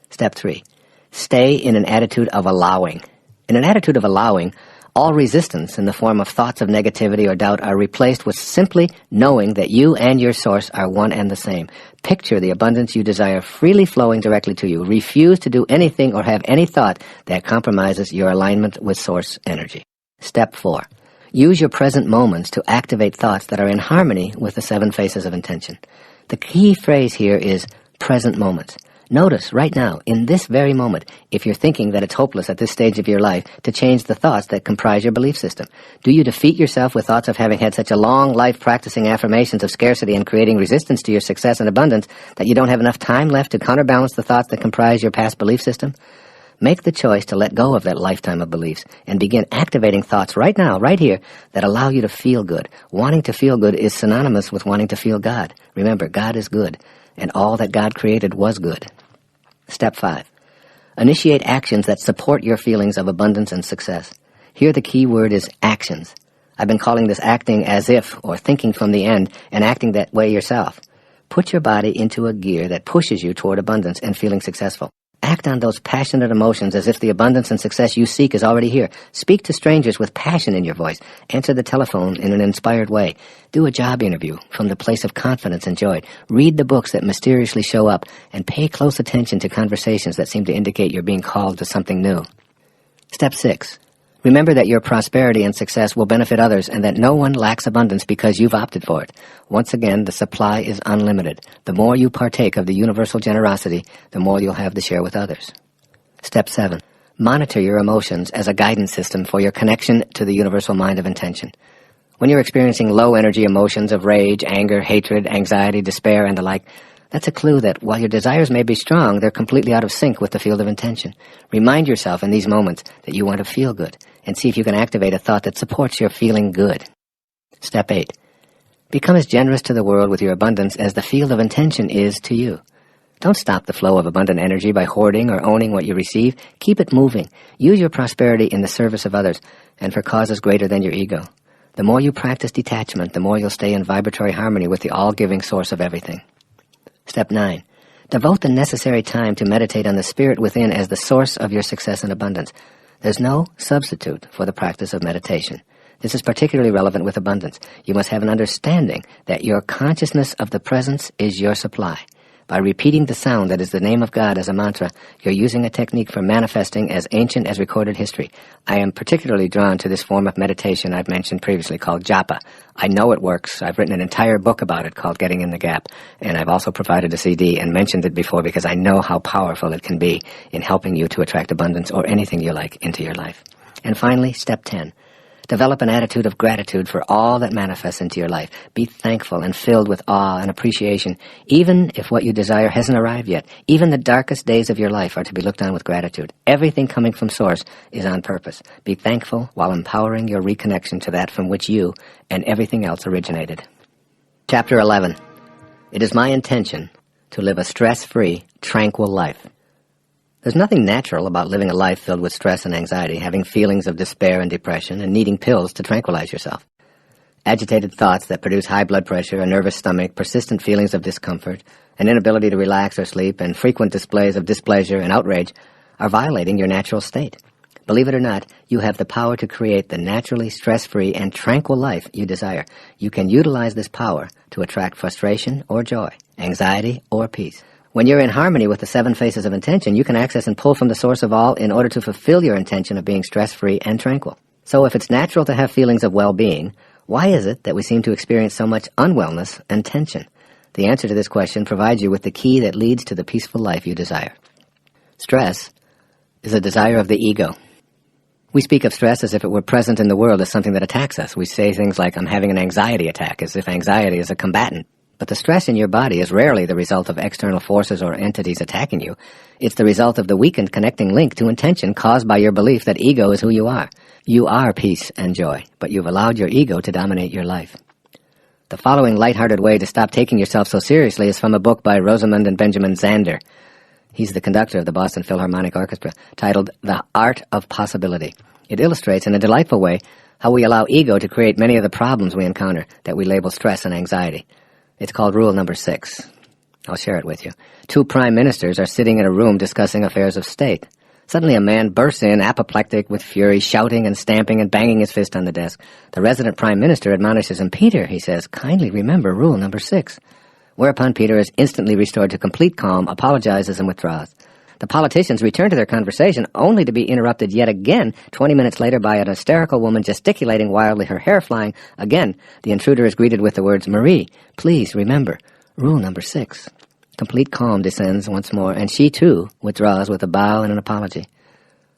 Step 3. Stay in an attitude of allowing. In an attitude of allowing, all resistance in the form of thoughts of negativity or doubt are replaced with simply knowing that you and your source are one and the same. Picture the abundance you desire freely flowing directly to you. Refuse to do anything or have any thought that compromises your alignment with source energy. Step 4. Use your present moments to activate thoughts that are in harmony with the 7 faces of intention. The key phrase here is present moments. Notice right now, in this very moment, if you're thinking that it's hopeless at this stage of your life to change the thoughts that comprise your belief system. Do you defeat yourself with thoughts of having had such a long life practicing affirmations of scarcity and creating resistance to your success and abundance that you don't have enough time left to counterbalance the thoughts that comprise your past belief system? Make the choice to let go of that lifetime of beliefs and begin activating thoughts right now, right here, that allow you to feel good. Wanting to feel good is synonymous with wanting to feel God. Remember, God is good, and all that God created was good. Step 5. Initiate actions that support your feelings of abundance and success. Here the key word is actions. I've been calling this acting as if, or thinking from the end, and acting that way yourself. Put your body into a gear that pushes you toward abundance and feeling successful. Act on those passionate emotions as if the abundance and success you seek is already here. Speak to strangers with passion in your voice. Answer the telephone in an inspired way. Do a job interview from the place of confidence and joy. Read the books that mysteriously show up, and pay close attention to conversations that seem to indicate you're being called to something new. Step 6. Remember that your prosperity and success will benefit others and that no one lacks abundance because you've opted for it. Once again, the supply is unlimited. The more you partake of the universal generosity, the more you'll have to share with others. Step 7. Monitor your emotions as a guidance system for your connection to the universal mind of intention. When you're experiencing low-energy emotions of rage, anger, hatred, anxiety, despair, and the like, that's a clue that while your desires may be strong, they're completely out of sync with the field of intention. Remind yourself in these moments that you want to feel good, and see if you can activate a thought that supports your feeling good. Step 8. Become as generous to the world with your abundance as the field of intention is to you. Don't stop the flow of abundant energy by hoarding or owning what you receive. Keep it moving. Use your prosperity in the service of others and for causes greater than your ego. The more you practice detachment, the more you'll stay in vibratory harmony with the all-giving source of everything. Step 9. Devote the necessary time to meditate on the spirit within as the source of your success and abundance. There's no substitute for the practice of meditation. This is particularly relevant with abundance. You must have an understanding that your consciousness of the presence is your supply. By repeating the sound that is the name of God as a mantra, you're using a technique for manifesting as ancient as recorded history. I am particularly drawn to this form of meditation I've mentioned previously called japa. I know it works. I've written an entire book about it called Getting in the Gap, and I've also provided a CD and mentioned it before because I know how powerful it can be in helping you to attract abundance or anything you like into your life. And finally, step 10. Develop an attitude of gratitude for all that manifests into your life. Be thankful and filled with awe and appreciation, even if what you desire hasn't arrived yet. Even the darkest days of your life are to be looked on with gratitude. Everything coming from Source is on purpose. Be thankful while empowering your reconnection to that from which you and everything else originated. Chapter 11. It is my intention to live a stress-free, tranquil life. There's nothing natural about living a life filled with stress and anxiety, having feelings of despair and depression, and needing pills to tranquilize yourself. Agitated thoughts that produce high blood pressure, a nervous stomach, persistent feelings of discomfort, an inability to relax or sleep, and frequent displays of displeasure and outrage are violating your natural state. Believe it or not, you have the power to create the naturally stress-free and tranquil life you desire. You can utilize this power to attract frustration or joy, anxiety or peace. When you're in harmony with the 7 faces of intention, you can access and pull from the source of all in order to fulfill your intention of being stress-free and tranquil. So if it's natural to have feelings of well-being, why is it that we seem to experience so much unwellness and tension? The answer to this question provides you with the key that leads to the peaceful life you desire. Stress is a desire of the ego. We speak of stress as if it were present in the world as something that attacks us. We say things like, I'm having an anxiety attack, as if anxiety is a combatant. But the stress in your body is rarely the result of external forces or entities attacking you. It's the result of the weakened connecting link to intention caused by your belief that ego is who you are. You are peace and joy, but you've allowed your ego to dominate your life. The following lighthearted way to stop taking yourself so seriously is from a book by Rosamund and Benjamin Zander. He's the conductor of the Boston Philharmonic Orchestra, titled The Art of Possibility. It illustrates in a delightful way how we allow ego to create many of the problems we encounter that we label stress and anxiety. It's called Rule Number 6. I'll share it with you. 2 prime ministers are sitting in a room discussing affairs of state. Suddenly a man bursts in, apoplectic with fury, shouting and stamping and banging his fist on the desk. The resident prime minister admonishes him. "Peter," he says, "kindly remember Rule Number 6. Whereupon Peter is instantly restored to complete calm, apologizes, and withdraws. The politicians return to their conversation, only to be interrupted yet again 20 minutes later by an hysterical woman gesticulating wildly, her hair flying. Again, the intruder is greeted with the words, "Marie, please remember Rule Number 6. Complete calm descends once more, and she, too, withdraws with a bow and an apology.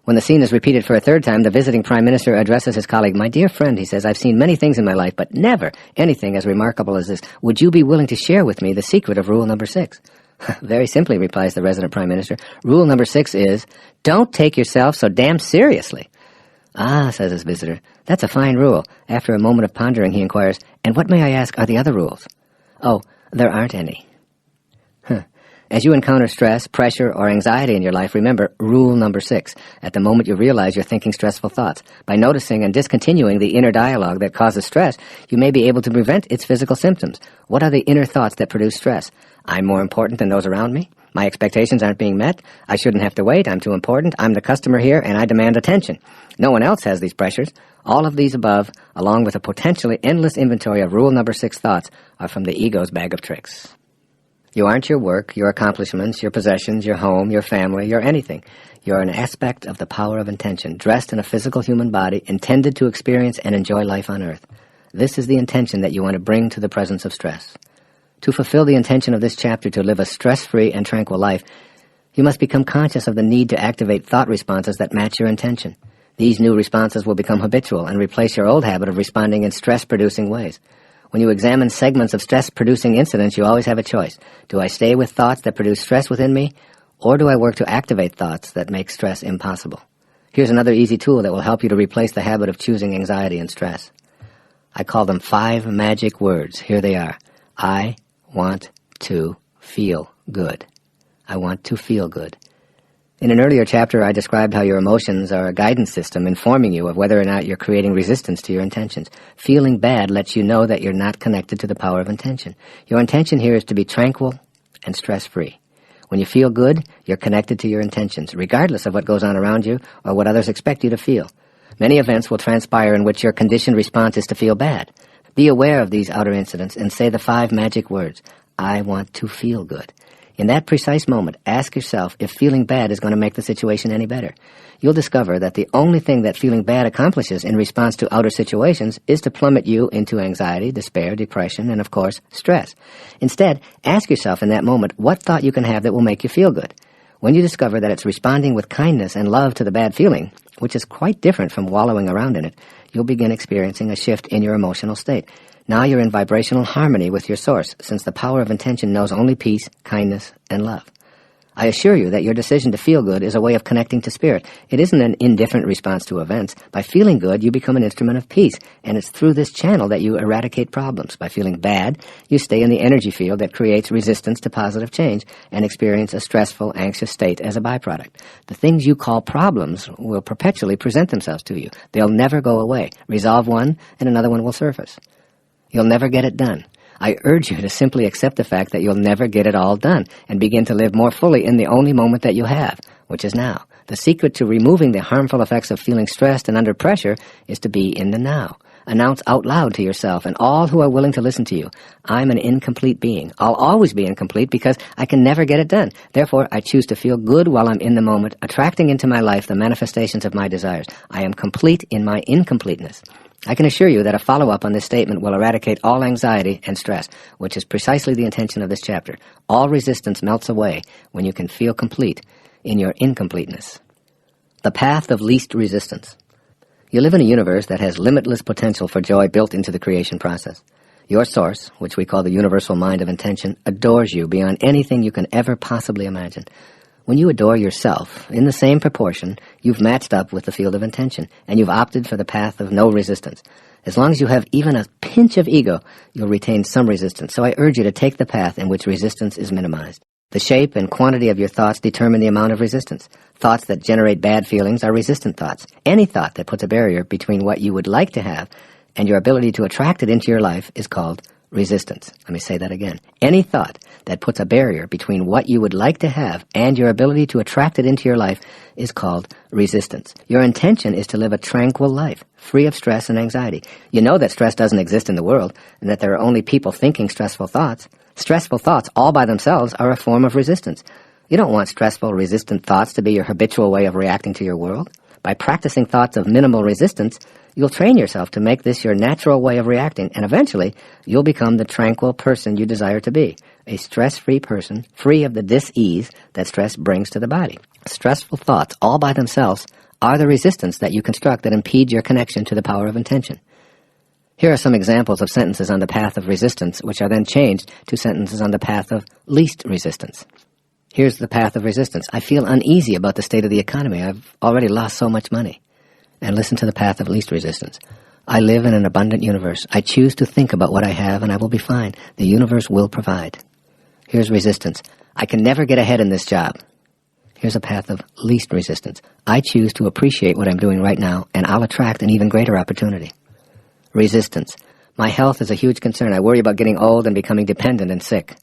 When the scene is repeated for a third time, the visiting prime minister addresses his colleague. "My dear friend," he says, "I've seen many things in my life, but never anything as remarkable as this. Would you be willing to share with me the secret of Rule Number 6? "Very simply," replies the resident prime minister. "Rule Number 6 is, don't take yourself so damn seriously." "Ah," says his visitor, "that's a fine rule." After a moment of pondering, he inquires, "And what, may I ask, are the other rules?" "Oh, there aren't any." As you encounter stress, pressure, or anxiety in your life, remember Rule Number 6. At the moment you realize you're thinking stressful thoughts. By noticing and discontinuing the inner dialogue that causes stress, you may be able to prevent its physical symptoms. What are the inner thoughts that produce stress? I'm more important than those around me. My expectations aren't being met. I shouldn't have to wait. I'm too important. I'm the customer here, and I demand attention. No one else has these pressures. All of these above, along with a potentially endless inventory of Rule Number 6 thoughts, are from the ego's bag of tricks. You aren't your work, your accomplishments, your possessions, your home, your family, your anything. You're an aspect of the power of intention, dressed in a physical human body, intended to experience and enjoy life on earth. This is the intention that you want to bring to the presence of stress. To fulfill the intention of this chapter to live a stress-free and tranquil life, you must become conscious of the need to activate thought responses that match your intention. These new responses will become habitual and replace your old habit of responding in stress-producing ways. When you examine segments of stress-producing incidents, you always have a choice. Do I stay with thoughts that produce stress within me, or do I work to activate thoughts that make stress impossible? Here's another easy tool that will help you to replace the habit of choosing anxiety and stress. I call them 5 magic words. Here they are. I want to feel good. I want to feel good. In an earlier chapter, I described how your emotions are a guidance system informing you of whether or not you're creating resistance to your intentions. Feeling bad lets you know that you're not connected to the power of intention. Your intention here is to be tranquil and stress-free. When you feel good, you're connected to your intentions, regardless of what goes on around you or what others expect you to feel. Many events will transpire in which your conditioned response is to feel bad. Be aware of these outer incidents and say the 5 magic words. I want to feel good. In that precise moment, ask yourself if feeling bad is going to make the situation any better. You'll discover that the only thing that feeling bad accomplishes in response to outer situations is to plummet you into anxiety, despair, depression, and, of course, stress. Instead, ask yourself in that moment what thought you can have that will make you feel good. When you discover that it's responding with kindness and love to the bad feeling, which is quite different from wallowing around in it, you'll begin experiencing a shift in your emotional state. Now you're in vibrational harmony with your source, since the power of intention knows only peace, kindness, and love. I assure you that your decision to feel good is a way of connecting to spirit. It isn't an indifferent response to events. By feeling good, you become an instrument of peace, and it's through this channel that you eradicate problems. By feeling bad, you stay in the energy field that creates resistance to positive change and experience a stressful, anxious state as a byproduct. The things you call problems will perpetually present themselves to you. They'll never go away. Resolve one, and another one will surface. You'll never get it done. I urge you to simply accept the fact that you'll never get it all done and begin to live more fully in the only moment that you have, which is now. The secret to removing the harmful effects of feeling stressed and under pressure is to be in the now. Announce out loud to yourself and all who are willing to listen to you, I'm an incomplete being. I'll always be incomplete because I can never get it done. Therefore, I choose to feel good while I'm in the moment, attracting into my life the manifestations of my desires. I am complete in my incompleteness. I can assure you that a follow-up on this statement will eradicate all anxiety and stress, which is precisely the intention of this chapter. All resistance melts away when you can feel complete in your incompleteness. The path of least resistance. You live in a universe that has limitless potential for joy built into the creation process. Your source, which we call the universal mind of intention, adores you beyond anything you can ever possibly imagine. When you adore yourself, in the same proportion, you've matched up with the field of intention, and you've opted for the path of no resistance. As long as you have even a pinch of ego, you'll retain some resistance. So I urge you to take the path in which resistance is minimized. The shape and quantity of your thoughts determine the amount of resistance. Thoughts that generate bad feelings are resistant thoughts. Any thought that puts a barrier between what you would like to have and your ability to attract it into your life is called resistance. Let me say that again. Any thought that puts a barrier between what you would like to have and your ability to attract it into your life is called resistance. Your intention is to live a tranquil life, free of stress and anxiety. You know that stress doesn't exist in the world and that there are only people thinking stressful thoughts. Stressful thoughts all by themselves are a form of resistance. You don't want stressful, resistant thoughts to be your habitual way of reacting to your world. By practicing thoughts of minimal resistance, you'll train yourself to make this your natural way of reacting, and eventually you'll become the tranquil person you desire to be, a stress-free person, free of the dis-ease that stress brings to the body. Stressful thoughts all by themselves are the resistance that you construct that impede your connection to the power of intention. Here are some examples of sentences on the path of resistance, which are then changed to sentences on the path of least resistance. Here's the path of resistance. I feel uneasy about the state of the economy. I've already lost so much money. And listen to the path of least resistance. I live in an abundant universe. I choose to think about what I have, and I will be fine. The universe will provide. Here's resistance. I can never get ahead in this job. Here's a path of least resistance. I choose to appreciate what I'm doing right now, and I'll attract an even greater opportunity. Resistance. My health is a huge concern. I worry about getting old and becoming dependent and sick.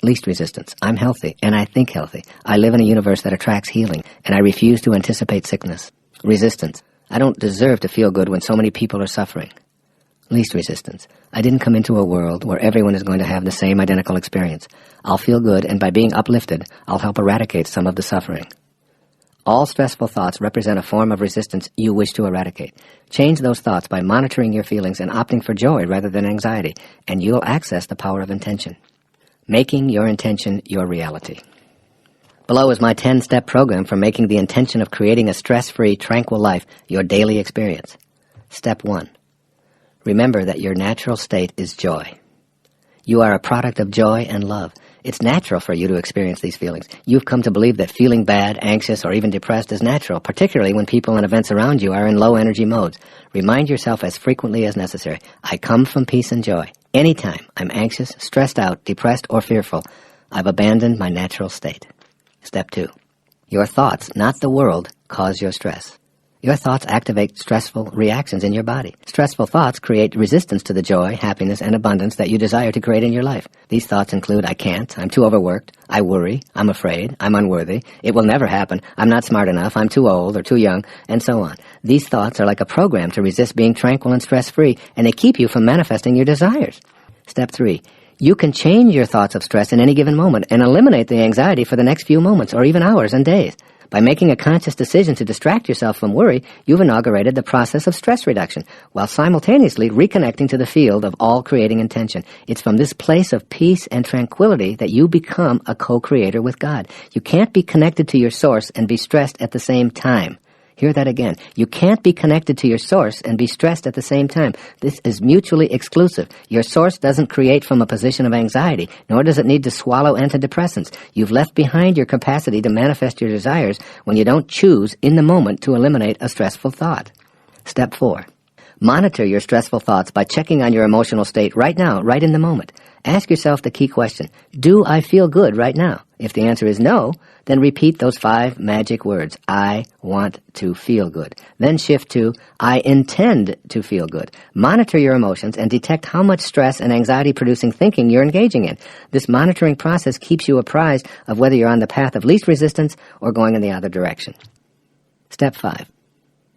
Least resistance. I'm healthy, and I think healthy. I live in a universe that attracts healing, and I refuse to anticipate sickness. Resistance. I don't deserve to feel good when so many people are suffering. Least resistance. I didn't come into a world where everyone is going to have the same identical experience. I'll feel good, and by being uplifted, I'll help eradicate some of the suffering. All stressful thoughts represent a form of resistance you wish to eradicate. Change those thoughts by monitoring your feelings and opting for joy rather than anxiety, and you'll access the power of intention. Making your intention your reality. Below is my 10-step program for making the intention of creating a stress-free, tranquil life your daily experience. Step 1. Remember that your natural state is joy. You are a product of joy and love. It's natural for you to experience these feelings. You've come to believe that feeling bad, anxious, or even depressed is natural, particularly when people and events around you are in low-energy modes. Remind yourself as frequently as necessary, I come from peace and joy. Anytime I'm anxious, stressed out, depressed, or fearful, I've abandoned my natural state. Step 2. Your thoughts, not the world, cause your stress. Your thoughts activate stressful reactions in your body. Stressful thoughts create resistance to the joy, happiness, and abundance that you desire to create in your life. These thoughts include, I can't, I'm too overworked, I worry, I'm afraid, I'm unworthy, it will never happen, I'm not smart enough, I'm too old or too young, and so on. These thoughts are like a program to resist being tranquil and stress-free, and they keep you from manifesting your desires. Step 3. You can change your thoughts of stress in any given moment and eliminate the anxiety for the next few moments or even hours and days. By making a conscious decision to distract yourself from worry, you've inaugurated the process of stress reduction, while simultaneously reconnecting to the field of all creating intention. It's from this place of peace and tranquility that you become a co-creator with God. You can't be connected to your source and be stressed at the same time. Hear that again. You can't be connected to your source and be stressed at the same time. This is mutually exclusive. Your source doesn't create from a position of anxiety, nor does it need to swallow antidepressants. You've left behind your capacity to manifest your desires when you don't choose in the moment to eliminate a stressful thought. Step 4. Monitor your stressful thoughts by checking on your emotional state right now, right in the moment. Ask yourself the key question, do I feel good right now? If the answer is no, then repeat those 5 magic words, I want to feel good. Then shift to, I intend to feel good. Monitor your emotions and detect how much stress and anxiety-producing thinking you're engaging in. This monitoring process keeps you apprised of whether you're on the path of least resistance or going in the other direction. Step 5.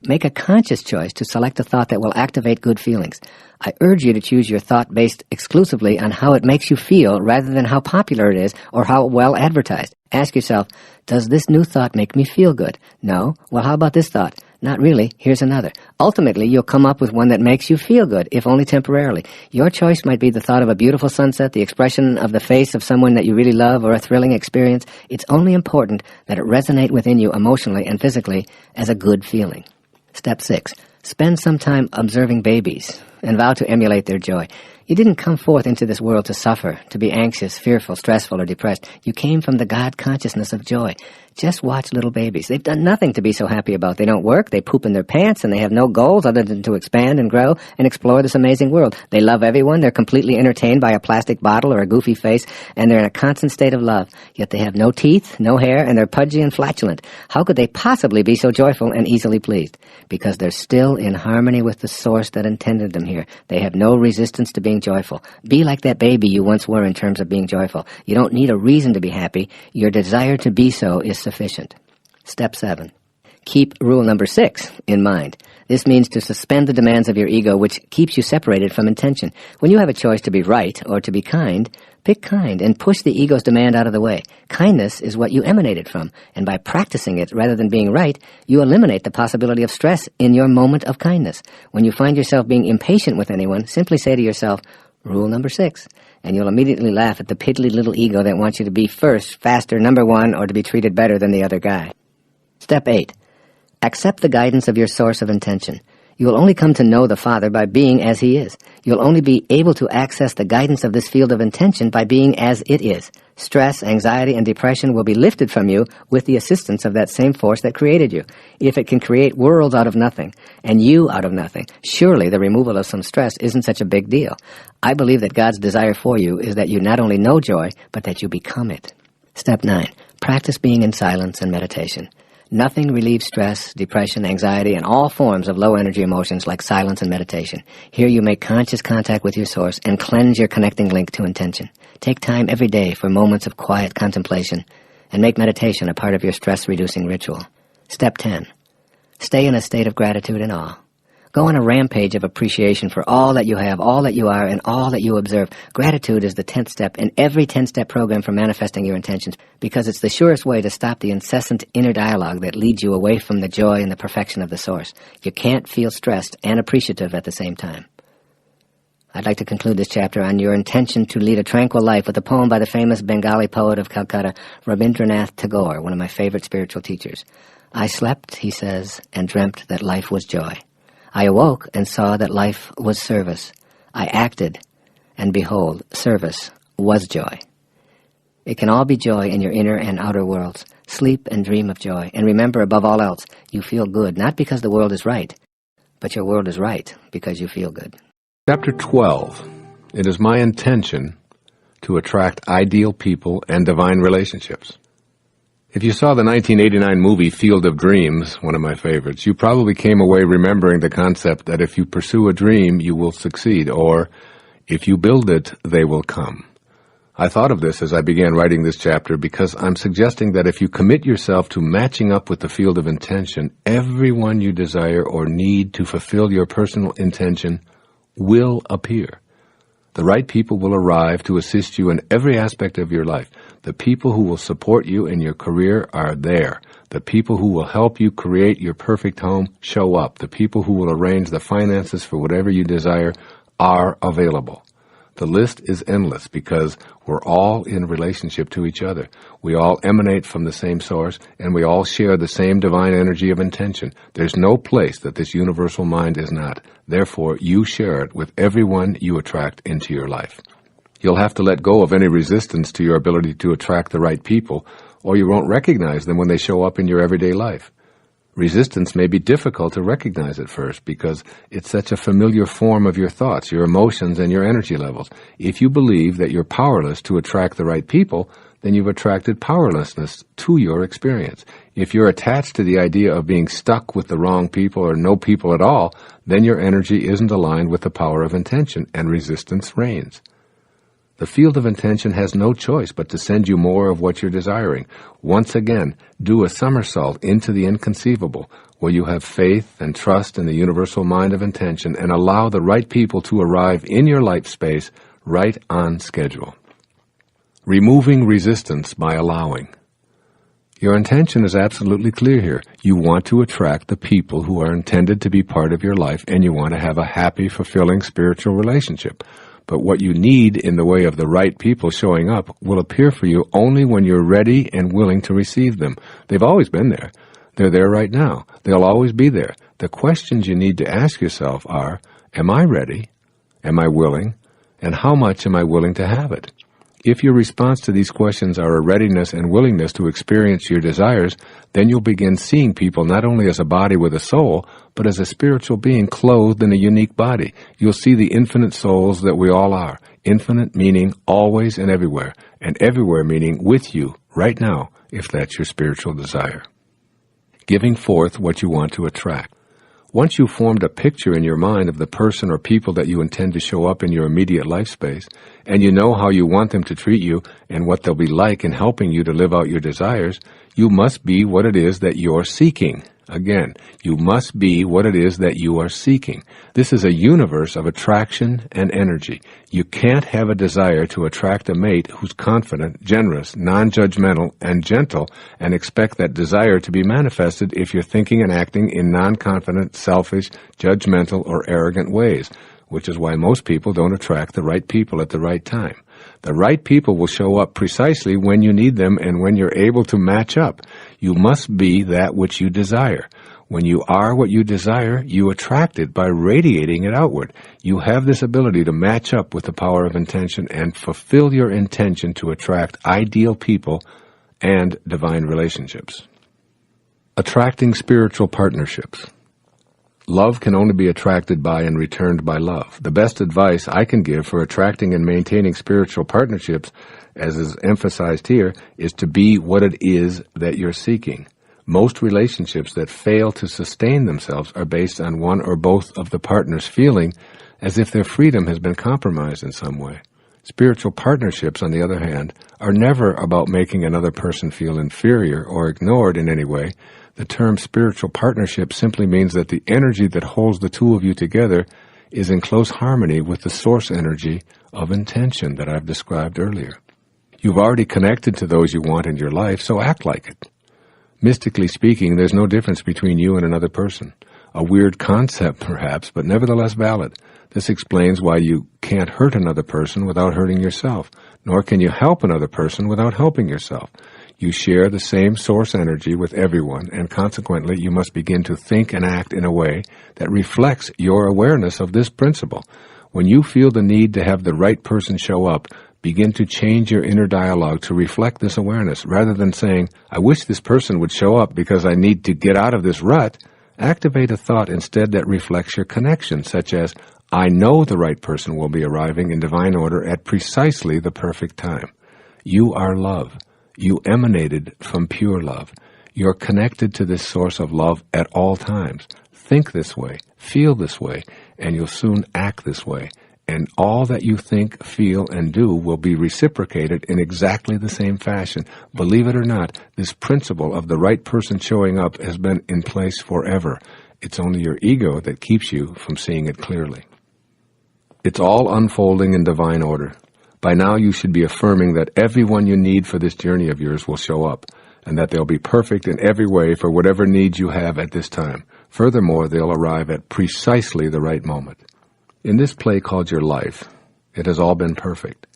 Make a conscious choice to select a thought that will activate good feelings. I urge you to choose your thought based exclusively on how it makes you feel rather than how popular it is or how well advertised. Ask yourself, does this new thought make me feel good? No? Well, how about this thought? Not really. Here's another. Ultimately, you'll come up with one that makes you feel good, if only temporarily. Your choice might be the thought of a beautiful sunset, the expression of the face of someone that you really love, or a thrilling experience. It's only important that it resonate within you emotionally and physically as a good feeling. Step 6. Spend some time observing babies and vow to emulate their joy. You didn't come forth into this world to suffer, to be anxious, fearful, stressful, or depressed. You came from the God consciousness of joy. Just watch little babies. They've done nothing to be so happy about. They don't work, they poop in their pants, and they have no goals other than to expand and grow and explore this amazing world. They love everyone. They're completely entertained by a plastic bottle or a goofy face, and they're in a constant state of love. Yet they have no teeth, no hair, and they're pudgy and flatulent. How could they possibly be so joyful and easily pleased? Because they're still in harmony with the source that intended them here. They have no resistance to being joyful. Be like that baby you once were in terms of being joyful. You don't need a reason to be happy. Your desire to be so is sufficient. Step 7. Keep rule number 6 in mind. This means to suspend the demands of your ego, which keeps you separated from intention. When you have a choice to be right or to be kind, pick kind and push the ego's demand out of the way. Kindness is what you emanated from, and by practicing it rather than being right, you eliminate the possibility of stress in your moment of kindness. When you find yourself being impatient with anyone, simply say to yourself, rule number 6, and you'll immediately laugh at the piddly little ego that wants you to be first, faster, number 1, or to be treated better than the other guy. Step 8. Accept the guidance of your source of intention. You will only come to know the Father by being as He is. You'll only be able to access the guidance of this field of intention by being as it is. Stress, anxiety, and depression will be lifted from you with the assistance of that same force that created you. If it can create worlds out of nothing, and you out of nothing, surely the removal of some stress isn't such a big deal. I believe that God's desire for you is that you not only know joy, but that you become it. Step 9. Practice being in silence and meditation. Nothing relieves stress, depression, anxiety, and all forms of low-energy emotions like silence and meditation. Here you make conscious contact with your source and cleanse your connecting link to intention. Take time every day for moments of quiet contemplation and make meditation a part of your stress-reducing ritual. Step 10. Stay in a state of gratitude and awe. Go on a rampage of appreciation for all that you have, all that you are, and all that you observe. Gratitude is the 10th step in every 10-step program for manifesting your intentions, because it's the surest way to stop the incessant inner dialogue that leads you away from the joy and the perfection of the source. You can't feel stressed and appreciative at the same time. I'd like to conclude this chapter on your intention to lead a tranquil life with a poem by the famous Bengali poet of Calcutta, Rabindranath Tagore, one of my favorite spiritual teachers. I slept, he says, and dreamt that life was joy. I awoke and saw that life was service. I acted, and behold, service was joy. It can all be joy in your inner and outer worlds. Sleep and dream of joy, and remember, above all else, you feel good, not because the world is right, but your world is right because you feel good. Chapter 12. It is my intention to attract ideal people and divine relationships. If you saw the 1989 movie Field of Dreams, one of my favorites, you probably came away remembering the concept that if you pursue a dream, you will succeed, or if you build it, they will come. I thought of this as I began writing this chapter because I'm suggesting that if you commit yourself to matching up with the field of intention, everyone you desire or need to fulfill your personal intention will appear. The right people will arrive to assist you in every aspect of your life. The people who will support you in your career are there. The people who will help you create your perfect home show up. The people who will arrange the finances for whatever you desire are available. The list is endless because we're all in relationship to each other. We all emanate from the same source, and we all share the same divine energy of intention. There's no place that this universal mind is not. Therefore, you share it with everyone you attract into your life. You'll have to let go of any resistance to your ability to attract the right people, or you won't recognize them when they show up in your everyday life. Resistance may be difficult to recognize at first because it's such a familiar form of your thoughts, your emotions, and your energy levels. If you believe that you're powerless to attract the right people, then you've attracted powerlessness to your experience. If you're attached to the idea of being stuck with the wrong people or no people at all, then your energy isn't aligned with the power of intention, and resistance reigns. The field of intention has no choice but to send you more of what you're desiring. Once again, do a somersault into the inconceivable, where you have faith and trust in the universal mind of intention and allow the right people to arrive in your life space right on schedule. Removing resistance by allowing. Your intention is absolutely clear here. You want to attract the people who are intended to be part of your life, and you want to have a happy, fulfilling spiritual relationship. But what you need in the way of the right people showing up will appear for you only when you're ready and willing to receive them. They've always been there. They're there right now. They'll always be there. The questions you need to ask yourself are, am I ready? Am I willing? And how much am I willing to have it? If your response to these questions are a readiness and willingness to experience your desires, then you'll begin seeing people not only as a body with a soul, but as a spiritual being clothed in a unique body. You'll see the infinite souls that we all are. Infinite meaning always and everywhere meaning with you right now, if that's your spiritual desire. Giving forth what you want to attract. Once you've formed a picture in your mind of the person or people that you intend to show up in your immediate life space, and you know how you want them to treat you and what they'll be like in helping you to live out your desires, you must be what it is that you're seeking. Again, you must be what it is that you are seeking. This is a universe of attraction and energy. You can't have a desire to attract a mate who's confident, generous, non-judgmental, and gentle, and expect that desire to be manifested if you're thinking and acting in non-confident, selfish, judgmental, or arrogant ways, which is why most people don't attract the right people at the right time. The right people will show up precisely when you need them and when you're able to match up. You must be that which you desire. When you are what you desire, you attract it by radiating it outward. You have this ability to match up with the power of intention and fulfill your intention to attract ideal people and divine relationships. Attracting spiritual partnerships. Love can only be attracted by and returned by love. The best advice I can give for attracting and maintaining spiritual partnerships, as is emphasized here, is to be what it is that you're seeking. Most relationships that fail to sustain themselves are based on one or both of the partners feeling as if their freedom has been compromised in some way. Spiritual partnerships, on the other hand, are never about making another person feel inferior or ignored in any way. The term spiritual partnership simply means that the energy that holds the two of you together is in close harmony with the source energy of intention that I've described earlier. You've already connected to those you want in your life, so act like it. Mystically speaking, there's no difference between you and another person. A weird concept, perhaps, but nevertheless valid. This explains why you can't hurt another person without hurting yourself, nor can you help another person without helping yourself. You share the same source energy with everyone, and consequently you must begin to think and act in a way that reflects your awareness of this principle. When you feel the need to have the right person show up, begin to change your inner dialogue to reflect this awareness. Rather than saying, I wish this person would show up because I need to get out of this rut, activate a thought instead that reflects your connection, such as, I know the right person will be arriving in divine order at precisely the perfect time. You are love. You emanated from pure love. You're connected to this source of love at all times. Think this way, feel this way, and you'll soon act this way. And all that you think, feel, and do will be reciprocated in exactly the same fashion. Believe it or not, this principle of the right person showing up has been in place forever. It's only your ego that keeps you from seeing it clearly. It's all unfolding in divine order. By now you should be affirming that everyone you need for this journey of yours will show up, and that they'll be perfect in every way for whatever needs you have at this time. Furthermore, they'll arrive at precisely the right moment. In this play called your life, it has all been perfect.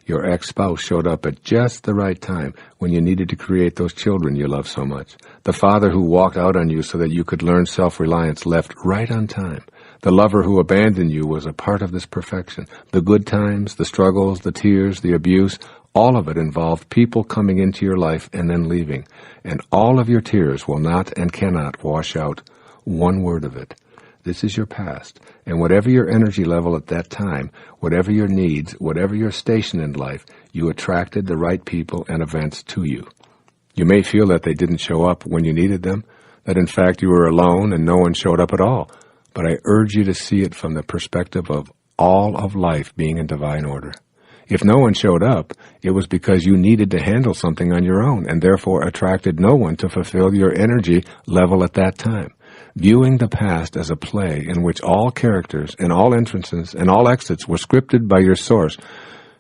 Your ex-spouse showed up at just the right time when you needed to create those children you love so much. The father who walked out on you so that you could learn self-reliance left right on time. The lover who abandoned you was a part of this perfection. The good times, the struggles, the tears, the abuse, all of it involved people coming into your life and then leaving. And all of your tears will not and cannot wash out one word of it. This is your past, and whatever your energy level at that time, whatever your needs, whatever your station in life, you attracted the right people and events to you. You may feel that they didn't show up when you needed them, that in fact you were alone and no one showed up at all, but I urge you to see it from the perspective of all of life being in divine order. If no one showed up, it was because you needed to handle something on your own and therefore attracted no one to fulfill your energy level at that time. Viewing the past as a play in which all characters and all entrances and all exits were scripted by your source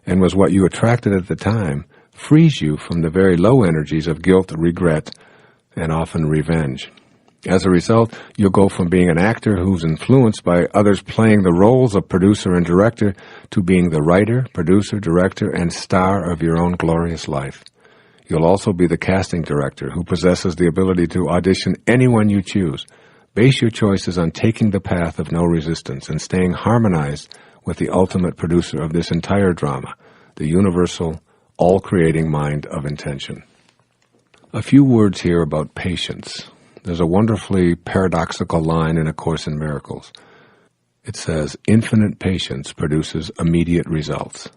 and was what you attracted at the time frees you from the very low energies of guilt, regret, and often revenge. As a result, you'll go from being an actor who's influenced by others playing the roles of producer and director to being the writer, producer, director, and star of your own glorious life. You'll also be the casting director who possesses the ability to audition anyone you choose. Base your choices on taking the path of no resistance and staying harmonized with the ultimate producer of this entire drama, the universal, all-creating mind of intention. A few words here about patience. There's a wonderfully paradoxical line in A Course in Miracles. It says, infinite patience produces immediate results.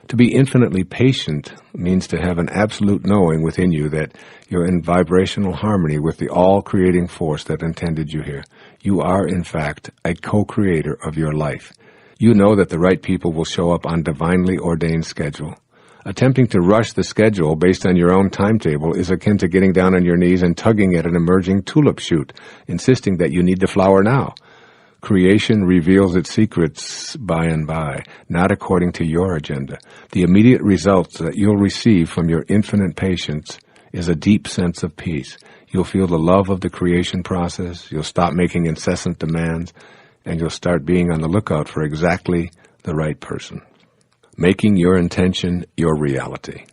To be infinitely patient means to have an absolute knowing within you that you're in vibrational harmony with the all-creating force that intended you here. You are, in fact, a co-creator of your life. You know that the right people will show up on divinely ordained schedule. Attempting to rush the schedule based on your own timetable is akin to getting down on your knees and tugging at an emerging tulip shoot, insisting that you need to flower now. Creation reveals its secrets by and by, not according to your agenda. The immediate results that you'll receive from your infinite patience is a deep sense of peace. You'll feel the love of the creation process, you'll stop making incessant demands, and you'll start being on the lookout for exactly the right person. Making your intention your reality.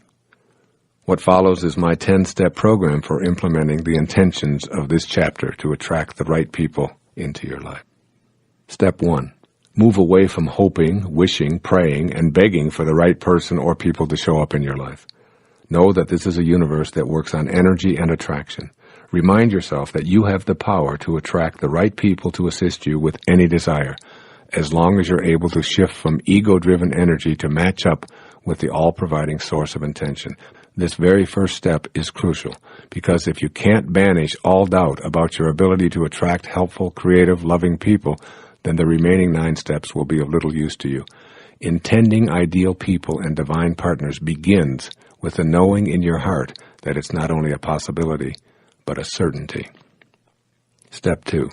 What follows is my 10-step program for implementing the intentions of this chapter to attract the right people into your life. Step 1. Move away from hoping, wishing, praying, and begging for the right person or people to show up in your life. Know that this is a universe that works on energy and attraction. Remind yourself that you have the power to attract the right people to assist you with any desire, as long as you're able to shift from ego-driven energy to match up with the all-providing source of intention. This very first step is crucial, because if you can't banish all doubt about your ability to attract helpful, creative, loving people, then the remaining 9 steps will be of little use to you. Intending ideal people and divine partners begins with the knowing in your heart that it's not only a possibility, but a certainty. Step 2.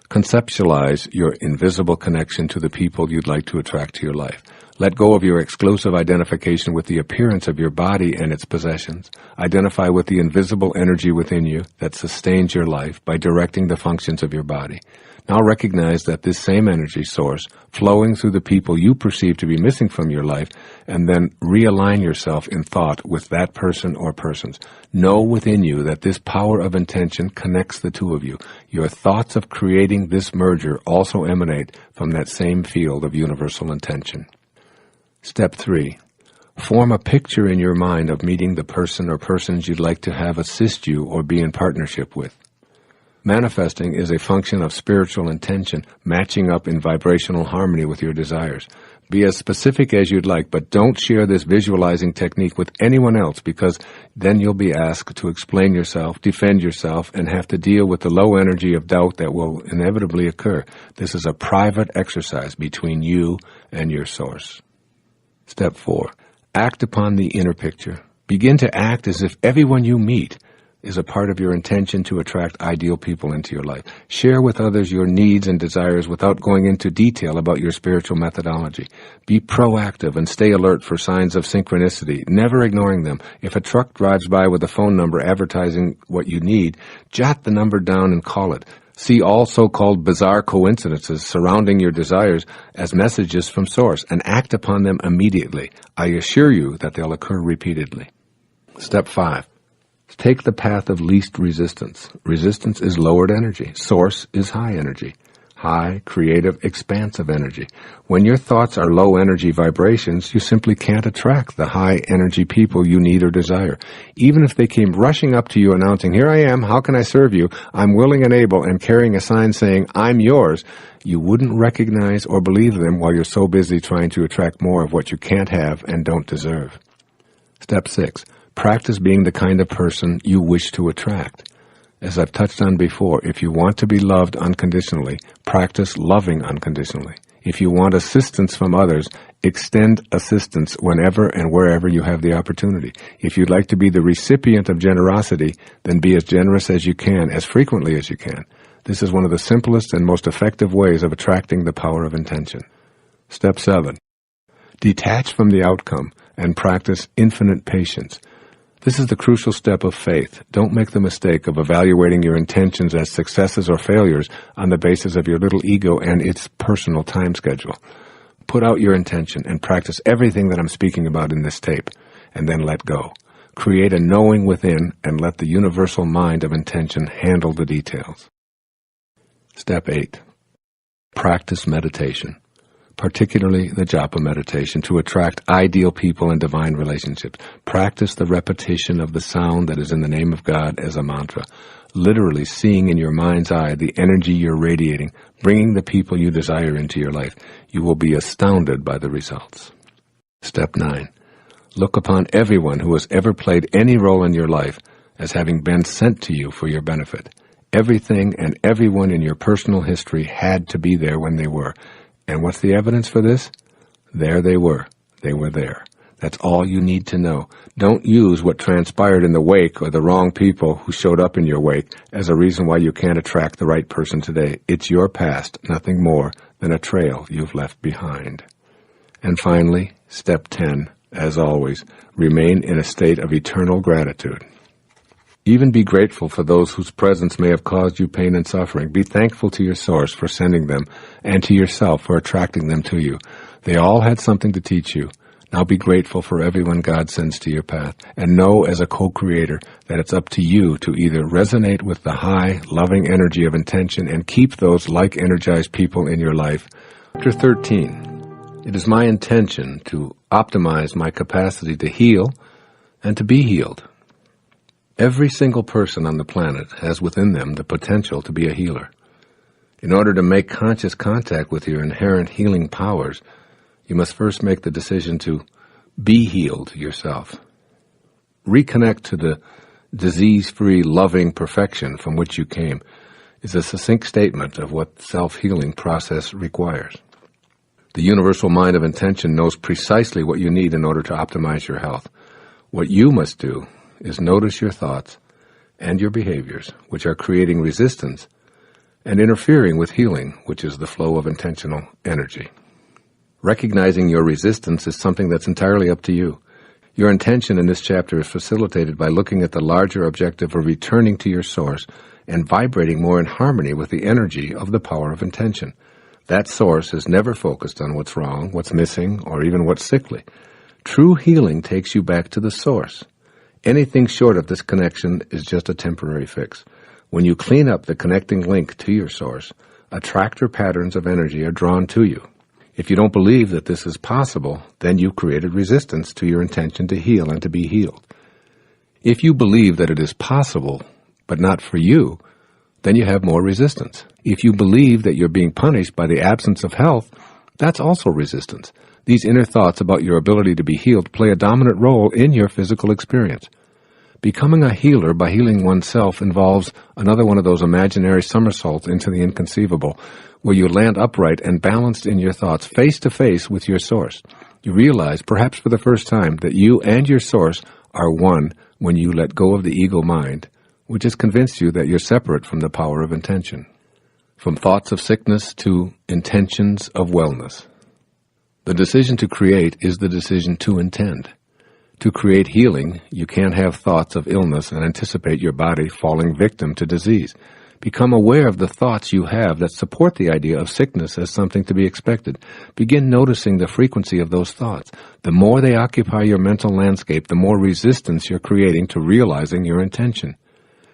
Conceptualize your invisible connection to the people you'd like to attract to your life. Let go of your exclusive identification with the appearance of your body and its possessions. Identify with the invisible energy within you that sustains your life by directing the functions of your body. Now recognize that this same energy source flowing through the people you perceive to be missing from your life, and then realign yourself in thought with that person or persons. Know within you that this power of intention connects the two of you. Your thoughts of creating this merger also emanate from that same field of universal intention. Step 3. Form a picture in your mind of meeting the person or persons you'd like to have assist you or be in partnership with. Manifesting is a function of spiritual intention, matching up in vibrational harmony with your desires. Be as specific as you'd like, but don't share this visualizing technique with anyone else, because then you'll be asked to explain yourself, defend yourself, and have to deal with the low energy of doubt that will inevitably occur. This is a private exercise between you and your source. Step 4. Act upon the inner picture. Begin to act as if everyone you meet is a part of your intention to attract ideal people into your life. Share with others your needs and desires without going into detail about your spiritual methodology. Be proactive and stay alert for signs of synchronicity, never ignoring them. If a truck drives by with a phone number advertising what you need, jot the number down and call it. See all so-called bizarre coincidences surrounding your desires as messages from Source and act upon them immediately. I assure you that they'll occur repeatedly. Step 5. Take the path of least resistance. Resistance is lowered energy. Source is high energy. High, creative, expansive energy. When your thoughts are low energy vibrations, you simply can't attract the high energy people you need or desire. Even if they came rushing up to you announcing, "Here I am, how can I serve you? I'm willing and able," and carrying a sign saying, "I'm yours," you wouldn't recognize or believe them while you're so busy trying to attract more of what you can't have and don't deserve. Step 6. Practice being the kind of person you wish to attract. As I've touched on before, if you want to be loved unconditionally, practice loving unconditionally. If you want assistance from others, extend assistance whenever and wherever you have the opportunity. If you'd like to be the recipient of generosity, then be as generous as you can, as frequently as you can. This is one of the simplest and most effective ways of attracting the power of intention. Step 7. Detach from the outcome and practice infinite patience. This is the crucial step of faith. Don't make the mistake of evaluating your intentions as successes or failures on the basis of your little ego and its personal time schedule. Put out your intention and practice everything that I'm speaking about in this tape, and then let go. Create a knowing within and let the universal mind of intention handle the details. Step 8. Practice meditation. particularly the japa meditation, to attract ideal people and divine relationships. Practice the repetition of the sound that is in the name of God as a mantra, literally seeing in your mind's eye the energy you're radiating, bringing the people you desire into your life. You will be astounded by the results. Step 9. Look upon everyone who has ever played any role in your life as having been sent to you for your benefit. Everything and everyone in your personal history had to be there when they were. And what's the evidence for this? There they were. They were there. That's all you need to know. Don't use what transpired in the wake or the wrong people who showed up in your wake as a reason why you can't attract the right person today. It's your past, nothing more than a trail you've left behind. And finally, step 10, as always, remain in a state of eternal gratitude. Even be grateful for those whose presence may have caused you pain and suffering. Be thankful to your source for sending them and to yourself for attracting them to you. They all had something to teach you. Now be grateful for everyone God sends to your path, and know as a co-creator that it's up to you to either resonate with the high, loving energy of intention and keep those like-energized people in your life. Chapter 13. It is my intention to optimize my capacity to heal and to be healed. Every single person on the planet has within them the potential to be a healer. In order to make conscious contact with your inherent healing powers, you must first make the decision to be healed yourself. Reconnect to the disease-free, loving perfection from which you came is a succinct statement of what the self-healing process requires. The universal mind of intention knows precisely what you need in order to optimize your health. What you must do is notice your thoughts and your behaviors, which are creating resistance and interfering with healing, which is the flow of intentional energy. Recognizing your resistance is something that's entirely up to you. Your intention in this chapter is facilitated by looking at the larger objective of returning to your source and vibrating more in harmony with the energy of the power of intention. That source is never focused on what's wrong, what's missing, or even what's sickly. True healing takes you back to the source. Anything short of this connection is just a temporary fix. When you clean up the connecting link to your source, attractor patterns of energy are drawn to you. If you don't believe that this is possible, then you've created resistance to your intention to heal and to be healed. If you believe that it is possible, but not for you, then you have more resistance. If you believe that you're being punished by the absence of health, that's also resistance. These inner thoughts about your ability to be healed play a dominant role in your physical experience. Becoming a healer by healing oneself involves another one of those imaginary somersaults into the inconceivable, where you land upright and balanced in your thoughts, face to face with your source. You realize, perhaps for the first time, that you and your source are one when you let go of the ego mind, which has convinced you that you're separate from the power of intention. From thoughts of sickness to intentions of wellness. The decision to create is the decision to intend. To create healing, you can't have thoughts of illness and anticipate your body falling victim to disease. Become aware of the thoughts you have that support the idea of sickness as something to be expected. Begin noticing the frequency of those thoughts. The more they occupy your mental landscape, the more resistance you're creating to realizing your intention.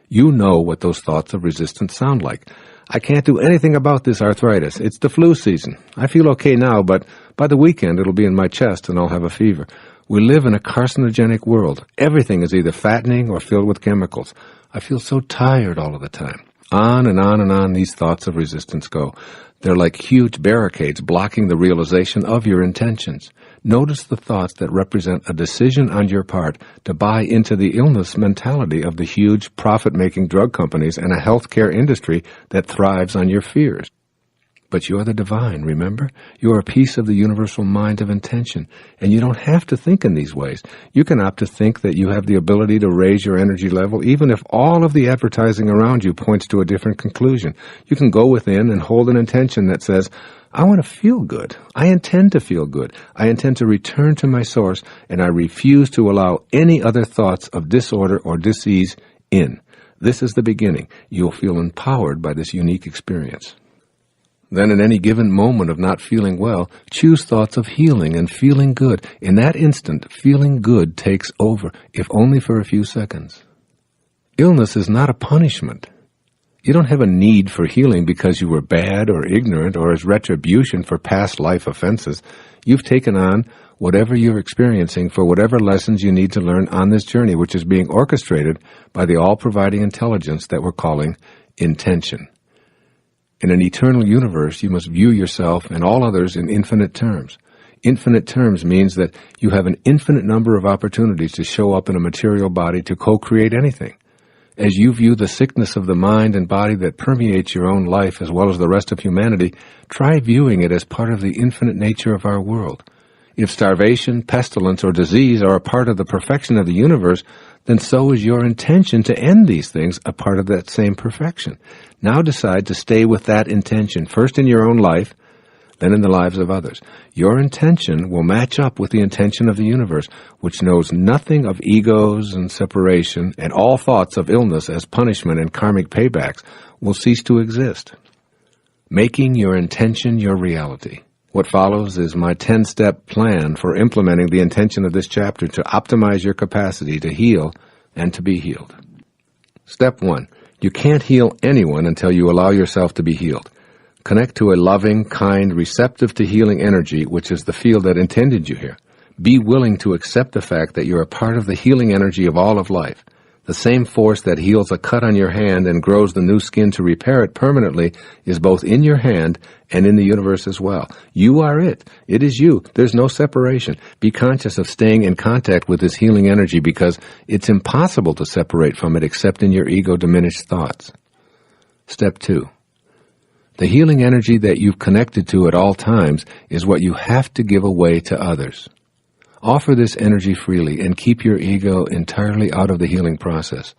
You know what those thoughts of resistance sound like. I can't do anything about this arthritis. It's the flu season. I feel okay now, but by the weekend it'll be in my chest and I'll have a fever. We live in a carcinogenic world. Everything is either fattening or filled with chemicals. I feel so tired all of the time. On and on and on these thoughts of resistance go. They're like huge barricades blocking the realization of your intentions. Notice the thoughts that represent a decision on your part to buy into the illness mentality of the huge profit-making drug companies and a healthcare industry that thrives on your fears. But you're the divine, remember? You're a piece of the universal mind of intention, and you don't have to think in these ways. You can opt to think that you have the ability to raise your energy level, even if all of the advertising around you points to a different conclusion. You can go within and hold an intention that says, I want to feel good. I intend to feel good. I intend to return to my source, and I refuse to allow any other thoughts of disorder or disease in. This is the beginning. You'll feel empowered by this unique experience. Then in any given moment of not feeling well, choose thoughts of healing and feeling good. In that instant, feeling good takes over, if only for a few seconds. Illness is not a punishment. You don't have a need for healing because you were bad or ignorant or as retribution for past life offenses. You've taken on whatever you're experiencing for whatever lessons you need to learn on this journey, which is being orchestrated by the all-providing intelligence that we're calling intention. In an eternal universe, you must view yourself and all others in infinite terms. Infinite terms means that you have an infinite number of opportunities to show up in a material body to co-create anything. As you view the sickness of the mind and body that permeates your own life as well as the rest of humanity, try viewing it as part of the infinite nature of our world. If starvation, pestilence, or disease are a part of the perfection of the universe, then so is your intention to end these things a part of that same perfection. Now decide to stay with that intention, first in your own life, then in the lives of others. Your intention will match up with the intention of the universe, which knows nothing of egos and separation, and all thoughts of illness as punishment and karmic paybacks will cease to exist. Making your intention your reality. What follows is my 10-step plan for implementing the intention of this chapter to optimize your capacity to heal and to be healed. Step 1. You can't heal anyone until you allow yourself to be healed. Connect to a loving, kind, receptive to healing energy, which is the field that intended you here. Be willing to accept the fact that you're a part of the healing energy of all of life. The same force that heals a cut on your hand and grows the new skin to repair it permanently is both in your hand and in the universe as well. You are it. It is you. There's no separation. Be conscious of staying in contact with this healing energy because it's impossible to separate from it except in your ego-diminished thoughts. Step 2. The healing energy that you've connected to at all times is what you have to give away to others. Offer this energy freely and keep your ego entirely out of the healing process.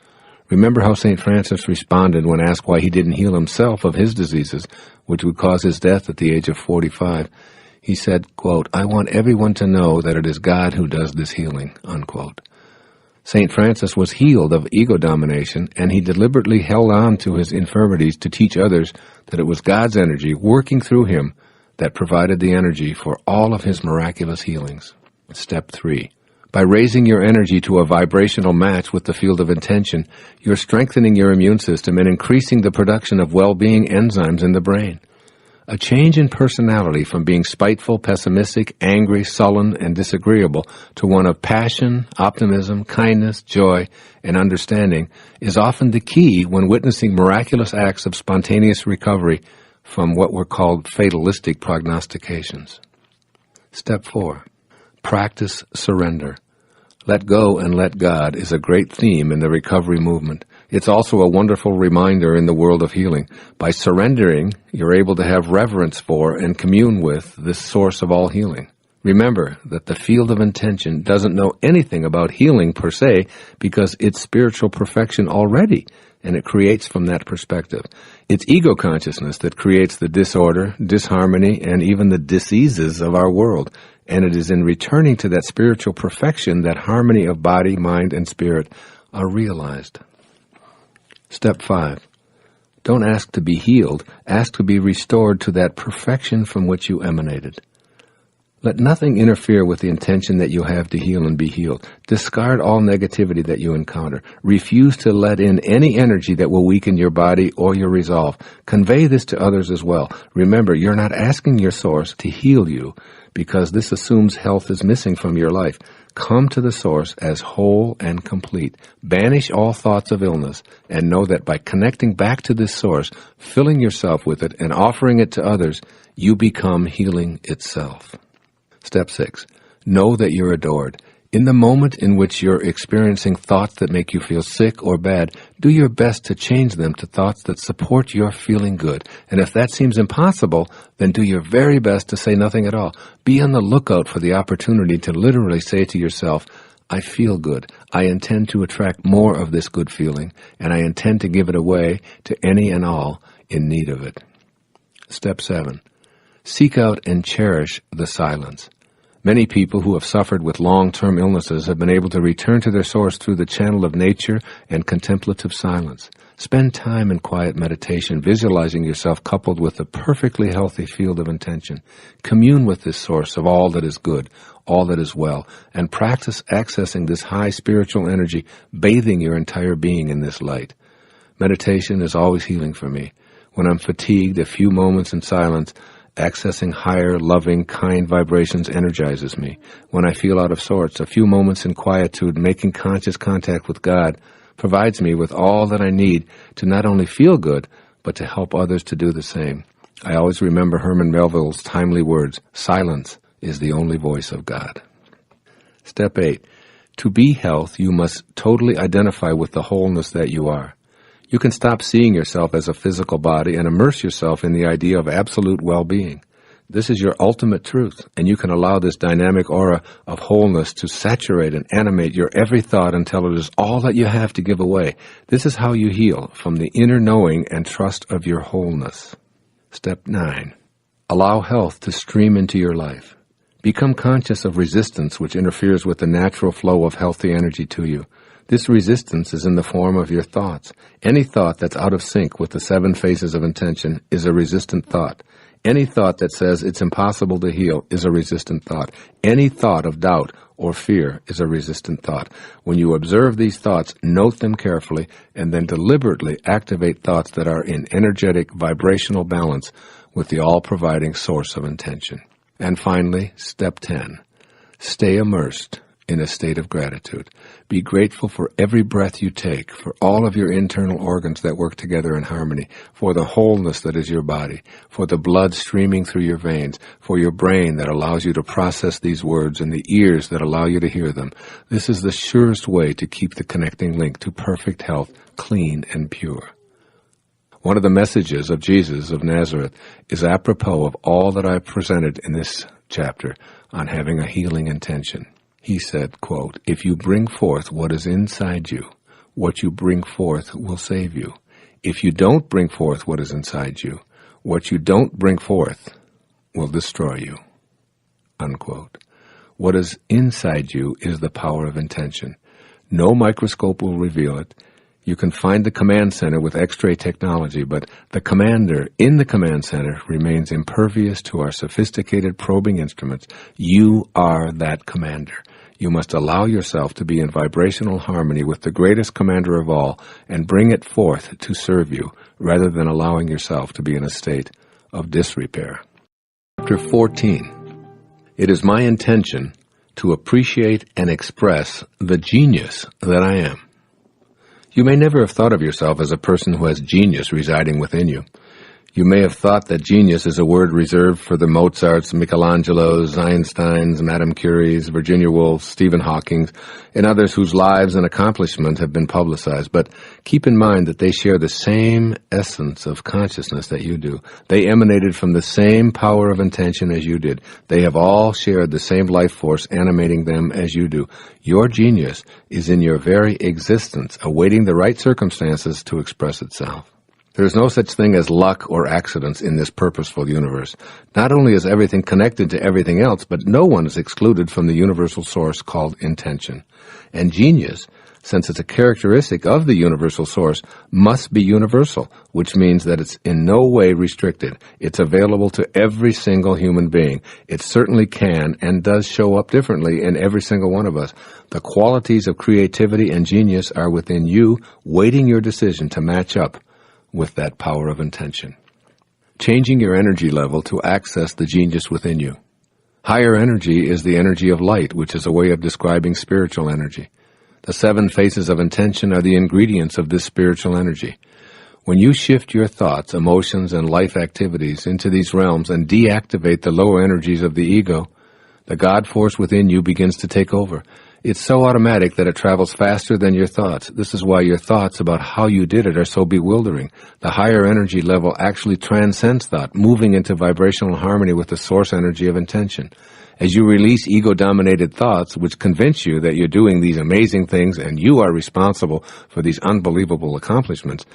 Remember how St. Francis responded when asked why he didn't heal himself of his diseases, which would cause his death at the age of 45. He said, quote, "I want everyone to know that it is God who does this healing," unquote. St. Francis was healed of ego domination, and he deliberately held on to his infirmities to teach others that it was God's energy working through him that provided the energy for all of his miraculous healings. Step 3. By raising your energy to a vibrational match with the field of intention, you're strengthening your immune system and increasing the production of well-being enzymes in the brain. A change in personality from being spiteful, pessimistic, angry, sullen, and disagreeable to one of passion, optimism, kindness, joy, and understanding is often the key when witnessing miraculous acts of spontaneous recovery from what were called fatalistic prognostications. Step 4. Practice surrender. Let go and let God is a great theme in the recovery movement. It's also a wonderful reminder in the world of healing. By surrendering, you're able to have reverence for and commune with this source of all healing. Remember that the field of intention doesn't know anything about healing per se because it's spiritual perfection already, and it creates from that perspective. It's ego consciousness that creates the disorder, disharmony, and even the diseases of our world. And it is in returning to that spiritual perfection that harmony of body, mind, and spirit are realized. Step 5. Don't ask to be healed. Ask to be restored to that perfection from which you emanated. Let nothing interfere with the intention that you have to heal and be healed. Discard all negativity that you encounter. Refuse to let in any energy that will weaken your body or your resolve. Convey this to others as well. Remember, you're not asking your source to heal you because this assumes health is missing from your life. Come to the source as whole and complete. Banish all thoughts of illness and know that by connecting back to this source, filling yourself with it and offering it to others, you become healing itself. Step 6. Know that you're adored. In the moment in which you're experiencing thoughts that make you feel sick or bad, do your best to change them to thoughts that support your feeling good. And if that seems impossible, then do your very best to say nothing at all. Be on the lookout for the opportunity to literally say to yourself, I feel good. I intend to attract more of this good feeling, and I intend to give it away to any and all in need of it. Step 7. Seek out and cherish the silence. Many people who have suffered with long-term illnesses have been able to return to their source through the channel of nature and contemplative silence. Spend time in quiet meditation, visualizing yourself coupled with a perfectly healthy field of intention. Commune with this source of all that is good, all that is well, and practice accessing this high spiritual energy, bathing your entire being in this light. Meditation is always healing for me. When I'm fatigued, a few moments in silence, accessing higher, loving, kind vibrations energizes me. When I feel out of sorts, a few moments in quietude, making conscious contact with God, provides me with all that I need to not only feel good, but to help others to do the same. I always remember Herman Melville's timely words, "Silence is the only voice of God." Step 8. To be health, you must totally identify with the wholeness that you are. You can stop seeing yourself as a physical body and immerse yourself in the idea of absolute well-being. This is your ultimate truth, and you can allow this dynamic aura of wholeness to saturate and animate your every thought until it is all that you have to give away. This is how you heal, from the inner knowing and trust of your wholeness. Step 9. Allow health to stream into your life. Become conscious of resistance which interferes with the natural flow of healthy energy to you. This resistance is in the form of your thoughts. Any thought that's out of sync with the 7 phases of intention is a resistant thought. Any thought that says it's impossible to heal is a resistant thought. Any thought of doubt or fear is a resistant thought. When you observe these thoughts, note them carefully, and then deliberately activate thoughts that are in energetic, vibrational balance with the all-providing source of intention. And finally, step 10. Stay immersed in a state of gratitude. Be grateful for every breath you take, for all of your internal organs that work together in harmony, for the wholeness that is your body, for the blood streaming through your veins, for your brain that allows you to process these words and the ears that allow you to hear them. This is the surest way to keep the connecting link to perfect health, clean and pure. One of the messages of Jesus of Nazareth is apropos of all that I've presented in this chapter on having a healing intention. He said, quote, "If you bring forth what is inside you, what you bring forth will save you. If you don't bring forth what is inside you, what you don't bring forth will destroy you." Unquote. What is inside you is the power of intention. No microscope will reveal it. You can find the command center with X-ray technology, but the commander in the command center remains impervious to our sophisticated probing instruments. You are that commander. You must allow yourself to be in vibrational harmony with the greatest commander of all and bring it forth to serve you, rather than allowing yourself to be in a state of disrepair. Chapter 14. It is my intention to appreciate and express the genius that I am. You may never have thought of yourself as a person who has genius residing within you. You may have thought that genius is a word reserved for the Mozarts, Michelangelos, Einsteins, Madame Curies, Virginia Woolf, Stephen Hawking, and others whose lives and accomplishments have been publicized. But keep in mind that they share the same essence of consciousness that you do. They emanated from the same power of intention as you did. They have all shared the same life force animating them as you do. Your genius is in your very existence, awaiting the right circumstances to express itself. There is no such thing as luck or accidents in this purposeful universe. Not only is everything connected to everything else, but no one is excluded from the universal source called intention. And genius, since it's a characteristic of the universal source, must be universal, which means that it's in no way restricted. It's available to every single human being. It certainly can and does show up differently in every single one of us. The qualities of creativity and genius are within you, waiting your decision to match up with that power of intention. Changing your energy level to access the genius within you. Higher energy is the energy of light, which is a way of describing spiritual energy. The 7 phases of intention are the ingredients of this spiritual energy. When you shift your thoughts, emotions, and life activities into these realms and deactivate the lower energies of the ego, the God force within you begins to take over. It's so automatic that it travels faster than your thoughts. This is why your thoughts about how you did it are so bewildering. The higher energy level actually transcends thought, moving into vibrational harmony with the source energy of intention. As you release ego-dominated thoughts, which convince you that you're doing these amazing things and you are responsible for these unbelievable accomplishments,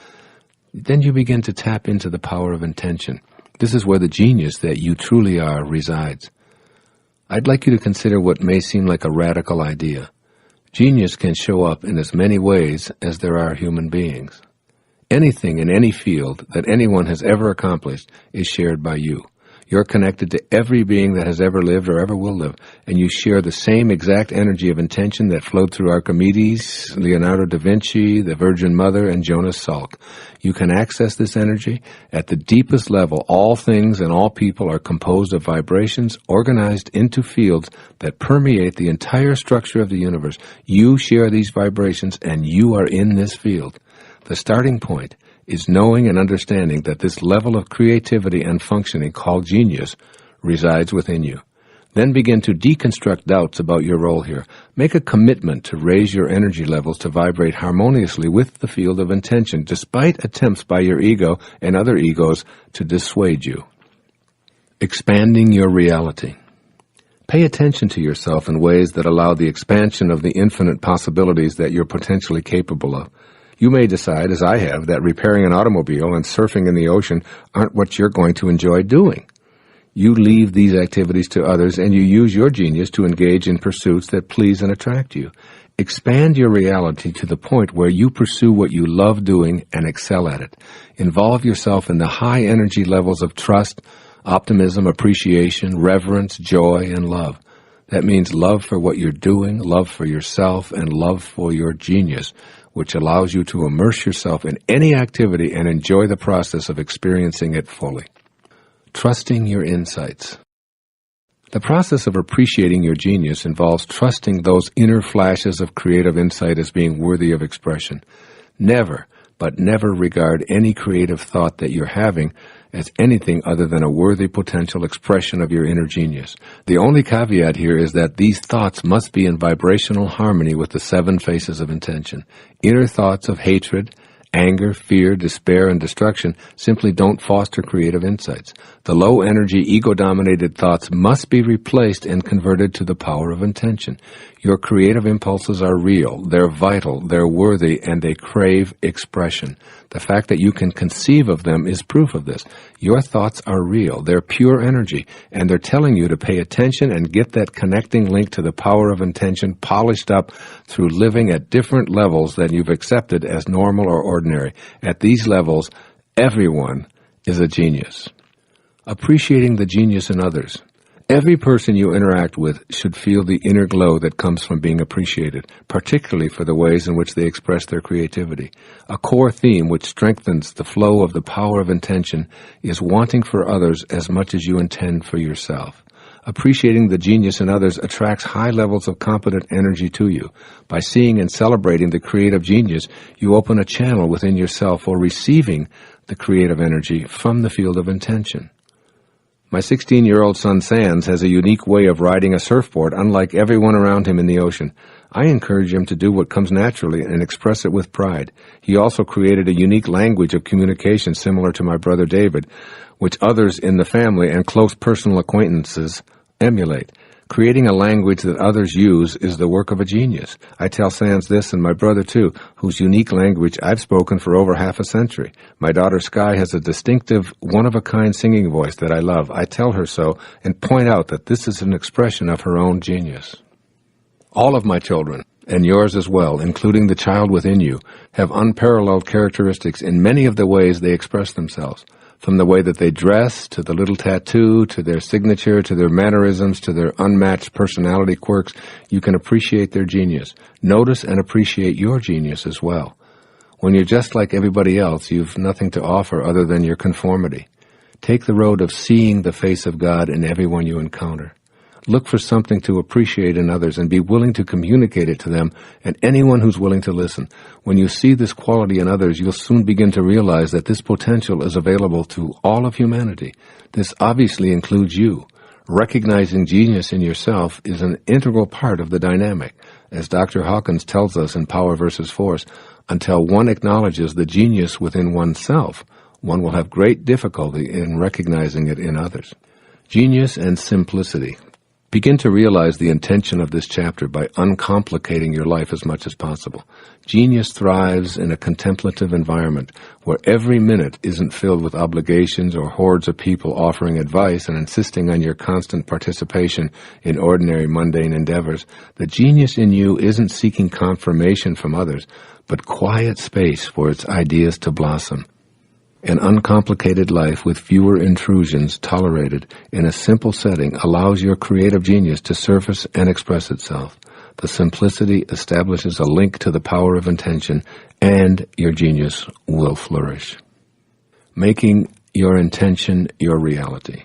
then you begin to tap into the power of intention. This is where the genius that you truly are resides. I'd like you to consider what may seem like a radical idea. Genius can show up in as many ways as there are human beings. Anything in any field that anyone has ever accomplished is shared by you. You're connected to every being that has ever lived or ever will live, and you share the same exact energy of intention that flowed through Archimedes, Leonardo da Vinci, the Virgin Mother, and Jonas Salk. You can access this energy. At the deepest level, all things and all people are composed of vibrations organized into fields that permeate the entire structure of the universe. You share these vibrations, and you are in this field. The starting point is knowing and understanding that this level of creativity and functioning called genius resides within you. Then begin to deconstruct doubts about your role here. Make a commitment to raise your energy levels to vibrate harmoniously with the field of intention, despite attempts by your ego and other egos to dissuade you. Expanding your reality. Pay attention to yourself in ways that allow the expansion of the infinite possibilities that you're potentially capable of. You may decide, as I have, that repairing an automobile and surfing in the ocean aren't what you're going to enjoy doing. You leave these activities to others, and you use your genius to engage in pursuits that please and attract you. Expand your reality to the point where you pursue what you love doing and excel at it. Involve yourself in the high energy levels of trust, optimism, appreciation, reverence, joy, and love. That means love for what you're doing, love for yourself, and love for your genius, which allows you to immerse yourself in any activity and enjoy the process of experiencing it fully. Trusting your insights. The process of appreciating your genius involves trusting those inner flashes of creative insight as being worthy of expression. Never, but never regard any creative thought that you're having as anything other than a worthy potential expression of your inner genius. The only caveat here is that these thoughts must be in vibrational harmony with the 7 faces of intention. Inner thoughts of hatred, anger, fear, despair, and destruction simply don't foster creative insights. The low-energy, ego-dominated thoughts must be replaced and converted to the power of intention. Your creative impulses are real, they're vital, they're worthy, and they crave expression. The fact that you can conceive of them is proof of this. Your thoughts are real, they're pure energy, and they're telling you to pay attention and get that connecting link to the power of intention polished up through living at different levels than you've accepted as normal or ordinary. At these levels, everyone is a genius. Appreciating the genius in others. Every person you interact with should feel the inner glow that comes from being appreciated, particularly for the ways in which they express their creativity. A core theme which strengthens the flow of the power of intention is wanting for others as much as you intend for yourself. Appreciating the genius in others attracts high levels of competent energy to you. By seeing and celebrating the creative genius, you open a channel within yourself for receiving the creative energy from the field of intention. My 16-year-old son Sans has a unique way of riding a surfboard unlike everyone around him in the ocean. I encourage him to do what comes naturally and express it with pride. He also created a unique language of communication similar to my brother David, which others in the family and close personal acquaintances emulate. Creating a language that others use is the work of a genius. I tell Sans this, and my brother too, whose unique language I've spoken for over half a century. My daughter Sky has a distinctive, one-of-a-kind singing voice that I love. I tell her so and point out that this is an expression of her own genius. All of my children, and yours as well, including the child within you, have unparalleled characteristics in many of the ways they express themselves. From the way that they dress, to the little tattoo, to their signature, to their mannerisms, to their unmatched personality quirks, you can appreciate their genius. Notice and appreciate your genius as well. When you're just like everybody else, you've nothing to offer other than your conformity. Take the road of seeing the face of God in everyone you encounter. Look for something to appreciate in others and be willing to communicate it to them and anyone who's willing to listen. When you see this quality in others, you'll soon begin to realize that this potential is available to all of humanity. This obviously includes you. Recognizing genius in yourself is an integral part of the dynamic. As Dr. Hawkins tells us in Power versus Force, until one acknowledges the genius within oneself, one will have great difficulty in recognizing it in others. Genius and simplicity. Begin to realize the intention of this chapter by uncomplicating your life as much as possible. Genius thrives in a contemplative environment where every minute isn't filled with obligations or hordes of people offering advice and insisting on your constant participation in ordinary mundane endeavors. The genius in you isn't seeking confirmation from others, but quiet space for its ideas to blossom. An uncomplicated life with fewer intrusions tolerated in a simple setting allows your creative genius to surface and express itself. The simplicity establishes a link to the power of intention, and your genius will flourish. Making your intention your reality.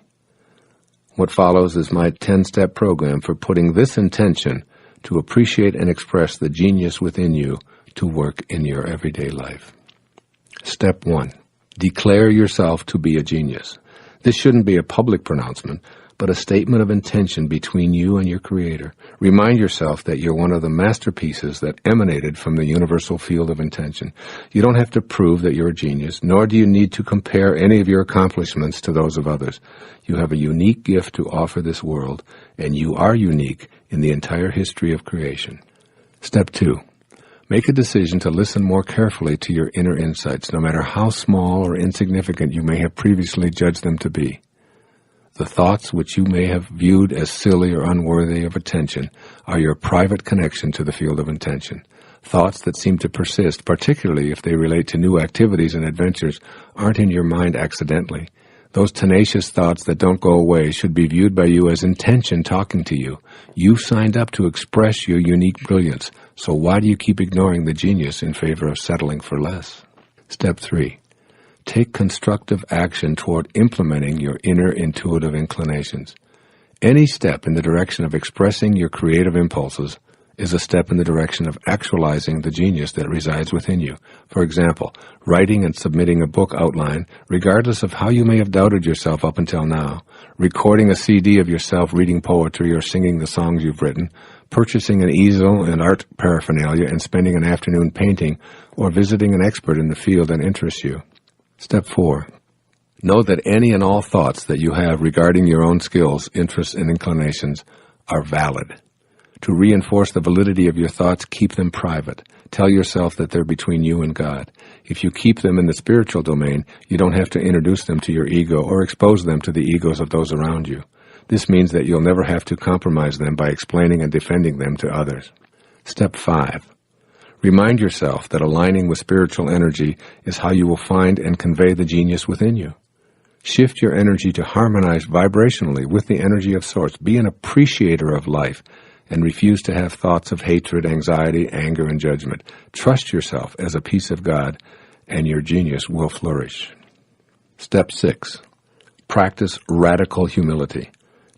What follows is my 10-step program for putting this intention to appreciate and express the genius within you to work in your everyday life. Step 1. Declare yourself to be a genius. This shouldn't be a public pronouncement, but a statement of intention between you and your Creator. Remind yourself that you're one of the masterpieces that emanated from the universal field of intention. You don't have to prove that you're a genius, nor do you need to compare any of your accomplishments to those of others. You have a unique gift to offer this world, and you are unique in the entire history of creation. Step 2. Make a decision to listen more carefully to your inner insights, no matter how small or insignificant you may have previously judged them to be. The thoughts which you may have viewed as silly or unworthy of attention are your private connection to the field of intention. Thoughts that seem to persist, particularly if they relate to new activities and adventures, aren't in your mind accidentally. Those tenacious thoughts that don't go away should be viewed by you as intention talking to you. You signed up to express your unique brilliance, so why do you keep ignoring the genius in favor of settling for less? Step 3. Take constructive action toward implementing your inner intuitive inclinations. Any step in the direction of expressing your creative impulses is a step in the direction of actualizing the genius that resides within you. For example, writing and submitting a book outline, regardless of how you may have doubted yourself up until now, recording a CD of yourself reading poetry or singing the songs you've written, purchasing an easel and art paraphernalia and spending an afternoon painting, or visiting an expert in the field that interests you. Step 4. Know that any and all thoughts that you have regarding your own skills, interests, and inclinations are valid. To reinforce the validity of your thoughts, keep them private. Tell yourself that they're between you and God. If you keep them in the spiritual domain, you don't have to introduce them to your ego or expose them to the egos of those around you. This means that you'll never have to compromise them by explaining and defending them to others. Step 5. Remind yourself that aligning with spiritual energy is how you will find and convey the genius within you. Shift your energy to harmonize vibrationally with the energy of Source. Be an appreciator of life and refuse to have thoughts of hatred, anxiety, anger, and judgment. Trust yourself as a piece of God, and your genius will flourish. Step 6. Practice radical humility.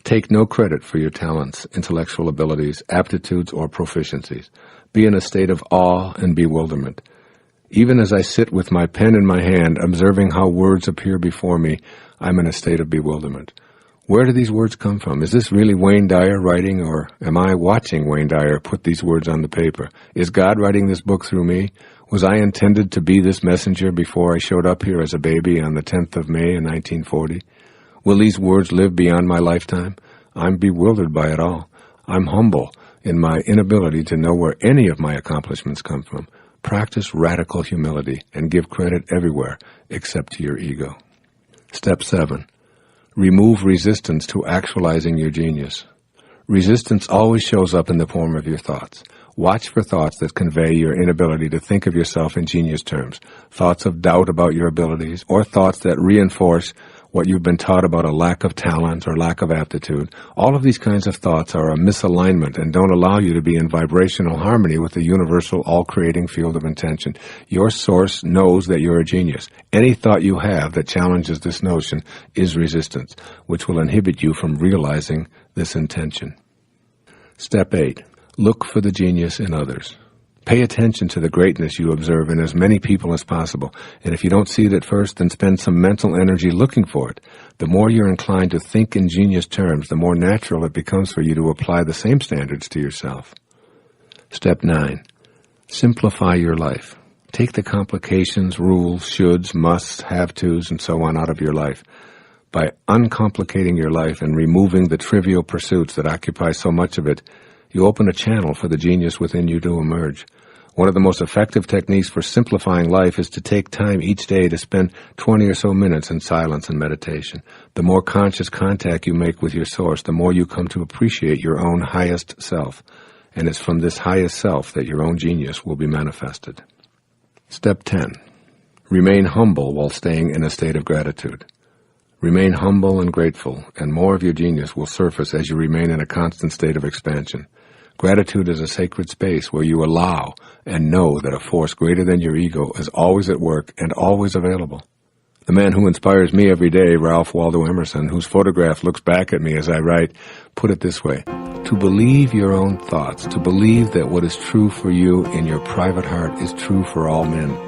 Take no credit for your talents, intellectual abilities, aptitudes, or proficiencies. Be in a state of awe and bewilderment. Even as I sit with my pen in my hand, observing how words appear before me, I'm in a state of bewilderment. Where do these words come from? Is this really Wayne Dyer writing, or am I watching Wayne Dyer put these words on the paper? Is God writing this book through me? Was I intended to be this messenger before I showed up here as a baby on the 10th of May in 1940? Will these words live beyond my lifetime? I'm bewildered by it all. I'm humble in my inability to know where any of my accomplishments come from. Practice radical humility and give credit everywhere except to your ego. Step 7. Remove resistance to actualizing your genius. Resistance always shows up in the form of your thoughts. Watch for thoughts that convey your inability to think of yourself in genius terms, thoughts of doubt about your abilities, or thoughts that reinforce what you've been taught about a lack of talent or lack of aptitude. All of these kinds of thoughts are a misalignment and don't allow you to be in vibrational harmony with the universal, all-creating field of intention. Your Source knows that you're a genius. Any thought you have that challenges this notion is resistance, which will inhibit you from realizing this intention. Step 8. Look for the genius in others. Pay attention to the greatness you observe in as many people as possible, and if you don't see it at first, then spend some mental energy looking for it. The more you're inclined to think in genius terms, the more natural it becomes for you to apply the same standards to yourself. Step 9. Simplify your life. Take the complications, rules, shoulds, musts, have-tos, and so on out of your life. By uncomplicating your life and removing the trivial pursuits that occupy so much of it, you open a channel for the genius within you to emerge. One of the most effective techniques for simplifying life is to take time each day to spend 20 or so minutes in silence and meditation. The more conscious contact you make with your Source, the more you come to appreciate your own highest self. And it's from this highest self that your own genius will be manifested. Step 10. Remain humble while staying in a state of gratitude. Remain humble and grateful, and more of your genius will surface as you remain in a constant state of expansion. Gratitude is a sacred space where you allow and know that a force greater than your ego is always at work and always available. The man who inspires me every day, Ralph Waldo Emerson, whose photograph looks back at me as I write, put it this way: to believe your own thoughts, to believe that what is true for you in your private heart is true for all men.